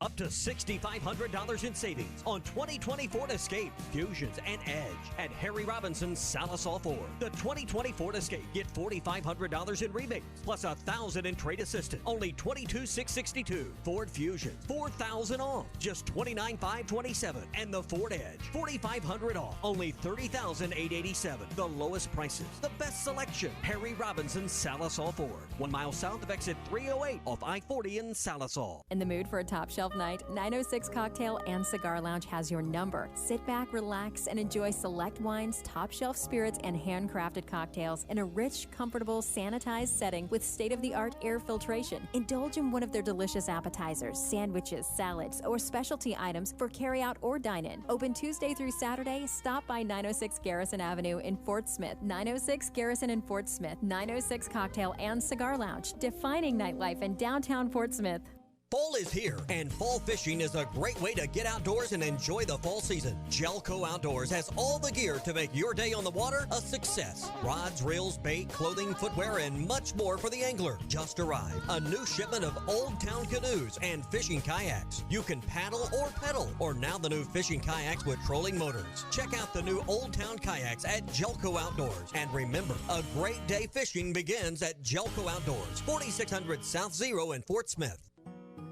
Speaker 14: Up to $6,500 in savings on 2020 Ford Escape, Fusions, and Edge at Harry Robinson's Salisaw Ford. The 2020 Ford Escape. Get $4,500 in rebates, plus $1,000 in trade assistance. Only $22,662. Ford Fusion, $4,000 off, just $29,527. And the Ford Edge, $4,500 off, only $30,887. The lowest prices, the best selection. Harry Robinson's Salisaw Ford, 1 mile south of exit 308 off I-40 in Salisaw.
Speaker 5: In the mood for a top shelf 12 night, 906 Cocktail and Cigar Lounge has your number. Sit back, relax, and enjoy select wines, top shelf spirits, and handcrafted cocktails in a rich, comfortable, sanitized setting with state-of-the-art air filtration. Indulge in one of their delicious appetizers, sandwiches, salads, or specialty items for carry-out or dine-in. Open Tuesday through Saturday. Stop by 906 Garrison Avenue in Fort Smith. 906 Garrison in Fort Smith. 906 Cocktail and Cigar Lounge, defining nightlife in downtown Fort Smith.
Speaker 14: Fall is here, and fall fishing is a great way to get outdoors and enjoy the fall season. Jelco Outdoors has all the gear to make your day on the water a success. Rods, reels, bait, clothing, footwear, and much more for the angler. Just arrived. A new shipment of Old Town canoes and fishing kayaks. You can paddle or pedal, or now the new fishing kayaks with trolling motors. Check out the new Old Town kayaks at Jelco Outdoors. And remember, a great day fishing begins at Jelco Outdoors, 4600 South Zero in Fort Smith.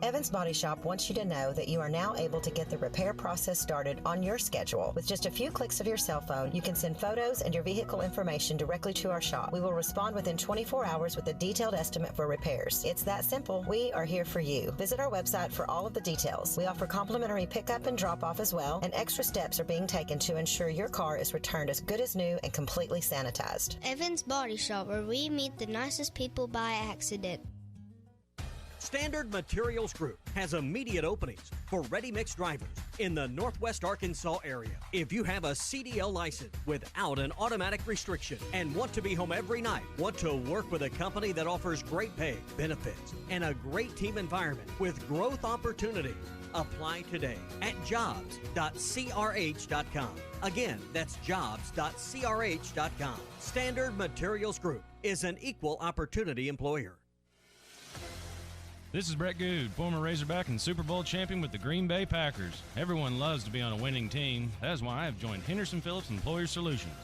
Speaker 10: Evans Body Shop wants you to know that you are now able to get the repair process started on your schedule. With just a few clicks of your cell phone, you can send photos and your vehicle information directly to our shop. We will respond within 24 hours with a detailed estimate for repairs. It's that simple. We are here for you. Visit our website for all of the details. We offer complimentary pickup and drop-off as well, and extra steps are being taken to ensure your car is returned as good as new and completely sanitized.
Speaker 11: Evans Body Shop, where we meet the nicest people by accident.
Speaker 14: Standard Materials Group has immediate openings for ready-mix drivers in the Northwest Arkansas area. If you have a CDL license without an automatic restriction and want to be home every night, want to work with a company that offers great pay, benefits, and a great team environment with growth opportunities, apply today at jobs.crh.com. Again, that's jobs.crh.com. Standard Materials Group is an equal opportunity employer.
Speaker 20: This is Brett Good, former Razorback and Super Bowl champion with the Green Bay Packers. Everyone loves to be on a winning team. That is why I have joined Henderson Phillips Employer Solutions.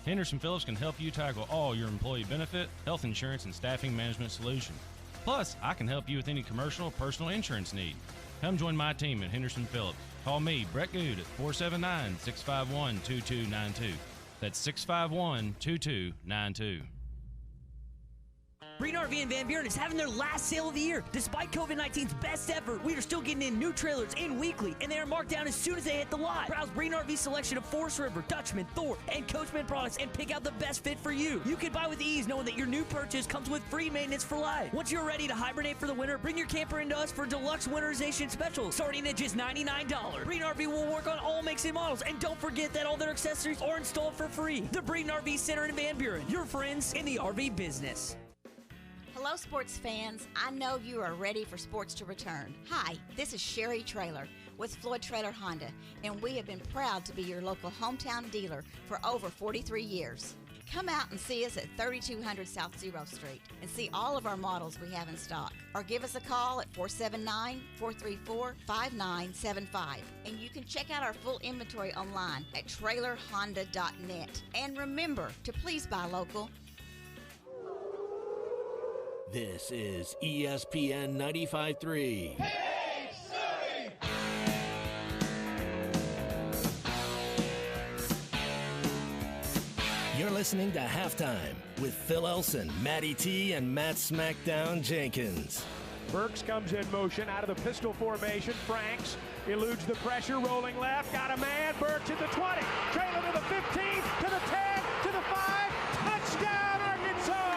Speaker 20: Henderson Phillips can help you tackle all your employee benefit, health insurance, and staffing management solutions. Plus, I can help you with any commercial or personal insurance need. Come join my team at Henderson Phillips. Call me, Brett Good, at 479-651-2292. That's 651-2292.
Speaker 25: Green RV in Van Buren is having their last sale of the year. Despite COVID-19's best effort, we are still getting in new trailers in weekly, and they are marked down as soon as they hit the lot. Browse Green RV's selection of Forest River, Dutchman, Thor, and Coachman products and pick out the best fit for you. You can buy with ease knowing that your new purchase comes with free maintenance for life. Once you're ready to hibernate for the winter, bring your camper into us for deluxe winterization specials, starting at just $99. Green RV will work on all makes and models, and don't forget that all their accessories are installed for free. The Green RV Center in Van Buren, your friends in the RV business.
Speaker 26: Hello, sports fans. I know you are ready for sports to return. Hi, this is Sherry Traylor with Floyd Traylor Honda, and we have been proud to be your local hometown dealer for over 43 years. Come out and see us at 3200 South Zero Street and see all of our models we have in stock. Or give us a call at 479-434-5975. And you can check out our full inventory online at trailerhonda.net. And remember to please buy local.
Speaker 9: This is ESPN 95.3. You're listening to Halftime with Phil Elson, Matty T, and Matt Smackdown Jenkins.
Speaker 4: Burks comes in motion out of the pistol formation. Franks eludes the pressure, rolling left, got a man. Burks at the 20, trailing to the 15, to the 10, to the 5. Touchdown, Arkansas!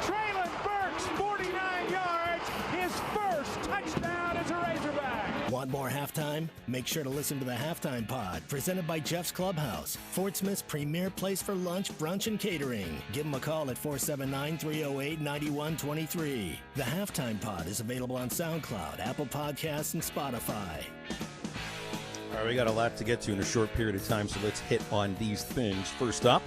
Speaker 4: Traylon Burks, 49 yards, his first touchdown as a Razorback.
Speaker 9: Want more Halftime? Make sure to listen to the Halftime Pod, presented by Jeff's Clubhouse, Fort Smith's premier place for lunch, brunch, and catering. Give them a call at 479-308-9123. The Halftime Pod is available on SoundCloud, Apple Podcasts, and Spotify.
Speaker 7: All right, we got a lot to get to in a short period of time, so let's hit on these things. First up,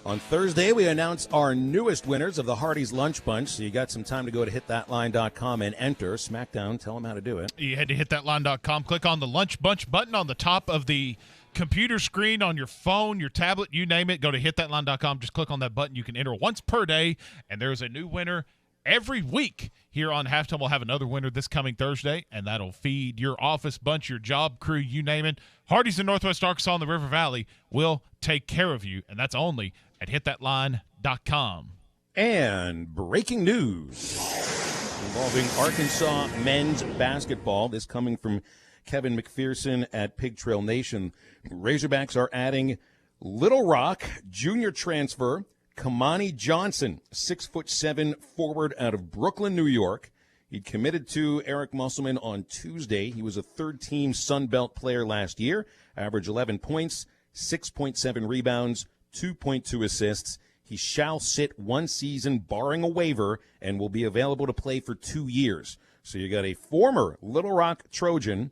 Speaker 7: on Thursday, we announce our newest winners of the Hardee's Lunch Bunch, so you got some time to go to hitthatline.com and enter. Smackdown, tell them how to do it.
Speaker 8: You head to hitthatline.com, click on the Lunch Bunch button on the top of the computer screen on your phone, your tablet, you name it. Go to hitthatline.com, just click on that button. You can enter once per day, and there's a new winner every week. Here on Halftime, we'll have another winner this coming Thursday, and that'll feed your office bunch, your job crew, you name it. Hardee's in Northwest Arkansas in the River Valley will take care of you, and that's only at hitthatline.com.
Speaker 7: And breaking news. involving Arkansas men's basketball. This coming from Kevin McPherson at Pig Trail Nation. Razorbacks are adding Little Rock junior transfer Kamani Johnson, 6'7" forward out of Brooklyn, New York. He committed to Eric Musselman on Tuesday. He was a third-team Sun Belt player last year, averaged 11 points, 6.7 rebounds, 2.2 assists. He shall sit one season, barring a waiver, and will be available to play for 2 years. So you got a former Little Rock Trojan,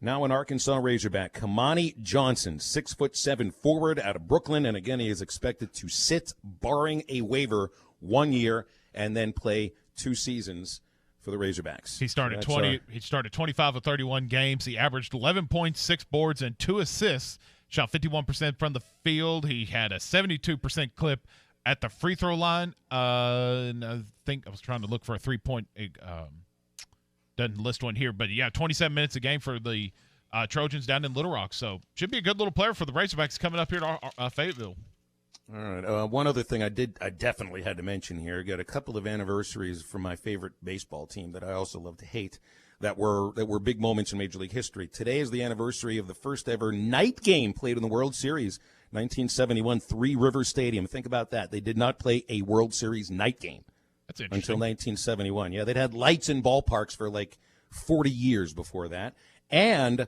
Speaker 7: now an Arkansas Razorback, Kamani Johnson, 6'7" forward out of Brooklyn, and again he is expected to sit, barring a waiver, 1 year, and then play 2 seasons for the Razorbacks.
Speaker 8: He started 25 of 31 games. He averaged 11 points, 6 boards, and 2 assists. Shot 51% from the field. He had a 72% clip at the free throw line. And I think I was trying to look for a 3-point. Doesn't list one here, but yeah, 27 minutes a game for the Trojans down in Little Rock. So should be a good little player for the Razorbacks coming up here to Fayetteville.
Speaker 7: All right. One other thing I definitely had to mention here. Got a couple of anniversaries from my favorite baseball team that I also love to hate that were big moments in Major League history. Today is the anniversary of the first ever night game played in the World Series, 1971, Three Rivers Stadium. Think about that. They did not play a World Series night game.
Speaker 8: That's interesting.
Speaker 7: Until 1971. Yeah, they'd had lights in ballparks for like 40 years before that. And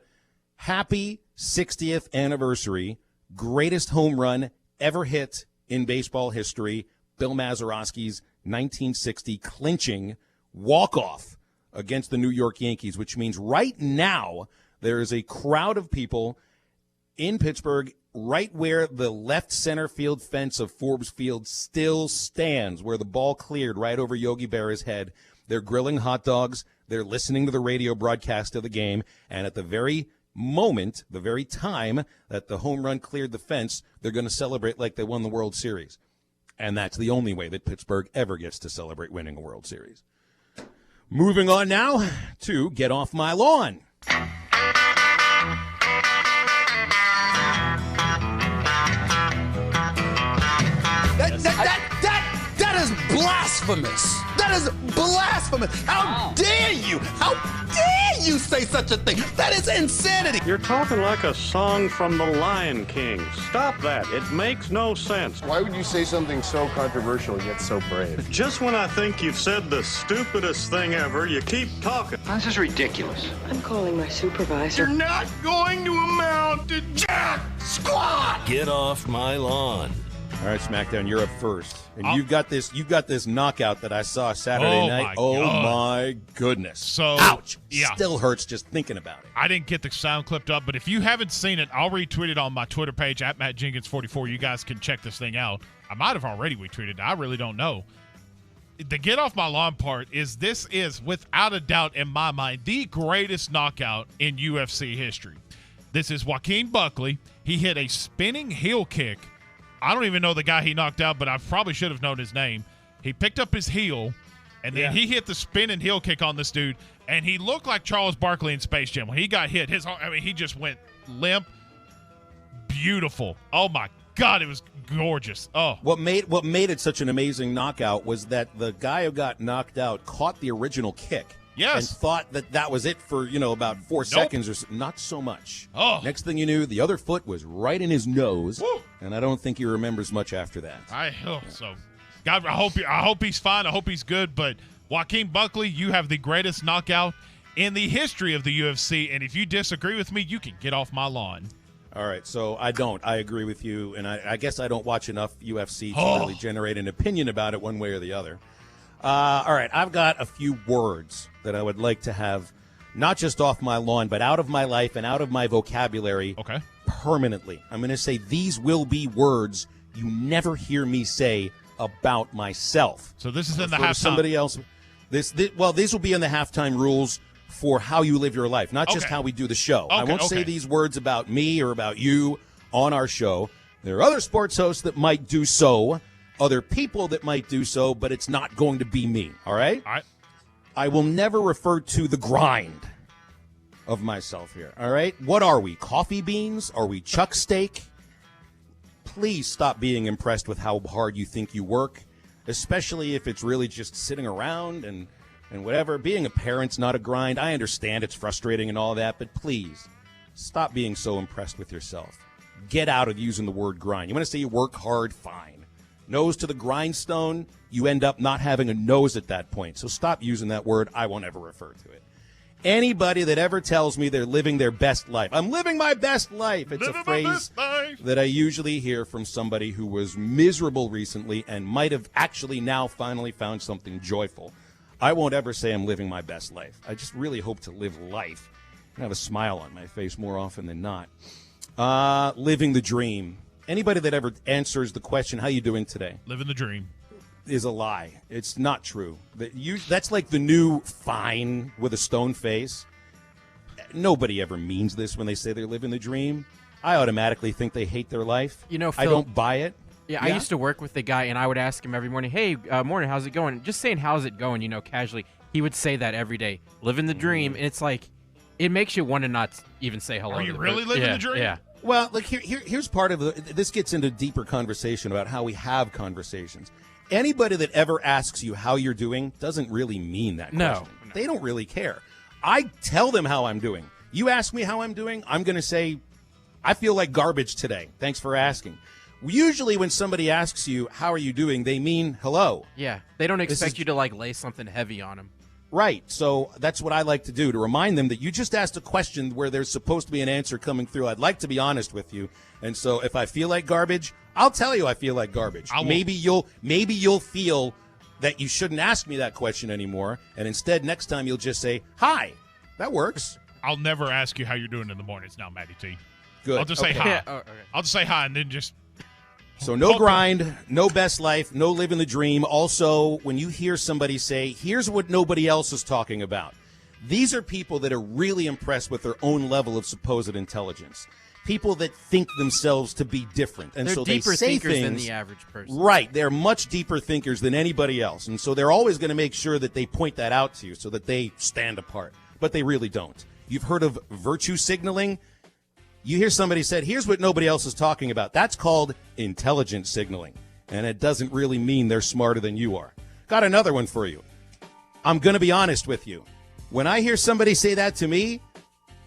Speaker 7: happy 60th anniversary, greatest home run ever hit in baseball history, Bill Mazeroski's 1960 clinching walk-off against the New York Yankees, which means right now there is a crowd of people in Pittsburgh right where the left center field fence of Forbes Field still stands, where the ball cleared right over Yogi Berra's head. They're grilling hot dogs. They're listening to the radio broadcast of the game. And at the very moment, the very time that the home run cleared the fence, they're going to celebrate like they won the World Series. And that's the only way that Pittsburgh ever gets to celebrate winning a World Series. Moving on now to Get Off My Lawn.
Speaker 2: That is blasphemous. That is blasphemous. How dare you? How dare you say such a thing? That is insanity.
Speaker 12: You're talking like a song from The Lion King. Stop that. It makes no sense.
Speaker 21: Why would you say something so controversial yet so brave?
Speaker 12: Just when I think you've said the stupidest thing ever, you keep talking.
Speaker 21: This is ridiculous.
Speaker 22: I'm calling my supervisor.
Speaker 2: You're not going to amount to jack squat.
Speaker 9: Get off my lawn.
Speaker 7: All right, SmackDown, you're up first. And you've got this knockout that I saw Saturday night. My goodness.
Speaker 8: So,
Speaker 7: ouch.
Speaker 8: Yeah.
Speaker 7: Still hurts just thinking about it.
Speaker 8: I didn't get the sound clipped up, but if you haven't seen it, I'll retweet it on my Twitter page at MattJenkins44. You guys can check this thing out. I might have already retweeted it. I really don't know. The Get Off My Lawn part is without a doubt in my mind, the greatest knockout in UFC history. This is Joaquin Buckley. He hit a spinning heel kick. I don't even know the guy he knocked out, but I probably should have known his name. He picked up his heel, and then he hit the spinning heel kick on this dude, and he looked like Charles Barkley in Space Jam. When he got hit, he just went limp. Beautiful. Oh, my God, it was gorgeous. Oh.
Speaker 7: What made it such an amazing knockout was that the guy who got knocked out caught the original kick.
Speaker 8: Yes.
Speaker 7: And thought that was it for, about 4 seconds or so. Not so much.
Speaker 8: Oh.
Speaker 7: Next thing you knew, the other foot was right in his nose. Woo. And I don't think he remembers much after that.
Speaker 8: So, God, I hope he's fine. I hope he's good. But Joaquin Buckley, you have the greatest knockout in the history of the UFC. And if you disagree with me, you can get off my lawn.
Speaker 7: All right, so I don't. I agree with you. And I guess I don't watch enough UFC to really generate an opinion about it one way or the other. All right, I've got a few words that I would like to have not just off my lawn, but out of my life and out of my vocabulary permanently. I'm going to say these will be words you never hear me say about myself.
Speaker 8: So this is in the halftime.
Speaker 7: Somebody else. These will be in the halftime rules for how you live your life, not just how we do the show. I won't say these words about me or about you on our show. There are other sports hosts that might do so. Other people that might do so, but it's not going to be me, all right?
Speaker 8: All right.
Speaker 7: I will never refer to the grind of myself here, all right? What are we, coffee beans? Are we chuck steak? Please stop being impressed with how hard you think you work, especially if it's really just sitting around and and whatever. Being a parent's not a grind. I understand it's frustrating and all that, but please stop being so impressed with yourself. Get out of using the word grind. You want to say you work hard? Fine. Nose to the grindstone, you end up not having a nose at that point. So stop using that word. I won't ever refer to it. Anybody that ever tells me they're living their best life, I'm living my best life. It's a phrase that I usually hear from somebody who was miserable recently and might have actually now finally found something joyful. I won't ever say I'm living my best life. I just really hope to live life and have a smile on my face more often than not. Living the dream. Anybody that ever answers the question, how you doing today?
Speaker 8: Living the dream.
Speaker 7: Is a lie. It's not true. That's like the new fine with a stone face. Nobody ever means this when they say they're living the dream. I automatically think they hate their life.
Speaker 6: You know, Phil,
Speaker 7: I don't buy it.
Speaker 6: Yeah, I used to work with the guy, and I would ask him every morning, hey, morning, how's it going? Just saying, how's it going, casually. He would say that every day, living the dream, and it's like, it makes you want to not even say hello.
Speaker 8: Are you really living the dream?
Speaker 6: Yeah.
Speaker 7: Well, like here's part of this gets into deeper conversation about how we have conversations. Anybody that ever asks you how you're doing doesn't really mean that question. No. They don't really care. I tell them how I'm doing. You ask me how I'm doing, I'm going to say, I feel like garbage today. Thanks for asking. Usually when somebody asks you, how are you doing, they mean hello.
Speaker 6: Yeah, they don't expect you to, lay something heavy on them.
Speaker 7: Right, so that's what I like to do, to remind them that you just asked a question where there's supposed to be an answer coming through. I'd like to be honest with you, and so if I feel like garbage, I'll tell you I feel like garbage. Maybe you'll feel that you shouldn't ask me that question anymore, and instead next time you'll just say, hi. That works.
Speaker 8: I'll never ask you how you're doing in the mornings now, Matty T.
Speaker 7: Good.
Speaker 8: I'll just say hi.
Speaker 6: Yeah. Oh, okay.
Speaker 8: I'll just say hi and then just...
Speaker 7: So no grind, no best life, no living the dream. Also, when you hear somebody say, here's what nobody else is talking about, these are people that are really impressed with their own level of supposed intelligence. People that think themselves to be different. And
Speaker 6: they're
Speaker 7: so
Speaker 6: deeper
Speaker 7: they say
Speaker 6: thinkers
Speaker 7: things,
Speaker 6: than the average person.
Speaker 7: Right. They're much deeper thinkers than anybody else. And so they're always going to make sure that they point that out to you so that they stand apart. But they really don't. You've heard of virtue signaling? You hear somebody said, here's what nobody else is talking about. That's called intelligent signaling. And it doesn't really mean they're smarter than you are. Got another one for you. I'm going to be honest with you. When I hear somebody say that to me,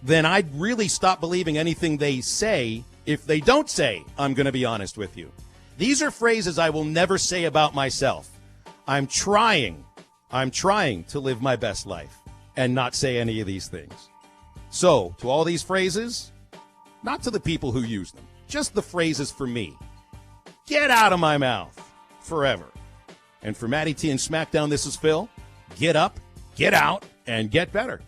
Speaker 7: then I'd really stop believing anything they say if they don't say, I'm going to be honest with you. These are phrases I will never say about myself. I'm trying to live my best life and not say any of these things. So, to all these phrases, not to the people who use them, just the phrases for me. Get out of my mouth forever. And for Matty T and SmackDown, this is Phil. Get up, get out, and get better.